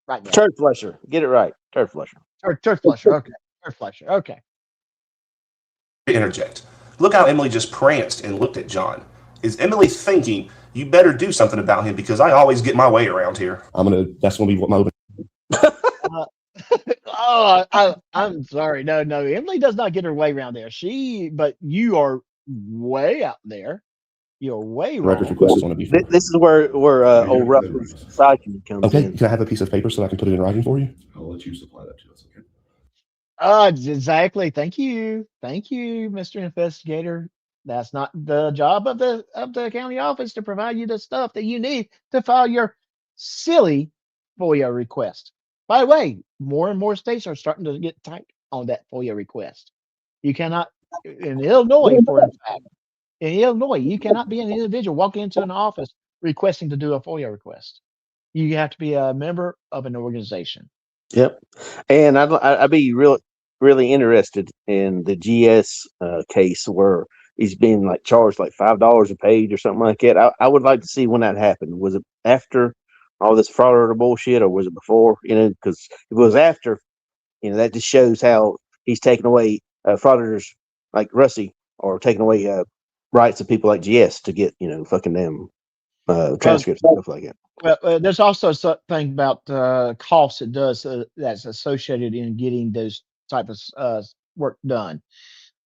right now. Turd flusher. Get it right. Turd flusher. Turd flusher. Okay. Turd flusher. Okay. Interject. Look how Emily just pranced and looked at John. Is Emily thinking, you better do something about him because I always get my way around here? That's gonna be what my open. I'm sorry. No, Emily does not get her way around there. But you are way out there. You're way wrong. Records request is going to be. This is where old Russell's psyche comes okay, in. can I have a piece of paper so I can put it in writing for you? I'll let you supply that to us. Okay. Exactly. Thank you, Mr. Investigator. That's not the job of the county office to provide you the stuff that you need to file your silly FOIA request. By the way, more and more states are starting to get tight on that FOIA request. You cannot, in Illinois, for in fact, in Illinois, you cannot be an individual walking into an office requesting to do a FOIA request. You have to be a member of an organization. Yep. And I'd be really interested in the GS case where he's being like charged like $5 a page or something like that. I would like to see when that happened. Was it after all this fraud or bullshit, or was it before? Because if it was after, that just shows how he's taking away frauditors like Russie, or taking away rights of people like GS to get fucking them transcripts and stuff like that. Well, there's also something about costs it does that's associated in getting those type of work done.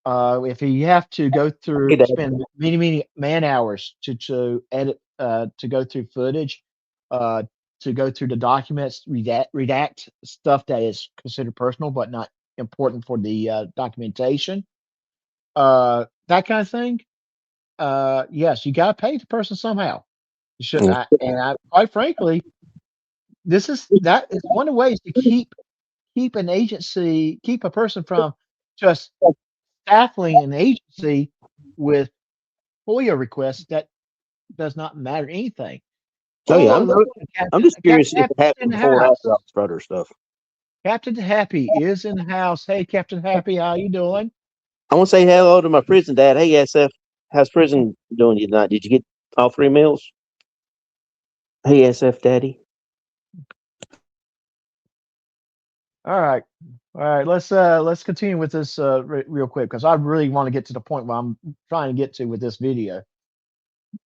If you have to go through, spend many man hours to edit, to go through footage, to go through the documents, redact stuff that is considered personal but not important for the documentation, that kind of thing. Yes, you got to pay the person somehow. You should, quite frankly, that is one of the ways to keep an agency, keep a person from just staffing an agency with FOIA requests that does not matter anything. Oh yeah, look, I'm just curious if it Captain happened before or after all this fraud stuff. Captain Happy is in the house. Hey, Captain Happy, how you doing? I want to say hello to my prison dad. Hey, SF, how's prison doing you tonight? Did you get all 3 meals? Hey, SF Daddy. All right. Let's continue with this real quick, because I really want to get to the point where I'm trying to get to with this video.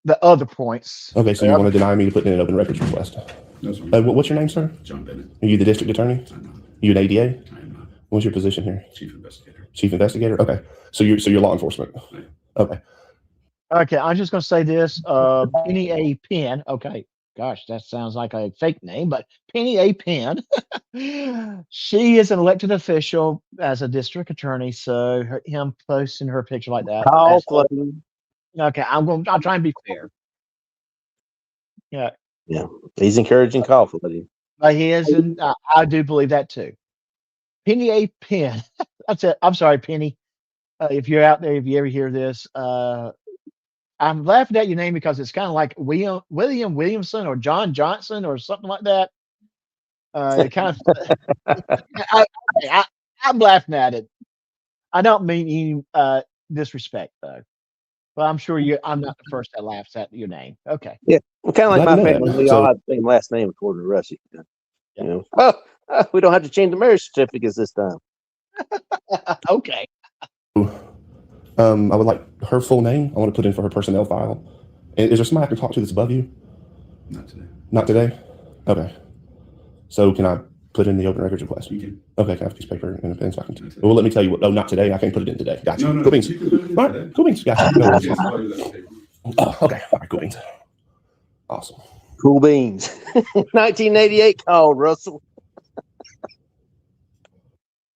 The other points. Okay, so you want to deny me putting in an open records request? No, sir. What's your name, sir? John Bennett. Are you the district attorney? I'm not. You an ADA? I am not. What's your position here? Chief investigator. Chief investigator? Okay. So you're law enforcement. Okay. Okay, I'm just going to say this. Penny A. Penn. Okay. Gosh, that sounds like a fake name, but Penny A. Penn. She is an elected official as a district attorney, so him posting her picture like that. Okay, I'll try and be fair. Yeah. Yeah, he's encouraging call for it. But he is, and I do believe that too. Penny A. Penn. That's it. I'm sorry, Penny. If you're out there, if you ever hear this, I'm laughing at your name because it's kind of like William Williamson or John Johnson or something like that. It kind of, I'm laughing at it. I don't mean any disrespect though, but I'm sure I'm not the first that laughs at your name. Okay. Yeah, well, kind of like my family. We all have the same last name according to Russie. We don't have to change the marriage certificates this time. Okay. I would like her full name. I want to put in for her personnel file. Is there somebody I can talk to that's above you? Not today. Not today? Okay. So can I put in the open records request? You can. Okay, can I have a piece of paper and a pen so I can? Well, let me tell you what. Oh, not today. I can't put it in today. Gotcha. No, Cool beans. you can put it in All right, today. cool beans. Gotcha. No worries. Okay. Oh, okay. All right, cool beans. Awesome. Cool beans. 1988 called Russell.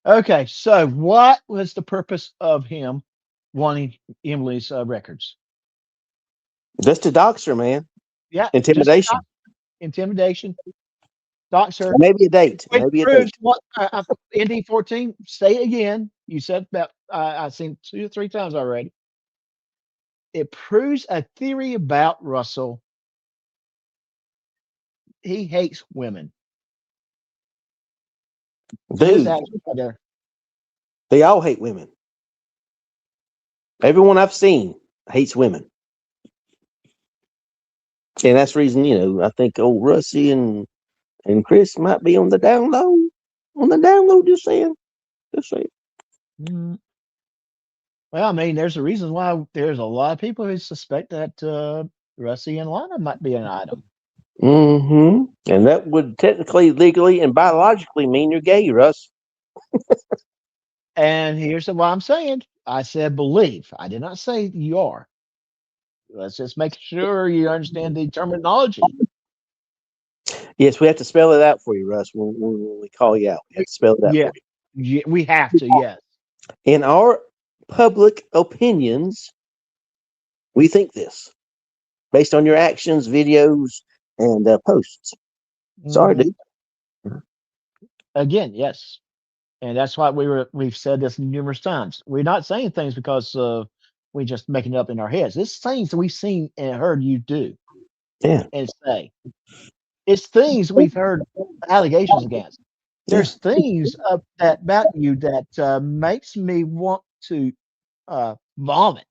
Okay, so what was the purpose of him wanting Emily's records? Just to dox her, man. Yeah. Intimidation. Intimidation. Dox her. Maybe a date. Maybe a date. What, ND 14, say it again. You said that I've seen 2 or 3 times already. It proves a theory about Russell. He hates women. Dude, they all hate women. Everyone I've seen hates women. And that's the reason, I think old Russie and Chris might be on the down low. On the down low, just saying. Just saying. Mm. Well, I mean, there's a reason why there's a lot of people who suspect that Russie and Lana might be an item. Mm-hmm. And that would technically, legally, and biologically mean you're gay, Russ. And here's what I'm saying. I said believe. I did not say you are. Let's just make sure you understand the terminology. Yes, we have to spell it out for you, Russ, when we call you out. We have to spell it out for you. Yeah, we have to, yes. In our public opinions, we think this. Based on your actions, videos, and posts. Sorry, dude. Again, yes. And that's why we've said this numerous times. We're not saying things because we just making it up in our heads. It's things that we've seen and heard you do Yeah. and say. It's things we've heard allegations against. There's things that about you that makes me want to vomit.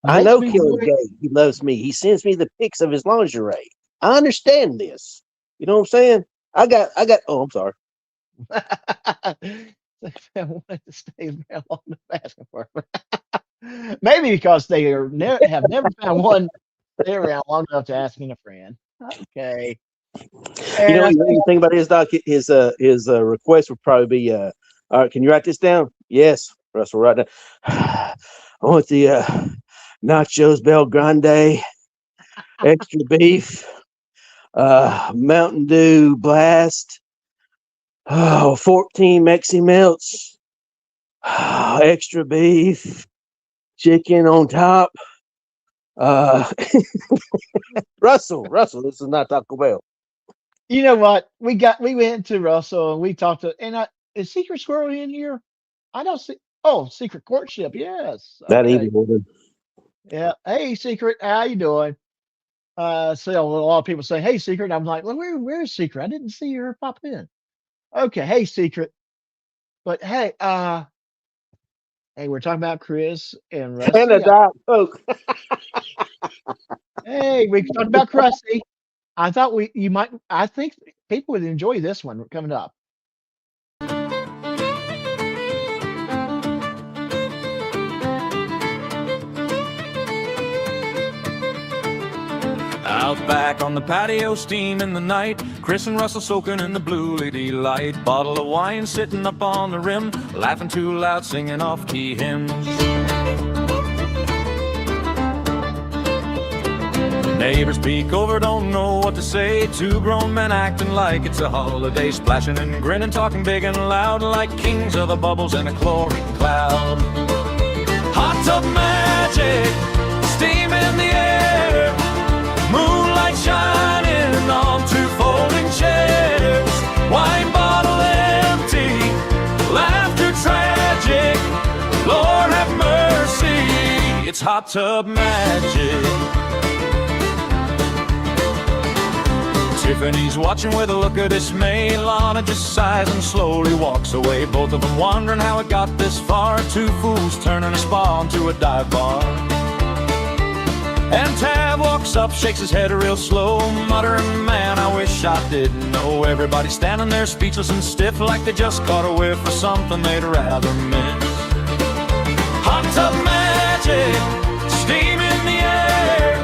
I Makes know me Killer want- Gay. He loves me. He sends me the pics of his lingerie. I understand this. You know what I'm saying? I got. Oh, I'm sorry. I wanted to stay around on the basketball. Maybe because they are have never found one stay around long enough to asking a friend. Okay. You know, the thing about his doc, his request would probably be, all right, can you write this down? Yes, Russell, write down. I want the nachos Bel Grande, extra beef, Mountain Dew Blast, 14 Mexi Melts, extra beef, chicken on top. Russell, this is not Taco Bell. You know what? We went to Russell and we talked to, and is Secret Squirrel in here? I don't see. Oh, Secret Courtship. Yes. That Okay. evil woman. Yeah. Hey, Secret. How you doing? So a lot of people say, "Hey, Secret." I'm like, "Well, where's Secret? I didn't see her pop in." Okay. Hey, Secret. But hey, hey, we're talking about Chris and Rusty. And a Diet Coke. Hey, we talked about Krusty. I thought I think people would enjoy this one coming up. Out back on the patio, steam in the night. Chris and Russell soaking in the blue lady light. Bottle of wine sitting up on the rim, laughing too loud, singing off-key hymns. Neighbors peek over, don't know what to say. Two grown men acting like it's a holiday, splashing and grinning, talking big and loud, like kings of the bubbles in a chlorine cloud. Hot tub magic, steam in the air, moonlight shining on two folding chairs, wine bottle empty, laughter tragic, Lord have mercy, it's hot tub magic. Tiffany's watching with a look of dismay. Lana just sighs and slowly walks away. Both of them wondering how it got this far. Two fools turning a spa into a dive bar. And Tab walks up, shakes his head real slow, muttering, man, I wish I didn't know. Everybody standing there speechless and stiff, like they just caught a whiff of something they'd rather miss. Hot tub magic, steam in the air,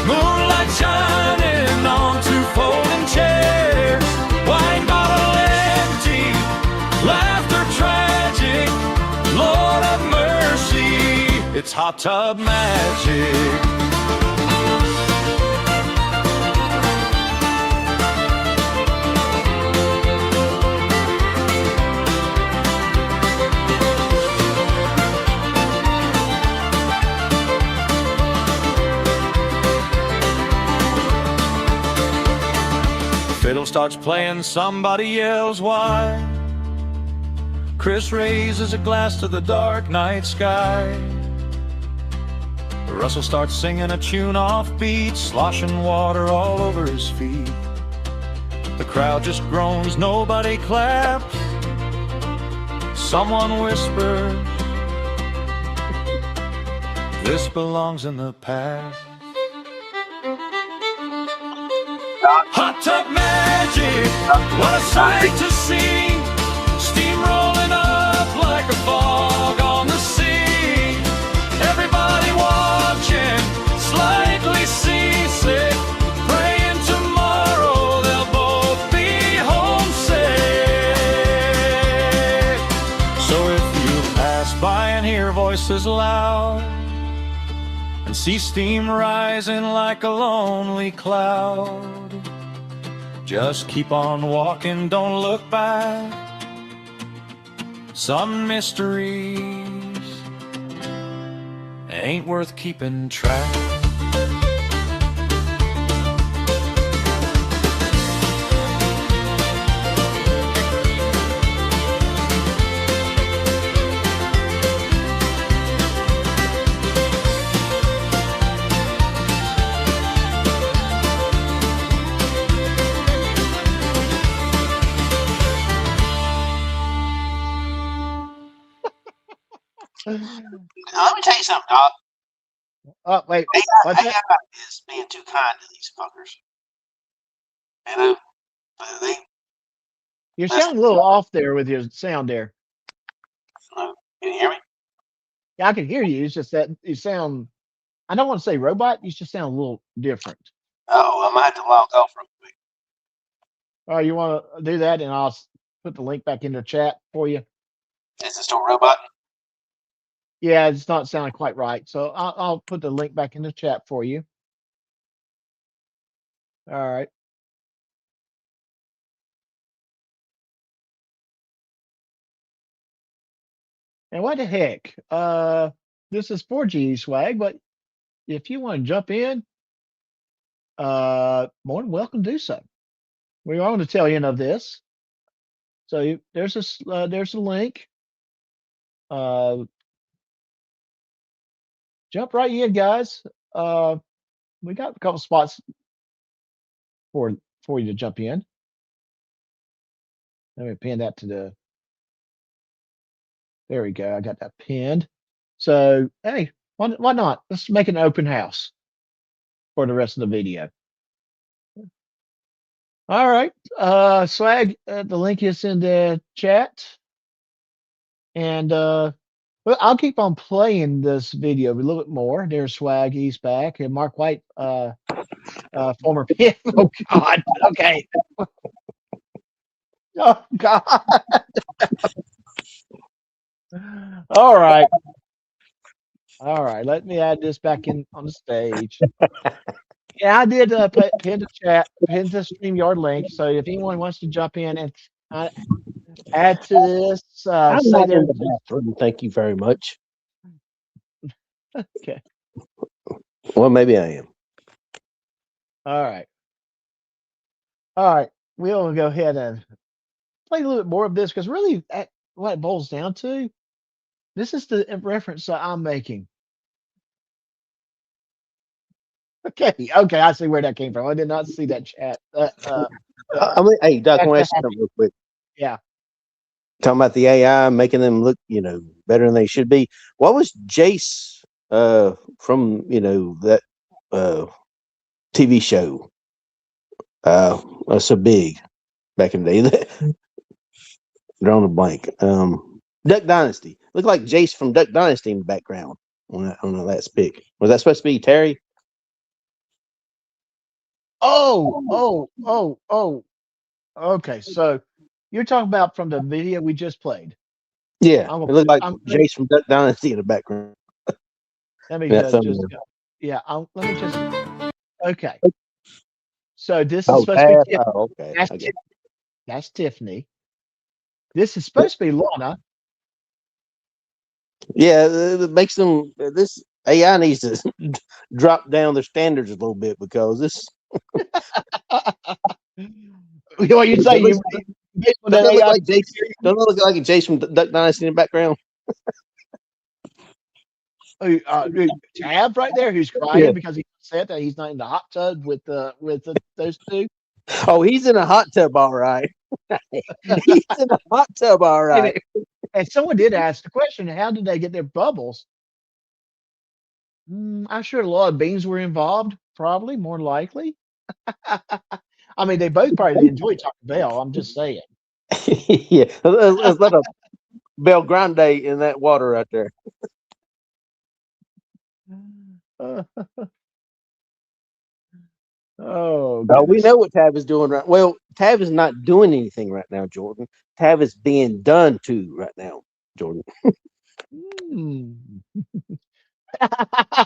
moonlight shining on two folding chairs, wine bottle empty, laughter tragic, Lord have mercy, it's hot tub magic. Fiddle starts playing, somebody yells, why? Chris raises a glass to the dark night sky. Russell starts singing a tune off beat, sloshing water all over his feet. The crowd just groans, nobody claps. Someone whispers, this belongs in the past. Hot tub magic, what a sight to see. Steam rolling up like a fog on the sea. Everybody watching, slightly seasick, praying tomorrow they'll both be homesick. So if you pass by and hear voices loud and see steam rising like a lonely cloud, just keep on walking, don't look back. Some mysteries ain't worth keeping track. Now, let me tell you something, Doc. Oh, wait. What's that? AI is being too kind to these fuckers. You know, they. You're sounding a little off there with your sound there. Can you hear me? Yeah, I can hear you. It's just that you sound, I don't want to say robot, you just sound a little different. Oh, I might have to log off real quick. All right, you want to do that, and I'll put the link back in the chat for you. Is it still robot? Yeah, it's not sounding quite right. So I'll put the link back in the chat for you. All right. And what the heck? This is 4G swag, but if you want to jump in, more than welcome to do so. We're going to tell you of this. So there's a link. Jump right in, guys. We got a couple spots for you to jump in. Let me pin that to the. There we go. I got that pinned. So hey, why not? Let's make an open house for the rest of the video. All right, swag. The link is in the chat, and well, I'll keep on playing this video a little bit more. There's swag. He's back, and Mark White, former PF. Oh God. Okay. Oh God. All right. All right. Let me add this back in on the stage. Yeah, I did pin the chat, pin the StreamYard link. So if anyone wants to jump in and add to this, I'm say not their in the bathroom. Thank you very much. okay. Well, maybe I am. All right. All right. We'll go ahead and play a little bit more of this because really, what it boils down to, this is the reference that I'm making. Okay. Okay. I see where that came from. I did not see that chat. I mean, hey, Doc, I want to ask you something real quick. Yeah. Talking about the AI making them look, better than they should be. What was Jace from, that TV show? So big back in the day. Drawing a blank. Duck Dynasty. Looked like Jace from Duck Dynasty in the background on the last pic. Was that supposed to be Terry? Oh. Okay. So you're talking about from the video we just played. Yeah. It looked like Jace from Duck Dynasty in the background. Let me just go. Yeah. Let me just. Okay. So this is supposed to be Tiffany. Okay. That's Tiffany. This is supposed to be Lana. Yeah, it makes them. This AI needs to drop down their standards a little bit because this. What you say? Doesn't it look like Jason? Doesn't it look like a Jason from Duck Dynasty in the background? Tab right there, who's crying because he said that he's not in the hot tub with those two. Oh, he's in a hot tub, all right. He's in a hot tub, all right. And someone did ask the question: how did they get their bubbles? I'm sure a lot of beans were involved. Probably, more likely. I mean, they both probably enjoy Taco Bell. I'm just saying. Yeah, there's not a Bel Grande in that water right there. Oh, we know what Tav is doing right. Well, Tav is not doing anything right now, Jordan. Tav is being done to right now, Jordan.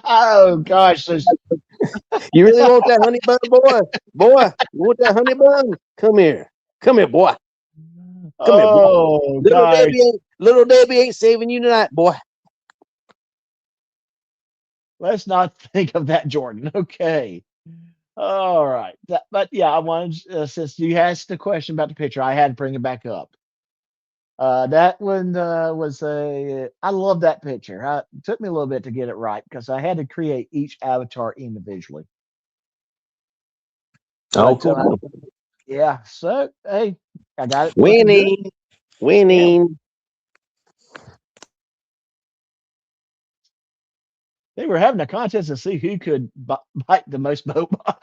Oh gosh, you really want that honey bun, boy? Boy, you want that honey bun? Come here, boy. Come here, boy. Little Debbie ain't saving you tonight, boy. Let's not think of that, Jordan. Okay. All right. But yeah, I wanted, since you asked the question about the picture, I had to bring it back up. That one was I love that picture. It took me a little bit to get it right because I had to create each avatar individually. Oh, cool. Yeah. So, hey, I got it. Winning. They were having a contest to see who could bite the most boba.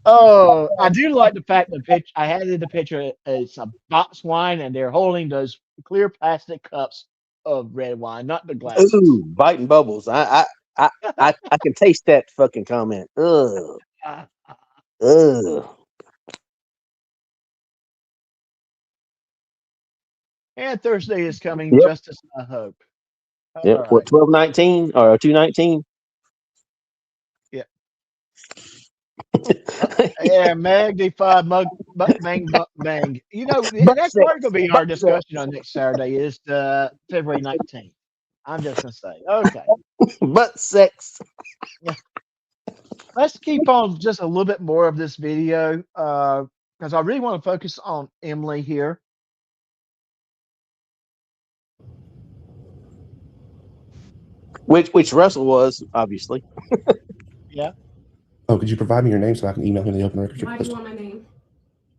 Oh, I do like the fact that I had in the picture. It's a box wine, and they're holding those clear plastic cups of red wine, not the glasses. Ooh, biting bubbles. I can taste that fucking comment. Ugh. Ugh. And Thursday is coming, Yep. Justice, I hope. Yep. All What, right. 1219 or 219? Yeah. Yeah, magnified bang. You know, that's part going to be our discussion on next Saturday is February 19th. I'm just going to say, okay. Butt sex. Yeah. Let's keep on just a little bit more of this video because I really want to focus on Emily here. Which Russell was, obviously. Yeah. Oh, could you provide me your name so I can email him the open records Why do request? you want my name?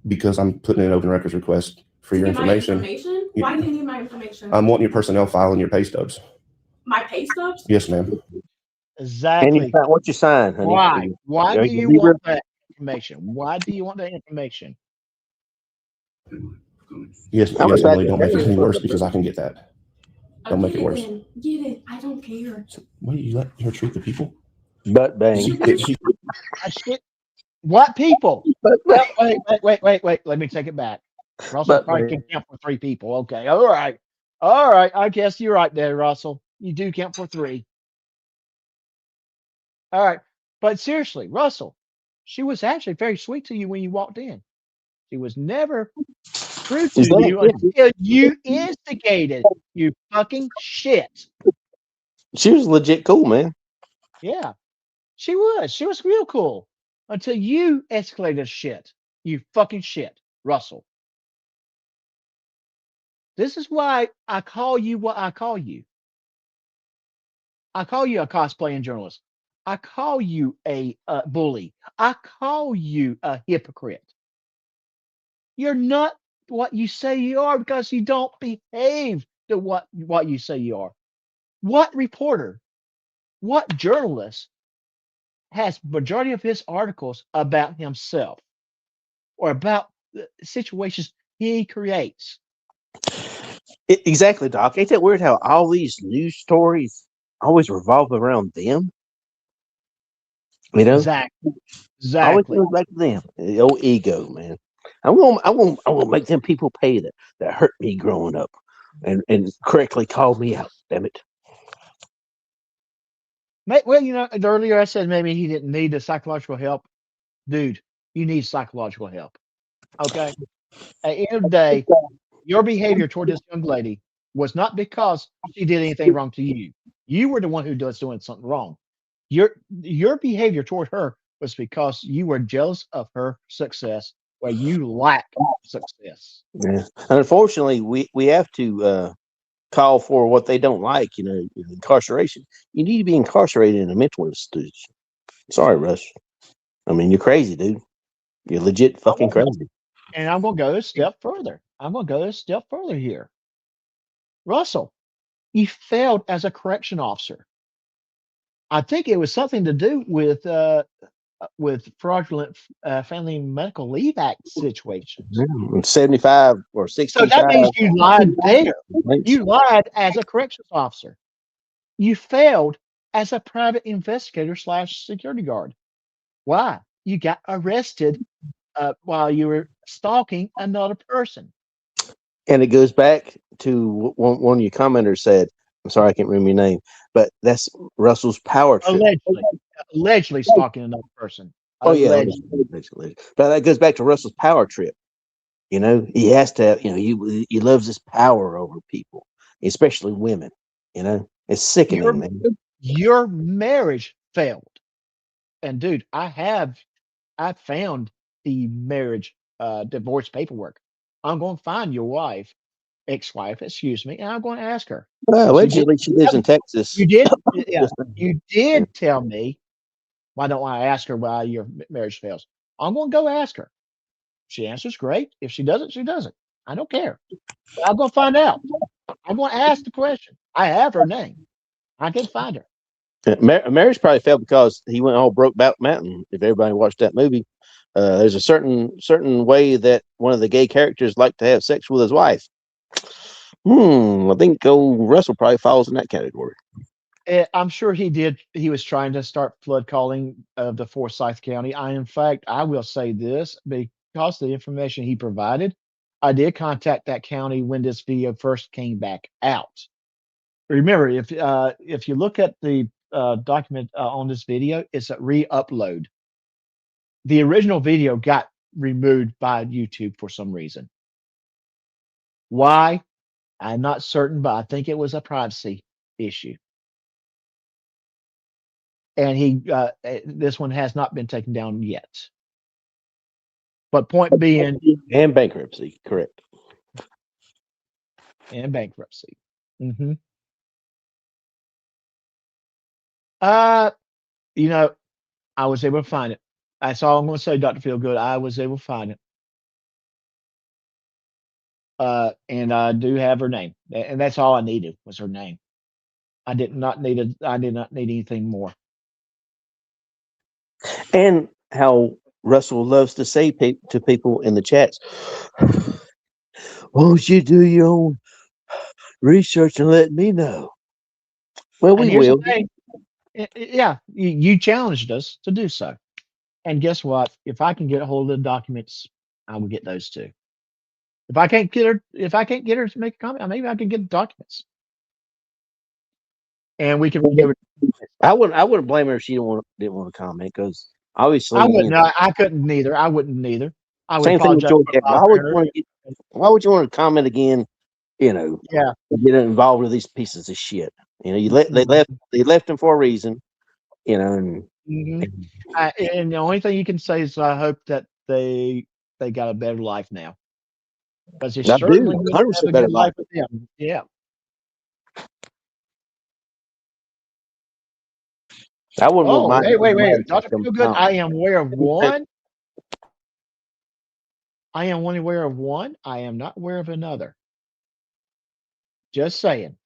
Because I'm putting in an open records request for your Get my information. information? Yeah. Why do you need my information? I'm wanting your personnel file and your pay stubs. My pay stubs? Yes, ma'am. Exactly. What you sign, honey? Why? Why do you want that information? Why do you want that information? Yes, Emily, don't make it any worse because I can get that. Don't make it worse. Then. Get it. I don't care. What do you let her treat the people? Butt bang. Shit. What people? Wait. Let me take it back. Russell probably can count for 3 people. Okay. All right. I guess you're right there, Russell. You do count for 3. All right. But seriously, Russell, she was actually very sweet to you when you walked in. She was never rude to you until you instigated, you fucking shit. She was legit cool, man. Yeah, she was. She was real cool until you escalated shit. You fucking shit, Russell. This is why I call you what I call you. I call you a cosplaying journalist. I call you a bully. I call you a hypocrite. You're not what you say you are because you don't behave to what you say you are. What reporter, what journalist has majority of his articles about himself or about the situations he creates? Exactly, Doc. Ain't that weird how all these news stories always revolve around them? You know? Always goes back to them. The old ego, man. I won't make them people pay that hurt me growing up and correctly call me out, damn it. Well, you know, earlier I said maybe he didn't need the psychological help. Dude, you need psychological help. Okay? At the end of the day, your behavior toward this young lady was not because she did anything wrong to you. You were the one who was doing something wrong. Your behavior toward her was because you were jealous of her success where you lack success. Yeah. Unfortunately, we have to call for what they don't like, you know, incarceration. You need to be incarcerated in a mental institution. Sorry, Russ. I mean, you're crazy, dude. You're legit fucking crazy. And I'm going to go a step further. Here. Russell, you failed as a correction officer. I think it was something to do with fraudulent Family Medical Leave Act situations. Yeah, 75 or 65. So that means you lied there. You lied as a corrections officer. You failed as a private investigator / security guard. Why? You got arrested while you were stalking another person. And it goes back to one of your commenters said, I'm sorry, I can't remember your name, but that's Russell's power trip. Allegedly stalking another person. Oh, yeah. Allegedly. But that goes back to Russell's power trip. You know, he has to, you know, he loves his power over people, especially women. You know, it's sickening, man. Your marriage failed. And dude, I found the marriage divorce paperwork. I'm going to find your ex-wife, excuse me, and I'm going to ask her. Allegedly, she lives in Texas. You did, yeah. You did tell me. Why don't I ask her why your marriage fails? I'm going to go ask her. If she answers, great. If she doesn't, she doesn't. I don't care. But I'm going to find out. I'm going to ask the question. I have her name. I can find her. Marriage probably failed because he went all broke back mountain. If everybody watched that movie, there's a certain way that one of the gay characters like to have sex with his wife. I think old Russell probably falls in that category. I'm sure he did. He was trying to start flood calling of the Forsyth County. In fact, I will say this because the information he provided, I did contact that county when this video first came back out. Remember, if you look at the document on this video, it's a re-upload. The original video got removed by YouTube for some reason. Why? I'm not certain, but I think it was a privacy issue. And this one has not been taken down yet. But point being, and bankruptcy, correct? And bankruptcy. I was able to find it. That's all I'm going to say, Dr. Feelgood. I was able to find it. And I do have her name, and that's all I needed was her name. I did not need anything more. And how Russell loves to say to people in the chats, "Won't you do your own research and let me know?" Well, we will. Yeah, you challenged us to do so, and guess what? If I can get a hold of the documents, I will get those too. If I can't get her to make a comment, maybe I can get the documents, and we can give it. I wouldn't blame her if she didn't want to comment, because obviously I wouldn't. I couldn't neither. I wouldn't neither. I would same thing with apologize. George. Why would you want to comment again? Yeah. Get involved with these pieces of shit. They left him for a reason. And and the only thing you can say is I hope that they got a better life now, because they certainly didn't have a good life with them. Yeah. I wouldn't want my. Wait. Dr. Feelgood, I am aware of one. I am only aware of one. I am not aware of another. Just saying.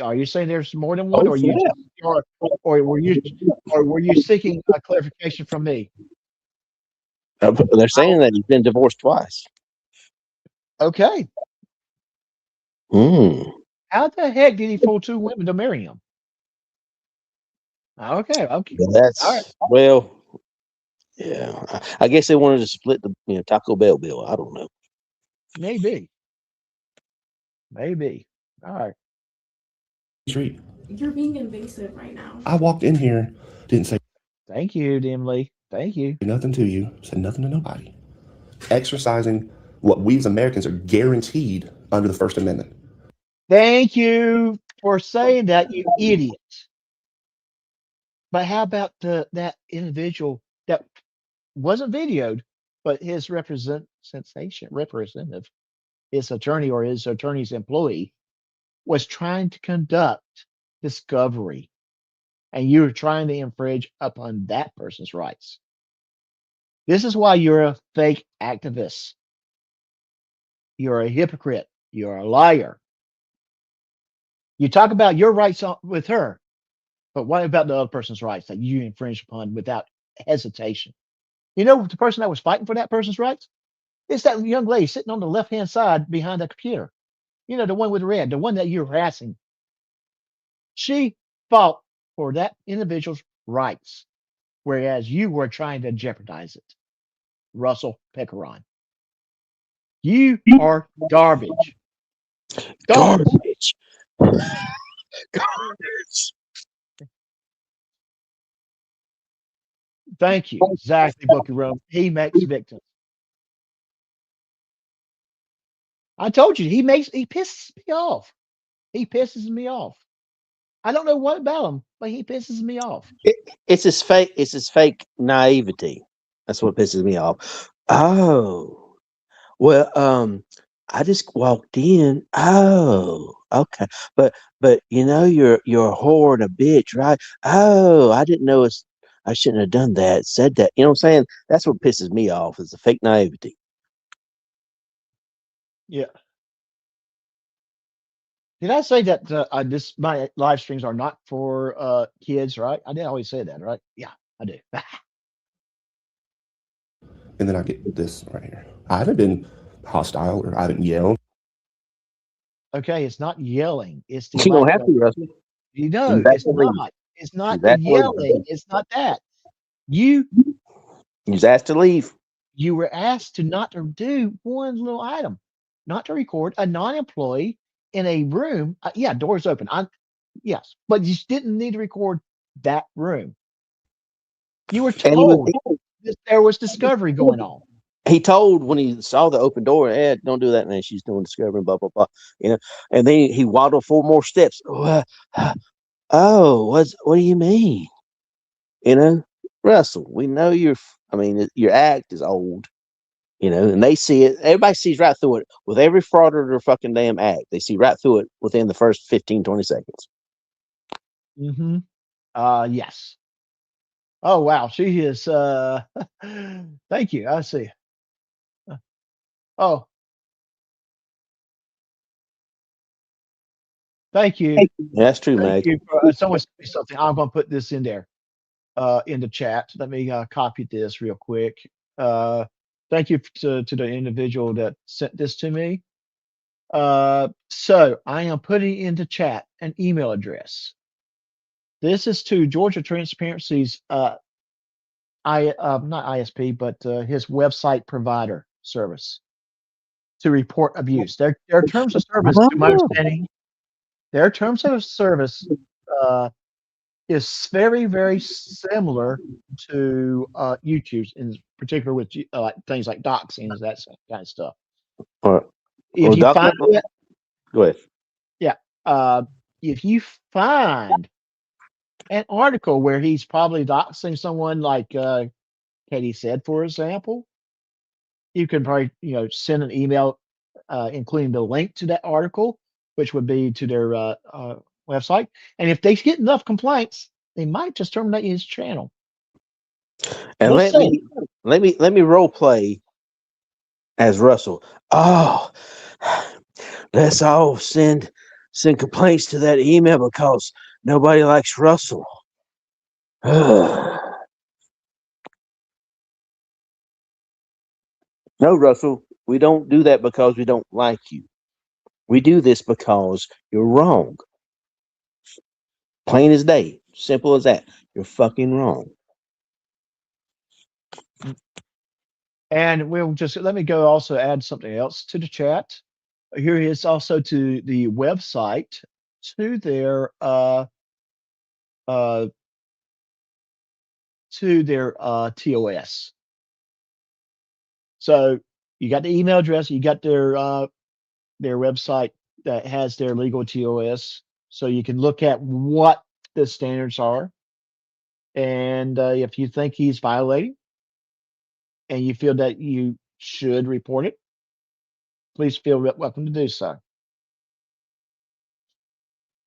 Are you saying there's more than one, or were you seeking a clarification from me? They're saying that he's been divorced twice. Okay. How the heck did he fool two women to marry him? Okay. That's all right. Well, yeah. I guess they wanted to split the Taco Bell bill. I don't know. Maybe. All right. Street. You're being invasive right now. I walked in here, didn't say thank you, Dimly. Thank you. Nothing to you, said nothing to nobody. Exercising what we as Americans are guaranteed under the First Amendment. Thank you for saying that, you idiot. But how about that individual that wasn't videoed, but his representative, his attorney or his attorney's employee, was trying to conduct discovery, and you were trying to infringe upon that person's rights. This is why you're a fake activist. You're a hypocrite. You're a liar. You talk about your rights with her, but what about the other person's rights that you infringe upon without hesitation? You know the person that was fighting for that person's rights? It's that young lady sitting on the left-hand side behind the computer. The one with red, the one that you're harassing. She fought for that individual's rights, whereas you were trying to jeopardize it. Russell Peckeron. You are garbage. Garbage. Thank you. Exactly, Bookie Rome. He makes victims. I told you, he pisses me off. He pisses me off. I don't know what about him, but he pisses me off. It's his fake naivety. That's what pisses me off. Oh, well, I just walked in. Oh, okay. But you're a whore and a bitch, right? Oh, I didn't know I shouldn't have done that, said that. You know what I'm saying? That's what pisses me off, is the fake naivety. Yeah. Did I say that this my live streams are not for kids, right? I did always say that, right? Yeah, I do. And then I get this right here. I haven't been hostile or I haven't yelled. Okay, it's not yelling. It's the You don't lack have of. to, Russell. You know, You have it's to leave. not. It's not You the have to leave. yelling. It's not that. You You was asked to leave. you were asked to not to do one little item, not to record a non-employee in a room. Yeah, doors open. Yes, but you didn't need to record that room. You were And told that there was discovery going on. he told when he saw the open door, don't do that, man. She's doing discovery, blah, blah, blah. And then he waddled 4 more steps. Oh, what do you mean? Russell, we know your act is old, and they see it. Everybody sees right through it with every fraudster fucking damn act. They see right through it within the first 15, 20 seconds. Mm-hmm. Yes. Oh wow, she is. Thank you. I see. Oh, thank you. Yeah, that's true, Thank Mag. you for someone sent me something. I'm gonna put this in there, in the chat. Let me copy this real quick. Thank you to the individual that sent this to me. So I am putting into chat an email address. This is to Georgia Transparency's not ISP, but his website provider service to report abuse. Their terms of service, to my understanding, their terms of service is very, very similar to YouTube's, in particular with things like doxing and that kind of stuff. If you find it, go ahead. Yeah. If you find an article where he's probably doxing someone, like Katie said, for example, you can probably send an email including the link to that article, which would be to their website. And if they get enough complaints, they might just terminate his channel. And let me role play as Russell. Oh, let's all send complaints to that email because nobody likes Russell. No, Russell, we don't do that because we don't like you. We do this because you're wrong. Plain as day. Simple as that. You're fucking wrong. And we'll just let me go also add something else to the chat. Here is also to the website, to their TOS. So you got the email address, you got their website that has their legal TOS, so you can look at what the standards are. And if you think he's violating and you feel that you should report it, please feel welcome to do so.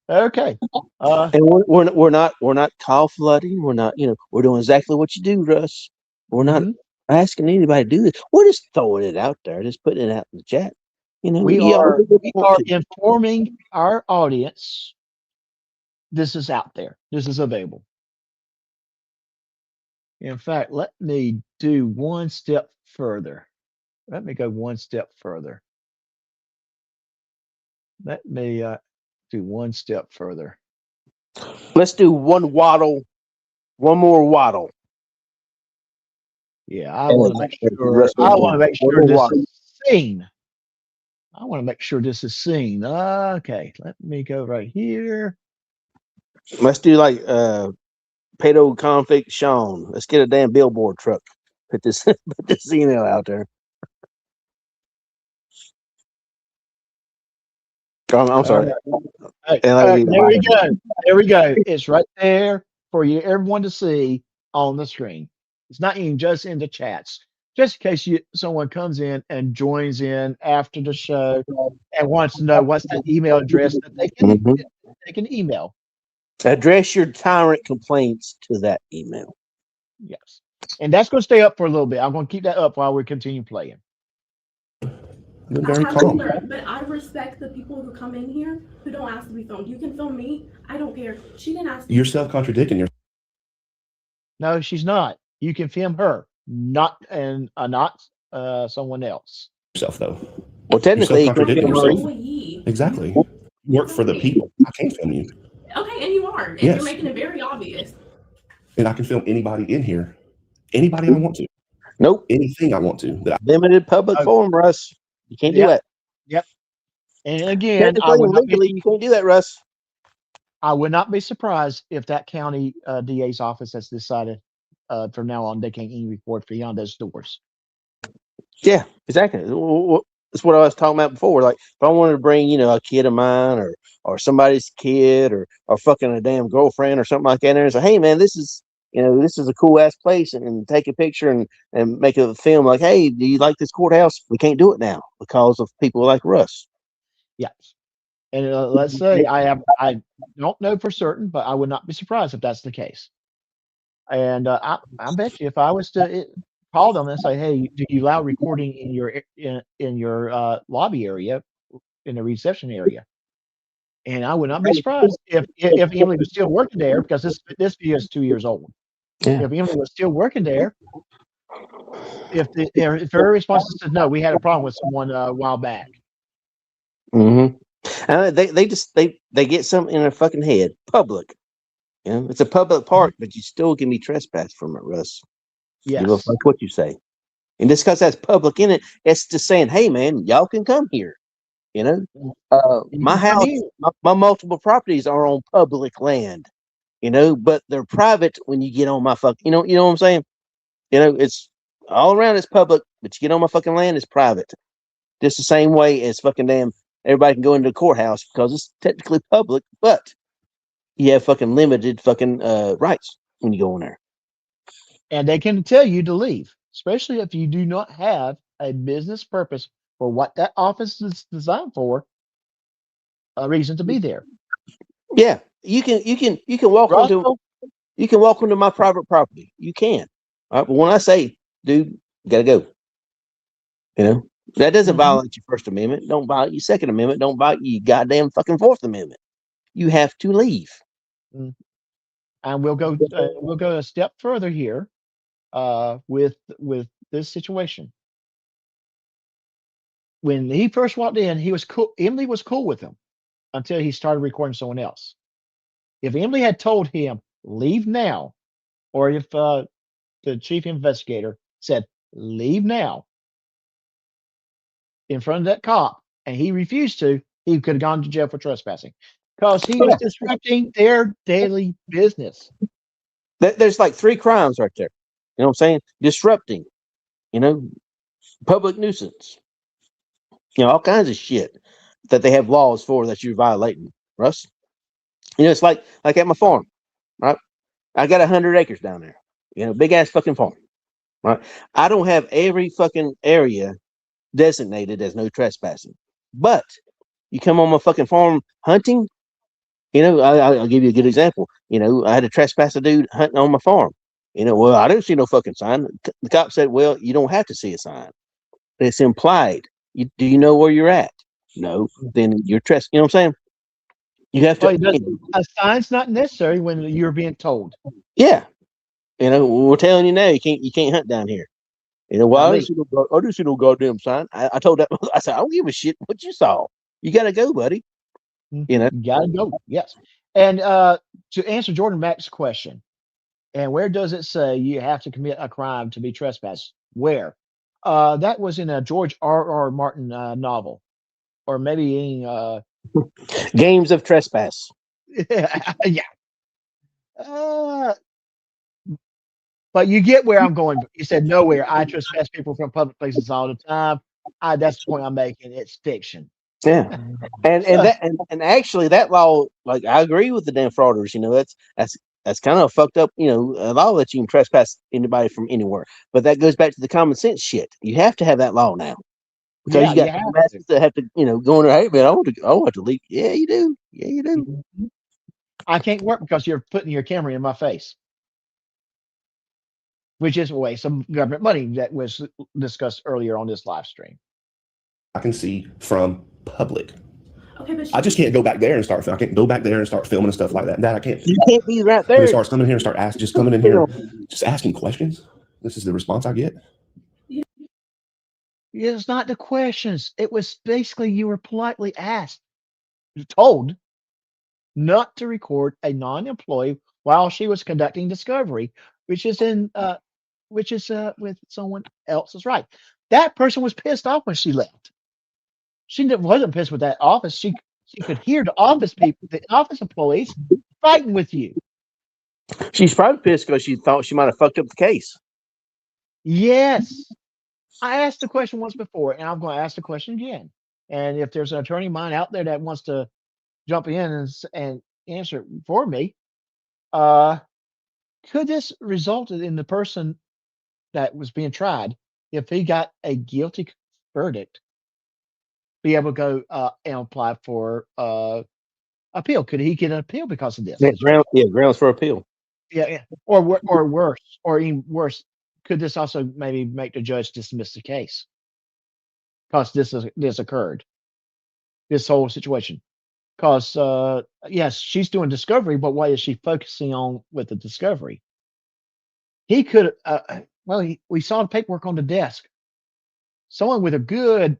Okay. And we're not call flooding. We're not, we're doing exactly what you do, Russ. We're not asking anybody to do this. We're just throwing it out there, just putting it out in the chat. We are informing our audience this is out there. This is available. In fact, let me do one step further. Let me go one step further. Let me do one step further. Let's do one more waddle. Yeah, I want to make sure. I want to make sure this is seen. I want to make sure this is seen. Okay, let me go right here. Let's do like pedo convict Sean. Let's get a damn billboard truck. Put this email out there. I'm sorry. There we go. There we go. It's right there for you, everyone to see on the screen. It's not even just in the chats. Just in case someone comes in and joins in after the show and wants to know what's the email address that they can email. Address your tyrant complaints to that email. Yes. And that's going to stay up for a little bit. I'm going to keep that up while we continue playing. been very I calm. learned, but I respect the people who come in here who don't ask to be filmed. You can film me. I don't care. She didn't ask. You're self-contradicting yourself. No, she's not. You can film her, not someone else. Though. Well, technically, You're self-contradicting yourself. Employee. Exactly. You work for the people. I can't film you. Okay, and you are. And Yes. you're making it very obvious. And I can film anybody in here. Anybody I want to. Nope. Anything I want to. Limited public forum, Russ. You can't do Yep. that. Yep. And again, Technically and legally, you can't do that, Russ. I would not be surprised if that county DA's office has decided from now on they can't even report beyond those doors. Yeah, exactly. That's what I was talking about before. Like, if I wanted to bring, a kid of mine or somebody's kid or fucking a damn girlfriend or something like that, and say, hey man, this is a cool ass place, and take a picture and make a film. Like, hey, do you like this courthouse? We can't do it now because of people like Russ. Yes. And let's say I don't know for certain, but I would not be surprised if that's the case. And I bet you if I was to call them and say, "Hey, do you allow recording in your lobby area, in the reception area?" And I would not be surprised if Emily was still working there, because this video is 2 years old. Yeah. If Emily was still working there, if her response is no, we had a problem with someone a while back. Mm-hmm. And they get something in their fucking head. Public. It's a public park, but you still can be trespassed from it, Russ. Yes. You look like what you say. And just because that's public in it, it's just saying, hey man, y'all can come here. My house, my multiple properties are on public land, but they're private when you get on my fucking, you know what I'm saying? It's all around it's public, but you get on my fucking land, it's private. Just the same way as fucking damn everybody can go into the courthouse because it's technically public, but you have fucking limited fucking rights when you go in there. And they can tell you to leave, especially if you do not have a business purpose for what that office is designed for, a reason to be there. Yeah, you can walk onto my private property. You can. But when I say, dude, you gotta go. That doesn't violate your First Amendment. Don't violate your Second Amendment. Don't violate your goddamn fucking Fourth Amendment. You have to leave. And we'll go a step further here with this situation. When he first walked in, he was cool. Emily was cool with him until he started recording someone else. If Emily had told him leave now, or if the chief investigator said leave now in front of that cop and he refused to, he could have gone to jail for trespassing because he was disrupting their daily business. There's like 3 crimes right there. You know what I'm saying? Disrupting, public nuisance, all kinds of shit that they have laws for that you're violating, Russ. It's like at my farm, right? I got 100 acres down there, big ass fucking farm, right? I don't have every fucking area designated as no trespassing, but you come on my fucking farm hunting, I'll give you a good example. I had to trespass a dude hunting on my farm. Well, I didn't see no fucking sign. The cop said, well, you don't have to see a sign. It's implied. Do you know where you're at? No. Then you're trespassing. You know what I'm saying? You have to. A sign's not necessary when you're being told. Yeah. We're telling you now, you can't hunt down here. Well, I didn't see no goddamn sign. I told that. I said, I don't give a shit what you saw. You got to go, buddy. You gotta go. Yes. And to answer Jordan Mack's question, and where does it say you have to commit a crime to be trespassed? Where? That was in a George R.R. Martin novel, or maybe in Games of Trespass. Yeah. But you get where I'm going. You said nowhere. I trespass people from public places all the time. That's the point I'm making. It's fiction. Yeah, and actually that law, like I agree with the damn frauders. That's kind of fucked up. A law that you can trespass anybody from anywhere, but that goes back to the common sense shit. You have to have that law now because you got dumbasses that have to, go in there. Hey man, I want to leak. Yeah, you do. Yeah, you do. I can't work because you're putting your camera in my face, which is a waste of government money that was discussed earlier on this live stream. I can see from public. Okay, but I just can't go back there and start. I can't go back there and start filming and stuff like that. That I can't. You can't be right But there. as far as coming in here and start asking, just coming in here, just asking questions. This is the response I get. It's not the questions. It was basically you were politely asked, told not to record a non-employee while she was conducting discovery, which is with someone else's right. That person was pissed off when she left. She wasn't pissed with that office. She could hear the office people, the office employees fighting with you. She's probably pissed because she thought she might have fucked up the case. Yes. I asked the question once before, and I'm going to ask the question again. And if there's an attorney of mine out there that wants to jump in and answer it for me, could this resulted in the person that was being tried, if he got a guilty verdict, be able to go and apply for appeal? Could he get an appeal because of this? Grounds for appeal. Yeah. Or worse, or even worse, could this also maybe make the judge dismiss the case because this occurred, this whole situation? Because yes, she's doing discovery, but what is she focusing on with the discovery? He could we saw the paperwork on the desk. Someone with a good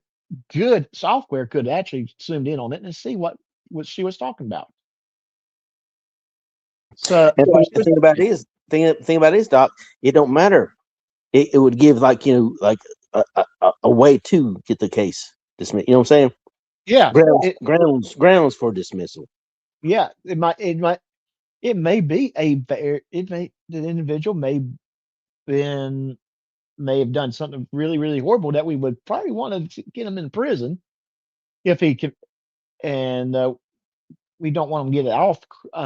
software could actually zoomed in on it and see what she was talking about. So And the thing about it is, Doc, it don't matter. It would give like a way to get the case dismissed. You know what I'm saying? Yeah. Grounds for dismissal. Yeah, it may be the individual may have done something really, really horrible that we would probably want to get him in prison if he can, and we don't want him to get it off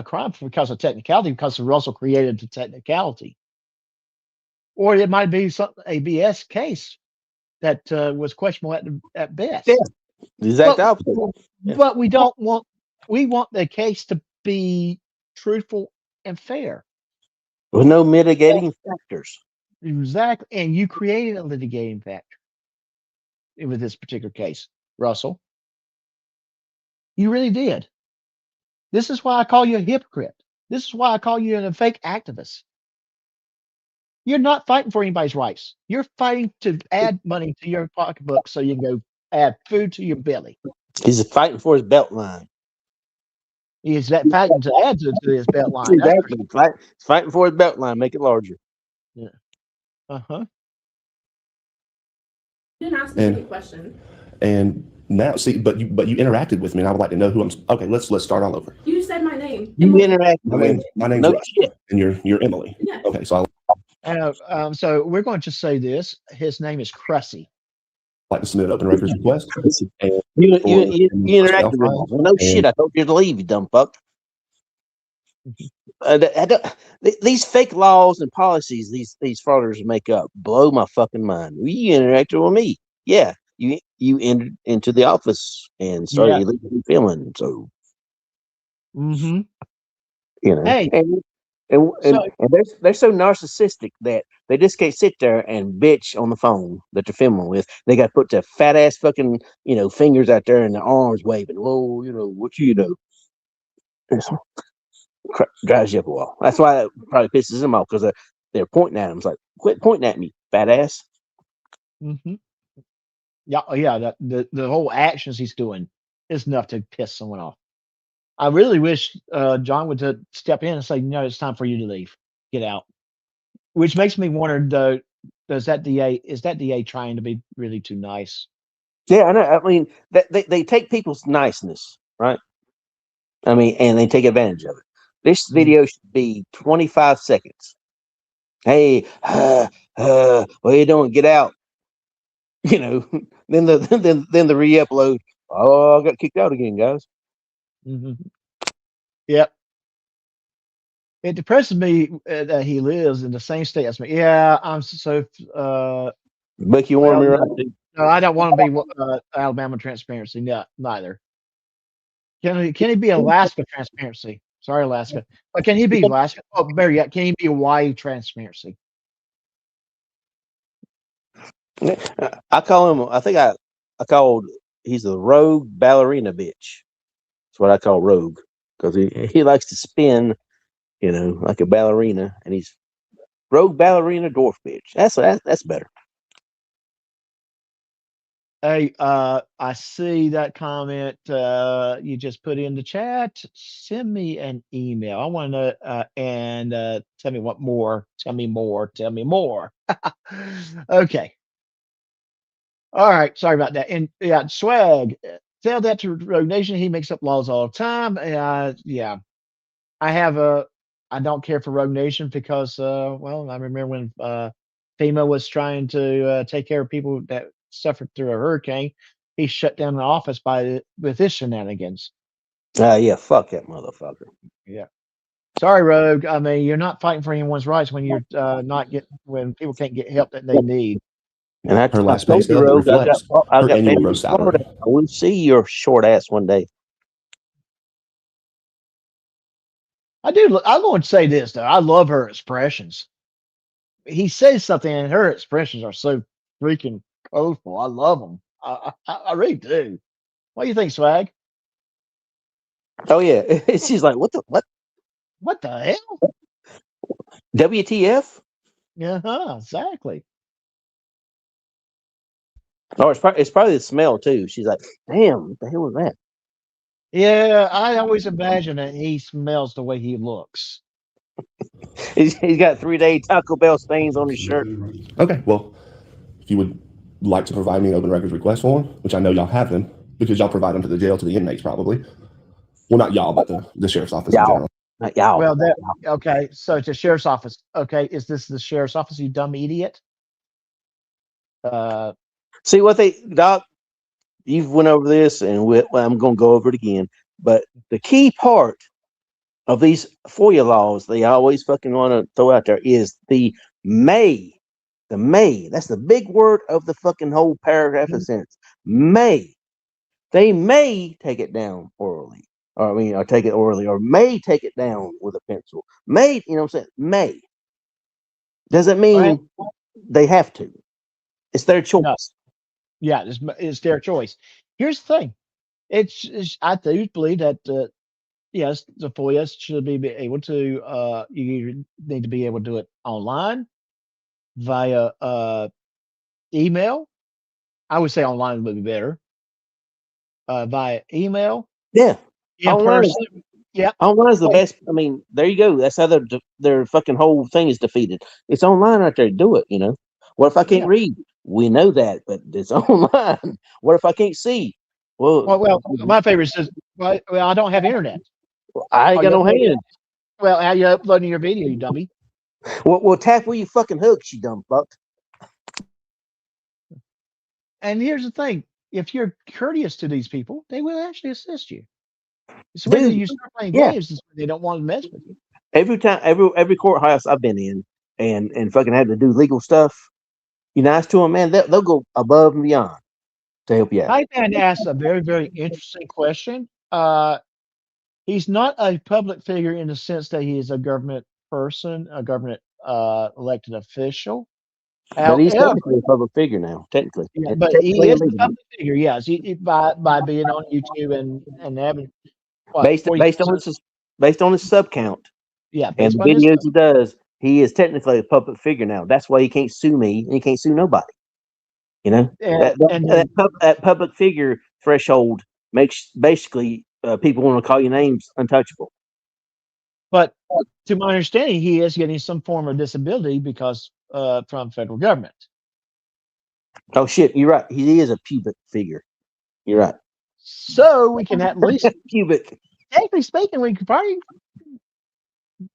crime because of technicality, because Russell created the technicality. Or it might be a BS case that was questionable at best. Yeah, the exact opposite. But we want the case to be truthful and fair. With no mitigating factors. Exactly. And you created a litigating factor with this particular case, Russell. You really did. This is why I call you a hypocrite. This is why I call you a fake activist. You're not fighting for anybody's rights. You're fighting to add money to your pocketbook so you can go add food to your belly. He's fighting for his belt line. He is fighting to add to his belt line. Exactly. Fighting for his belt line, make it larger. Yeah. Uh-huh. You didn't ask me any question. And now, see, but you interacted with me, and I would like to know who I'm. Okay, let's start all over. You said my name. You interacted. My name's No Russ, shit. and you're Emily. Yeah. Okay, so So we're going to say this. His name is Cressy. I'd like to submit an open records request. And You interacted with him. Well, no shit. I told you to leave, you dumb fuck. These fake laws and policies these frauders make up blow my fucking mind. You interacted with me. Yeah. You entered into the office and started illegally filming. So, Mm-hmm. you know, Hey, and they're so narcissistic that they just can't sit there and bitch on the phone that they're filming with. They got to put their fat ass fucking fingers out there and their arms waving. Whoa, what you know? Drives you up a wall. That's why it probably pisses them off, because they're pointing at him. It's like, quit pointing at me, fat ass. Mm-hmm. Yeah. The whole actions he's doing is enough to piss someone off. I really wish John would step in and say, "No, it's time for you to leave. Get out." Which makes me wonder, though, is that DA trying to be really too nice? Yeah, I know. I mean, they take people's niceness, right? I mean, and they take advantage of it. This video should be 25 seconds. Hey, what are you doing? Get out. Then the re-upload. Oh, I got kicked out again, guys. Mm-hmm. Yep. It depresses me that he lives in the same state as me. Yeah, I'm so. Buck, you want me right? No, I don't want to be Alabama transparency. No, neither. Can he be Alaska transparency? Sorry, Alaska. But can he be Alaska? Oh, better yet, can he be Hawaii transparency? I call him. I think he's a rogue ballerina bitch. That's what I call Rogue, because he likes to spin, like a ballerina, and he's rogue ballerina dwarf bitch. That's better. Hey, I see that comment you just put in the chat. Send me an email. I want to and tell me what more. Tell me more. Tell me more. Okay. All right. Sorry about that. And yeah, Swag. Tell that to Rogue Nation. He makes up laws all the time. Yeah. I have a. I don't care for Rogue Nation because, well, I remember when FEMA was trying to take care of people that suffered through a hurricane. He shut down the office with his shenanigans. Yeah, fuck that motherfucker. Yeah. Sorry, Rogue. I mean, you're not fighting for anyone's rights when you're when people can't get help that they need. And I Her last pay told you, stub Rogue, reflects I her got annual family gross in Florida. salary. I will see your short ass one day. I do. I'm going to say this though. I love her expressions. He says something, and her expressions are so freaking colorful. I love them. I really do. What do you think, Swag? Oh yeah, she's like, what? What the hell? WTF? Yeah, exactly. Oh, it's probably the smell too. She's like, damn, what the hell was that? Yeah, I always imagine that he smells the way he looks. He's got 3-day Taco Bell stains on his shirt. Okay, well, if you would like to provide me an open records request form, which I know y'all have them, because y'all provide them to the jail, to the inmates probably. Well, not y'all, but the sheriff's office in general. Not y'all. Well, okay. So it's a sheriff's office. Okay, is this the sheriff's office? You dumb idiot. See what Doc? You've went over this, and I'm going to go over it again. But the key part of these FOIA laws they always fucking want to throw out there is the may. The may. That's the big word of the fucking whole paragraph of sentence. May. They may take it down orally. Or take it orally, or may take it down with a pencil. May, you know what I'm saying? May. Doesn't mean they have to. It's their choice. No. Yeah, it's their choice. Here's the thing. I do believe that yes, the FOIA should be able to you need to be able to do it online via email. I would say online would be better. Via email. Yeah. In person. Yeah. Online is the best. I mean, there you go. That's how their fucking whole thing is defeated. It's online out there. Do it. What if I can't read? We know that, but it's online. What if I can't see? Well, my favorite is, well, I don't have internet. I ain't got no hands. Well, how you uploading your video, you dummy? Well, tap where you fucking hooks, you dumb fuck. And here's the thing: if you're courteous to these people, they will actually assist you. It's when you start playing games, they don't want to mess with you. Every courthouse I've been in and fucking had to do legal stuff, you're nice to them, man. They'll go above and beyond to help you out. I had asked a very, very interesting question. He's not a public figure in the sense that he is a government person, a government elected official. But he's technically a public figure now, technically. Yeah, but he is a public figure, yes. By being on YouTube and having based on his sub count. Yeah, and the videos he does, he is technically a public figure now. That's why he can't sue me and he can't sue nobody. That public figure threshold makes basically people want to call your names untouchable. But to my understanding, he is getting some form of disability because from federal government. Oh shit, you're right. He is a pubic figure. You're right. So we can at least pubic. Technically speaking, we could probably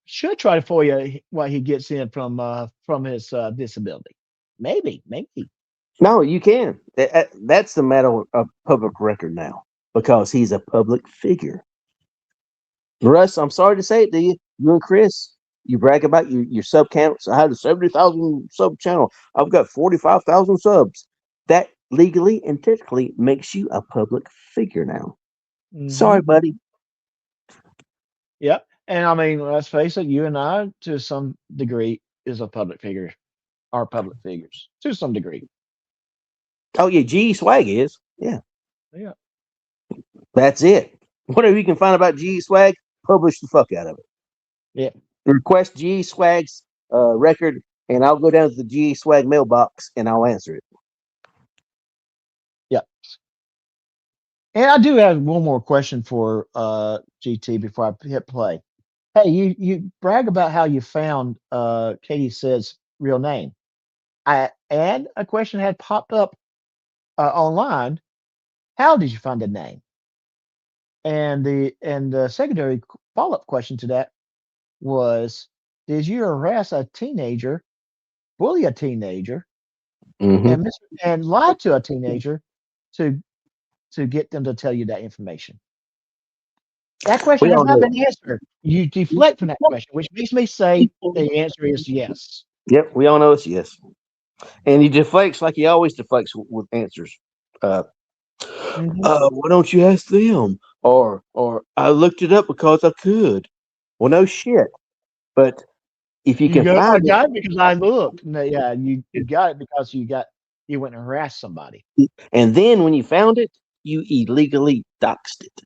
should try to FOIA what he gets in from his disability. Maybe. No, you can. That's the matter of public record now because he's a public figure. Russ, I'm sorry to say it to you. You and Chris, you brag about your sub counts. I had a 70,000 sub channel. I've got 45,000 subs. That legally and technically makes you a public figure now. Mm-hmm. Sorry, buddy. Yep. And I mean, let's face it, you and I, to some degree, is a public figure. Are public figures to some degree. Oh yeah, G Swag is. Yeah. Yeah. That's it. Whatever you can find about GE Swag, publish the fuck out of it. Yeah. Request GE Swag's record, and I'll go down to the GE Swag mailbox and I'll answer it. Yeah. And I do have one more question for GT before I hit play. Hey, you brag about how you found Katie Said's real name. And a question had popped up online. How did you find the name? And the secondary follow-up question to that was, did you harass a teenager, bully a teenager, Mm-hmm. and lie to a teenager to get them to tell you that information? That question We has all not know. been answered. You deflect from that question, which makes me say the answer is yes. Yep, we all know it's yes. And he deflects like he always deflects with answers. Why don't you ask them? Or I looked it up because I could. Well, no shit. But if you can I find got it because I looked. No, yeah, you got it because you went and harassed somebody. it, and then when you found it, you illegally doxed it.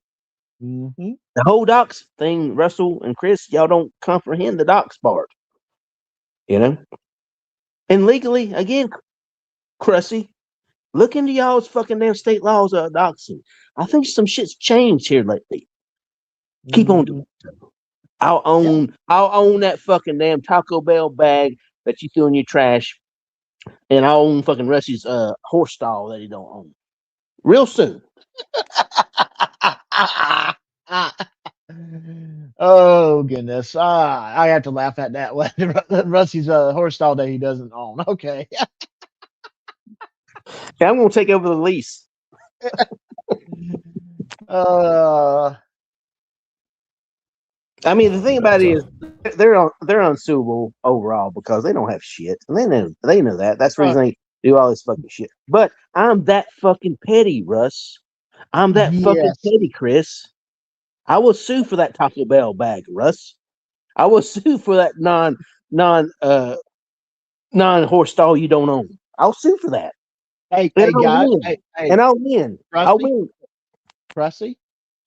Mm-hmm. The whole dox thing, Russell and Chris, y'all don't comprehend the dox part. You know? And legally, again, Cressy, look into y'all's fucking damn state laws of doxing. I think some shit's changed here lately. Keep on doing it. I'll own that fucking damn Taco Bell bag that you threw in your trash, and I'll own fucking Rusty's horse stall that he don't own. Real soon. Oh goodness! I have to laugh at that one. Rusty's horse stall that he doesn't own. Okay. Yeah, I'm gonna take over the lease. I mean, the thing about it is they're unsuable overall because they don't have shit, and they know that. That's the reason they do all this fucking shit. But I'm that fucking petty, Russ. I'm that fucking petty, Chris. I will sue for that Taco Bell bag, Russ. I will sue for that non horse stall you don't own. I'll sue for that. Hey, and I'll guys. win. Hey, and I'll win. I'll win. Rusty,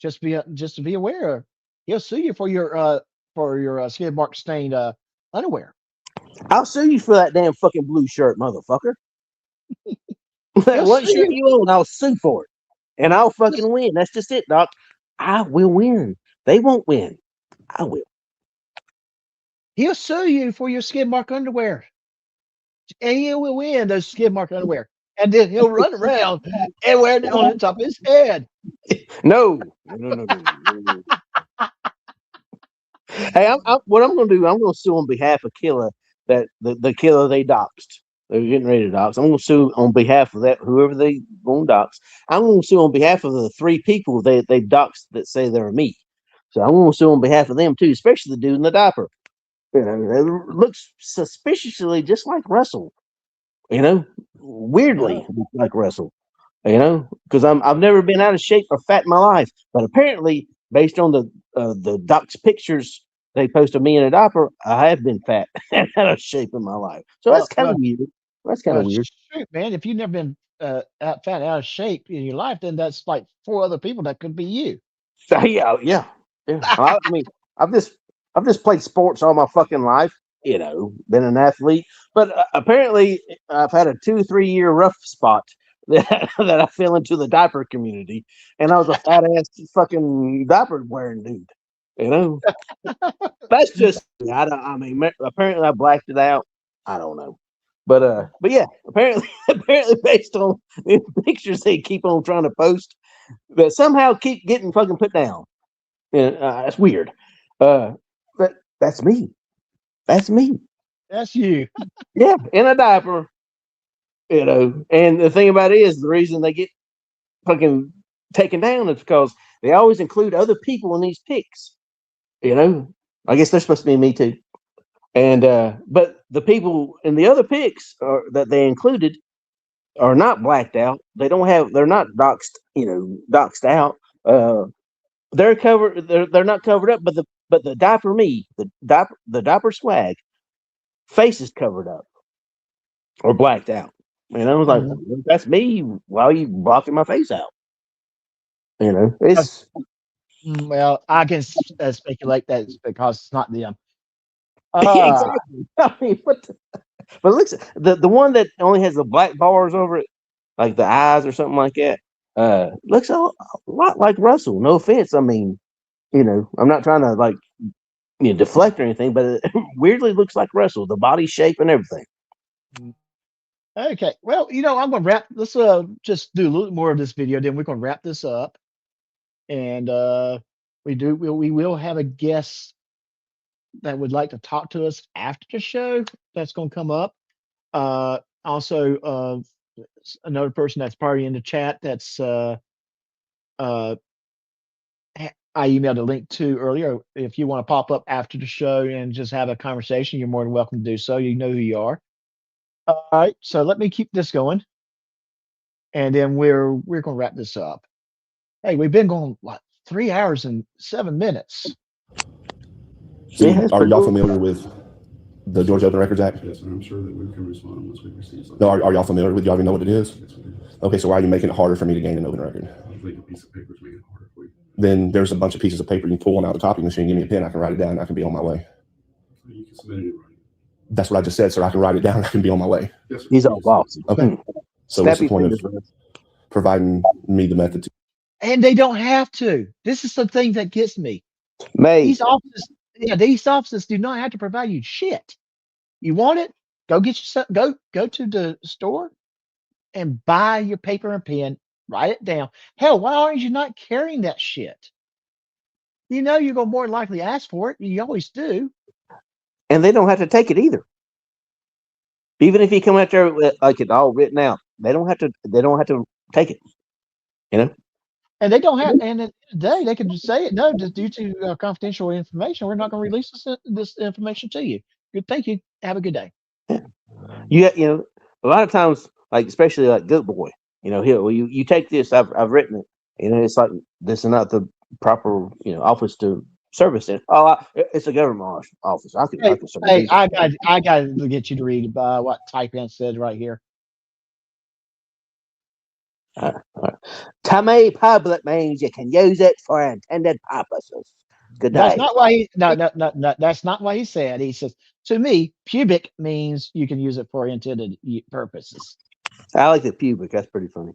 just to be aware, he'll sue you for your skid mark stained underwear. I'll sue you for that damn fucking blue shirt, motherfucker. What shirt you own, I'll sue for it. And I'll fucking win. That's just it, Doc. I will win. They won't win. I will. He'll sue you for your skid mark underwear. And he will win those skid mark underwear. And then he'll run around and wear it on the top of his head. No. Hey, what I'm going to do, I'm going to sue on behalf of Killer, that the killer they doxed. They're getting ready to dox. I'm going to sue on behalf of that, whoever they going to dox. I'm going to sue on behalf of the 3 people they doxed that say they're me. So I'm going to sue on behalf of them too, especially the dude in the diaper. You know, it looks suspiciously just like Russell. You know, weirdly like Russell. You know, because I've never been out of shape or fat in my life, but apparently, based on the doc's pictures they post of me in a diaper, I have been fat and out of shape in my life. So that's kind of weird. That's kind of weird. Shoot, man, if you've never been fat out of shape in your life, then that's like 4 other people that could be you. Yeah. I mean, I've just played sports all my fucking life. You know, been an athlete, but apparently I've had a 2-3 year rough spot that I fell into the diaper community, and I was a fat ass fucking diaper wearing dude. You know, that's just I mean, apparently I blacked it out. I don't know, but yeah, apparently based on the pictures they keep on trying to post, that somehow keep getting fucking put down. Yeah, it's weird. But that's me. That's me. That's you. Yeah, in a diaper. You know, and the thing about it is the reason they get fucking taken down is because they always include other people in these pics. You know, I guess they're supposed to be me too. And but the people in the other pics that they included are not blacked out. They're not doxed. You know, doxed out. They're covered. They're not covered up. But the diaper me, the diaper swag, face is covered up or blacked out. And I was like, that's me. Why are you blocking my face out? It's Well, I can speculate that it's because it's not them. exactly. I mean, but looks the one that only has the black bars over it, like the eyes or something like that, looks a lot like Russell. No offense. I mean, I'm not trying to like deflect or anything, but it weirdly looks like Russell, the body shape and everything. Okay. Well, I'm gonna wrap. Let's just do a little more of this video, then we're gonna wrap this up. And we will have a guest that would like to talk to us after the show. That's gonna come up. Also, another person that's probably in the chat that's I emailed a link to earlier. If you want to pop up after the show and just have a conversation, you're more than welcome to do so. You know who you are. All right, so let me keep this going, and then we're gonna wrap this up. Hey, we've been going what 3 hours and 7 minutes. So are y'all familiar with the Georgia Open Records Act? Yes, and I'm sure that we can respond once we receive something. No, are y'all familiar with? Y'all even know what it is? Yes, we do. Okay, so why are you making it harder for me to gain an open record? I think a piece of paper is making it harder for you. Then there's a bunch of pieces of paper. You can pull one out of the copy machine, give me a pen, I can write it down, and I can be on my way. You can submit it in writing. That's what I just said, sir. I can write it down, I can be on my way. Yes, sir. He's all boss. Okay. So what's the point of providing me the method to? And they don't have to. This is the thing that gets me. These offices do not have to provide you shit. You want it? Go get yourself. Go to the store and buy your paper and pen. Write it down. Hell, why aren't you not carrying that shit? You're gonna more than likely ask for it. You always do. And they don't have to take it either. Even if you come out there with like it all written out, they don't have to take it. And they don't have. And at the end of the day, they can just say it. No, just due to confidential information, we're not going to release this information to you. Good. Thank you. Have a good day. A lot of times, like especially like Good Boy, here, well, you take this. I've written it. It's like this is not the proper office to service it. Oh, it's a government office. I can service Hey, it. I got to get you to read what Type-In said right here. All right. To me, public means you can use it for intended purposes. Good day. That's not why he. No. That's not what he said. He says, to me, pubic means you can use it for intended purposes. I like the pubic. That's pretty funny.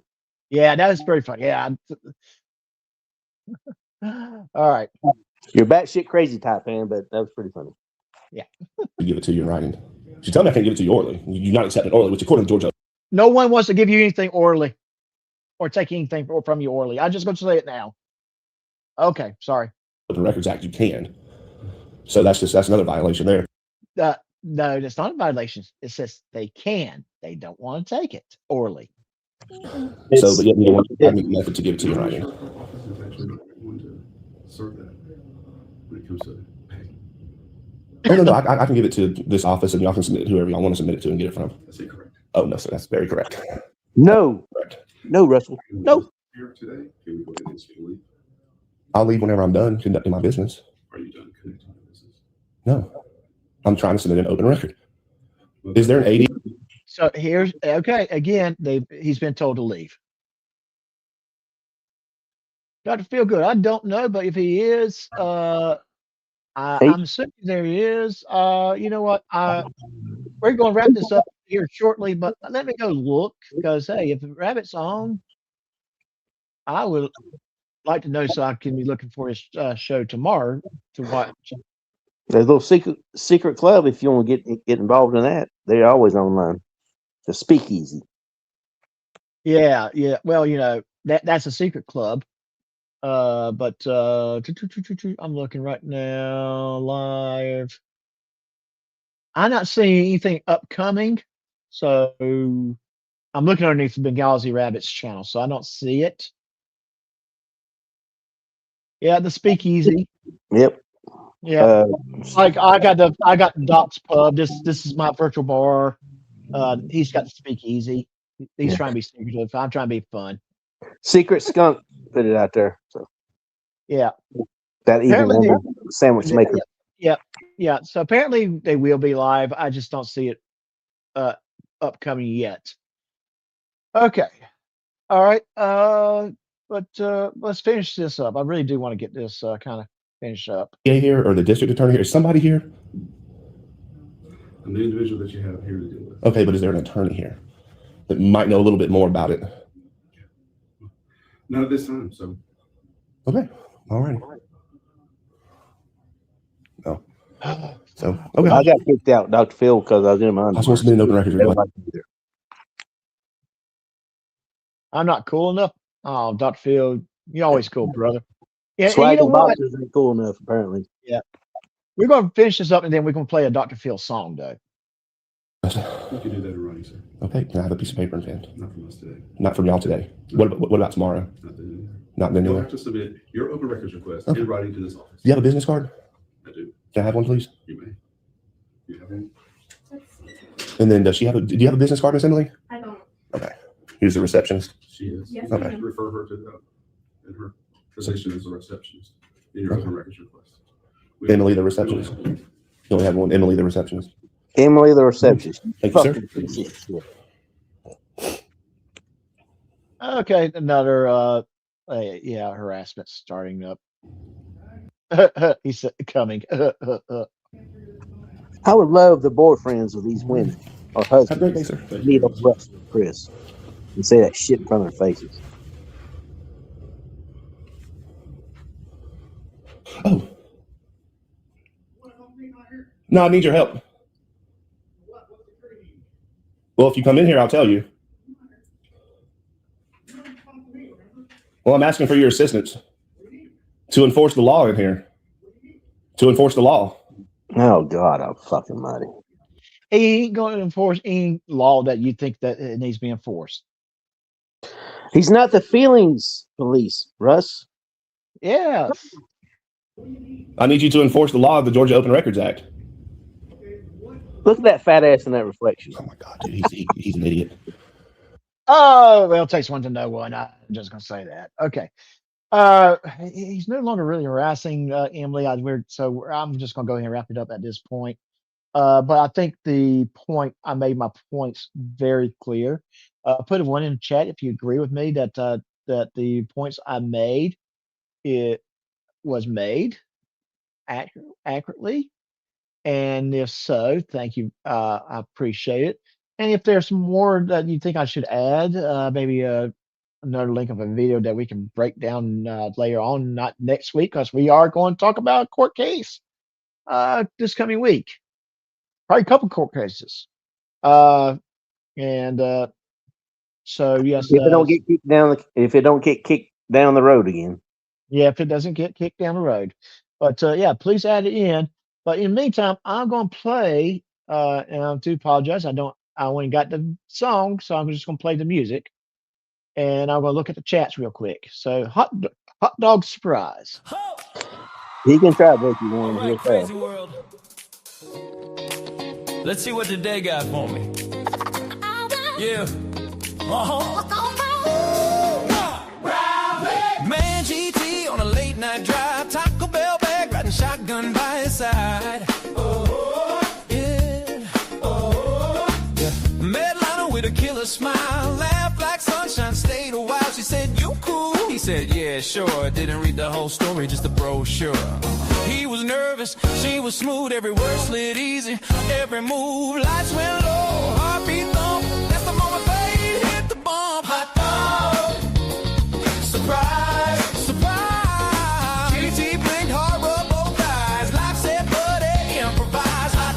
Yeah, that was pretty funny. Yeah. All right. You're batshit crazy Type-In, but that was pretty funny. Yeah. Give it to you in writing. She told me I can't give it to you orally. You're not accepting orally, which according to Georgia. No one wants to give you anything orally or take anything from you orally. I'm just going to say it now. Okay, sorry. Open Records Act, you can. So that's another violation there. No, that's not a violation. It says they can. They don't want to take it orally. So, but yet you don't want to method to give it to you in writing. Office is actually not going to serve that when it comes to pay. Oh, no, I can give it to this office, and y'all can submit it to whoever y'all want to submit it to and get it from. That's incorrect. Oh, no, sir, that's very correct. No. Correct. No, Russell. No. Here today, can we go ahead and ask you to leave? I'll leave whenever I'm done conducting my business. Are you done connecting your business? No. I'm trying to submit an open record. Is there an 80? So here's okay. Again, he's been told to leave. Dr. Feelgood, I don't know, but if he is, I'm assuming there he is. You know what? We're going to wrap this up here shortly, but let me go look because hey, if the rabbit's on, I would like to know so I can be looking for his show tomorrow to watch. There's a little secret club if you want to get involved in that. They're always online. The Speakeasy. Yeah. Well, that's a secret club. But I'm looking right now live. I'm not seeing anything upcoming, so I'm looking underneath the Benghazi Rabbits channel, so I don't see it. Yeah, the Speakeasy. Yep. Yeah, like I got Doc's Pub. This is my virtual bar. He's got the Speakeasy. He's trying to be secretive. I'm trying to be fun. Secret Skunk put it out there. So yeah, that even sandwich maker. Yeah. So apparently they will be live. I just don't see it upcoming yet. Okay. All right. But let's finish this up. I really do want to get this kind of finished up. Here or the district attorney here? Is somebody here? And the individual that you have here to deal with. Okay, but is there an attorney here that might know a little bit more about it? Not at this time, so. Okay. All right. No. So, okay. I got kicked out, Dr. Phil, because I was in my I was supposed to be an open records request. I'm not cool enough. Oh, Dr. Phil, you're always cool, brother. Yeah, and you Swag know and what? boxers ain't cool enough, apparently. Yeah. We're going to finish this up, and then we're going to play a Dr. Phil song, though. You can do that in writing, sir. Okay, can I have a piece of paper and pen? Not from us today. Not from y'all today. What about tomorrow? Not then either. Not then You'll either. have to submit your open records request Okay. in writing to this office. Do you have a business card? I do. Can I have one, please? You may. You have one? And then does she have do you have a business card, Miss Emily? I don't. Okay. Who's the receptionist? She is. Yes, Okay. ma'am. Refer her to in her position as a receptionist in your open records request. Emily, the receptionist. You only have one. Emily, the receptionist. Emily, the receptionist. Thank you, sir. Okay, another harassment starting up. He said coming. I would love the boyfriends of these women or husbands. Have a great day, sir. Need a brush with Chris and say that shit in front of their faces. Oh. No, I need your help. Well, if you come in here, I'll tell you. Well, I'm asking for your assistance to enforce the law in here. To enforce the law. Oh God, I'm fucking mighty. He ain't going to enforce any law that you think that it needs to be enforced. He's not the feelings police, Russ. Yeah. I need you to enforce the law of the Georgia Open Records Act. Look at that fat ass in that reflection. Oh my God, dude, he's an idiot. Oh, well, it takes one to know one. I'm just going to say that. Okay. He's no longer really harassing Emily. So I'm just going to go ahead and wrap it up at this point. But I think I made my points very clear. Put one in the chat if you agree with me that the points I made, it was made accurately. And if so, thank you. I appreciate it. And if there's some more that you think I should add, maybe another link of a video that we can break down later on, not next week, because we are going to talk about a court case this coming week. Probably a couple court cases. So yes. If it don't get kicked down, if it don't get kicked down the road again. Yeah, if it doesn't get kicked down the road. But yeah, please add it in. But in the meantime, I'm going to play, and I do apologize. I only got the song, so I'm just going to play the music. And I'm going to look at the chats real quick. So, hot dog surprise. He can try both you want. All right, crazy world. Let's see what today got for me. Yeah. Man, GT on a late night drive, Taco Bell bag, riding shotgun by his side. Met Lana with a killer smile, laughed like sunshine, stayed a while. She said, "You cool?" He said, "Yeah, sure." Didn't read the whole story, just the brochure. He was nervous, she was smooth, every word slid easy, every move, lights went low, heartbeat thump. That's the moment they hit the bump. Hot dog, surprise, surprise. GT blinked hard, rubbed both eyes. Life said, buddy, improvise. Hot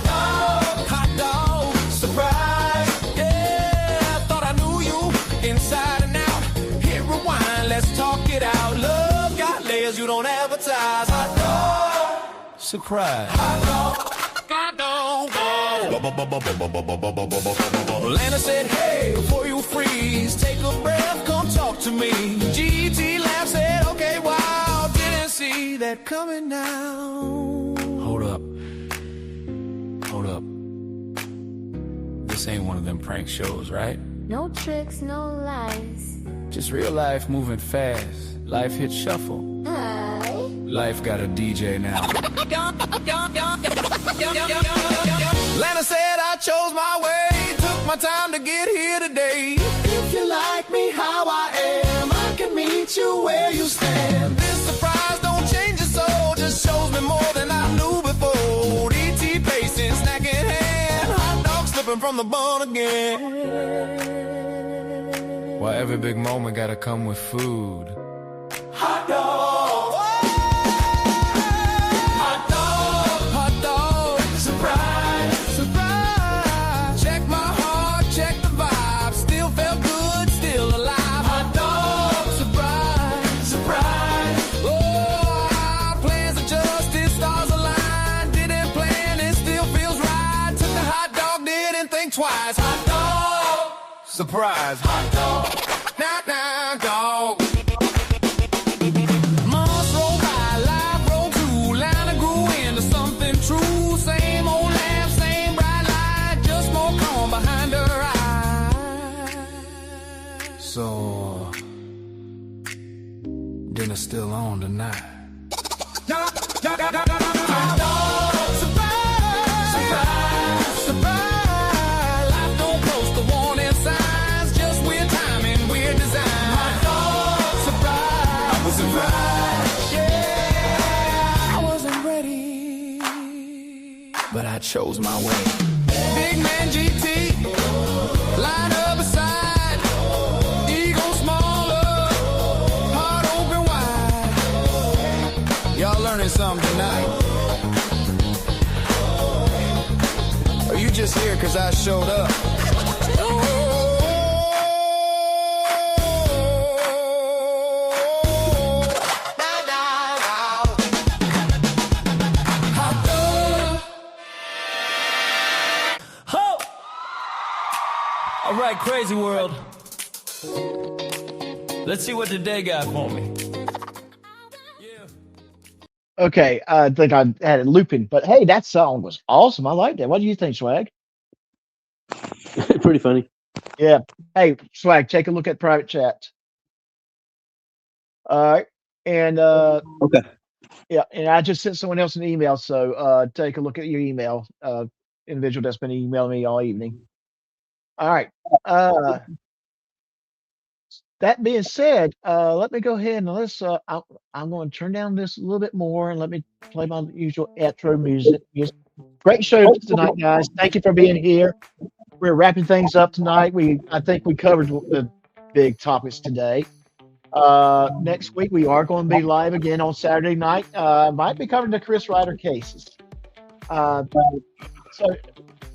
dog, surprise. Yeah, I thought I knew you inside and out. Hit rewind, let's talk it out. Love got layers you don't advertise. Hot dog, surprise. Hot dog, Lana said, "Hey, before you freeze, take a breath, come talk to me." GT laughed, said, "Okay, wow, didn't see that coming now." Hold up. This ain't one of them prank shows, right? No tricks, no lies. Just real life moving fast. Life hit shuffle. Life got a DJ now. Lana said, "I chose my way, took my time to get here today. If you like me how I am, I can meet you where you stand. This surprise don't change your soul, just shows me more than I knew before. DT pacing, snack in hand, hot dog slipping from the bun again. Why every big moment gotta come with food? Hot dog. Hot dog. Hot dog. Surprise. Surprise. Check my heart, check the vibe. Still felt good, still alive. Hot dog. Surprise. Surprise. Oh, plans adjusted, stars aligned. Didn't plan, it still feels right. Took the hot dog, didn't think twice. Hot dog. Surprise. Hot dog. Nah, nah, dog. Months roll by, life roll through. Lana grew into something true. Same old laugh, same bright light. Just more calm behind her eyes. So, dinner still on tonight. Surprise, surprise, surprise. Life don't post the warning signs. Just weird timing, weird design. Hot dog, surprise. I was surprised, yeah. I wasn't ready, but I chose my way. Big man GT, line up beside. Ego smaller, heart open wide. Y'all learning something tonight? Or you just here cause I showed up? Ho! All right, crazy world. Let's see what today got for me. Okay, I think I had it looping, but hey, that song was awesome. I like that. What do you think, Swag? Pretty funny. Yeah. Hey, Swag, take a look at private chat. All right. And okay. Yeah, and I just sent someone else an email, so take a look at your email. Individual that's been emailing me all evening. All right. That being said, let me go ahead and let's. I'm going to turn down this a little bit more and let me play my usual outro music. Great show tonight, guys. Thank you for being here. We're wrapping things up tonight. I think we covered the big topics today. Next week we are going to be live again on Saturday night. Might be covering the Chris Ryder cases.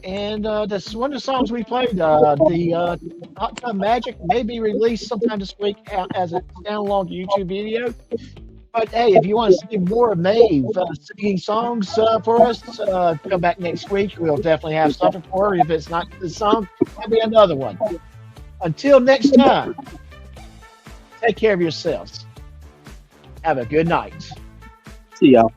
This is one of the songs we played. The Hot Tub Magic may be released sometime this week as a standalone YouTube video. But hey, if you want to see more of Maeve singing songs for us, come back next week. We'll definitely have something for her. If it's not this song, maybe another one. Until next time, take care of yourselves. Have a good night. See y'all.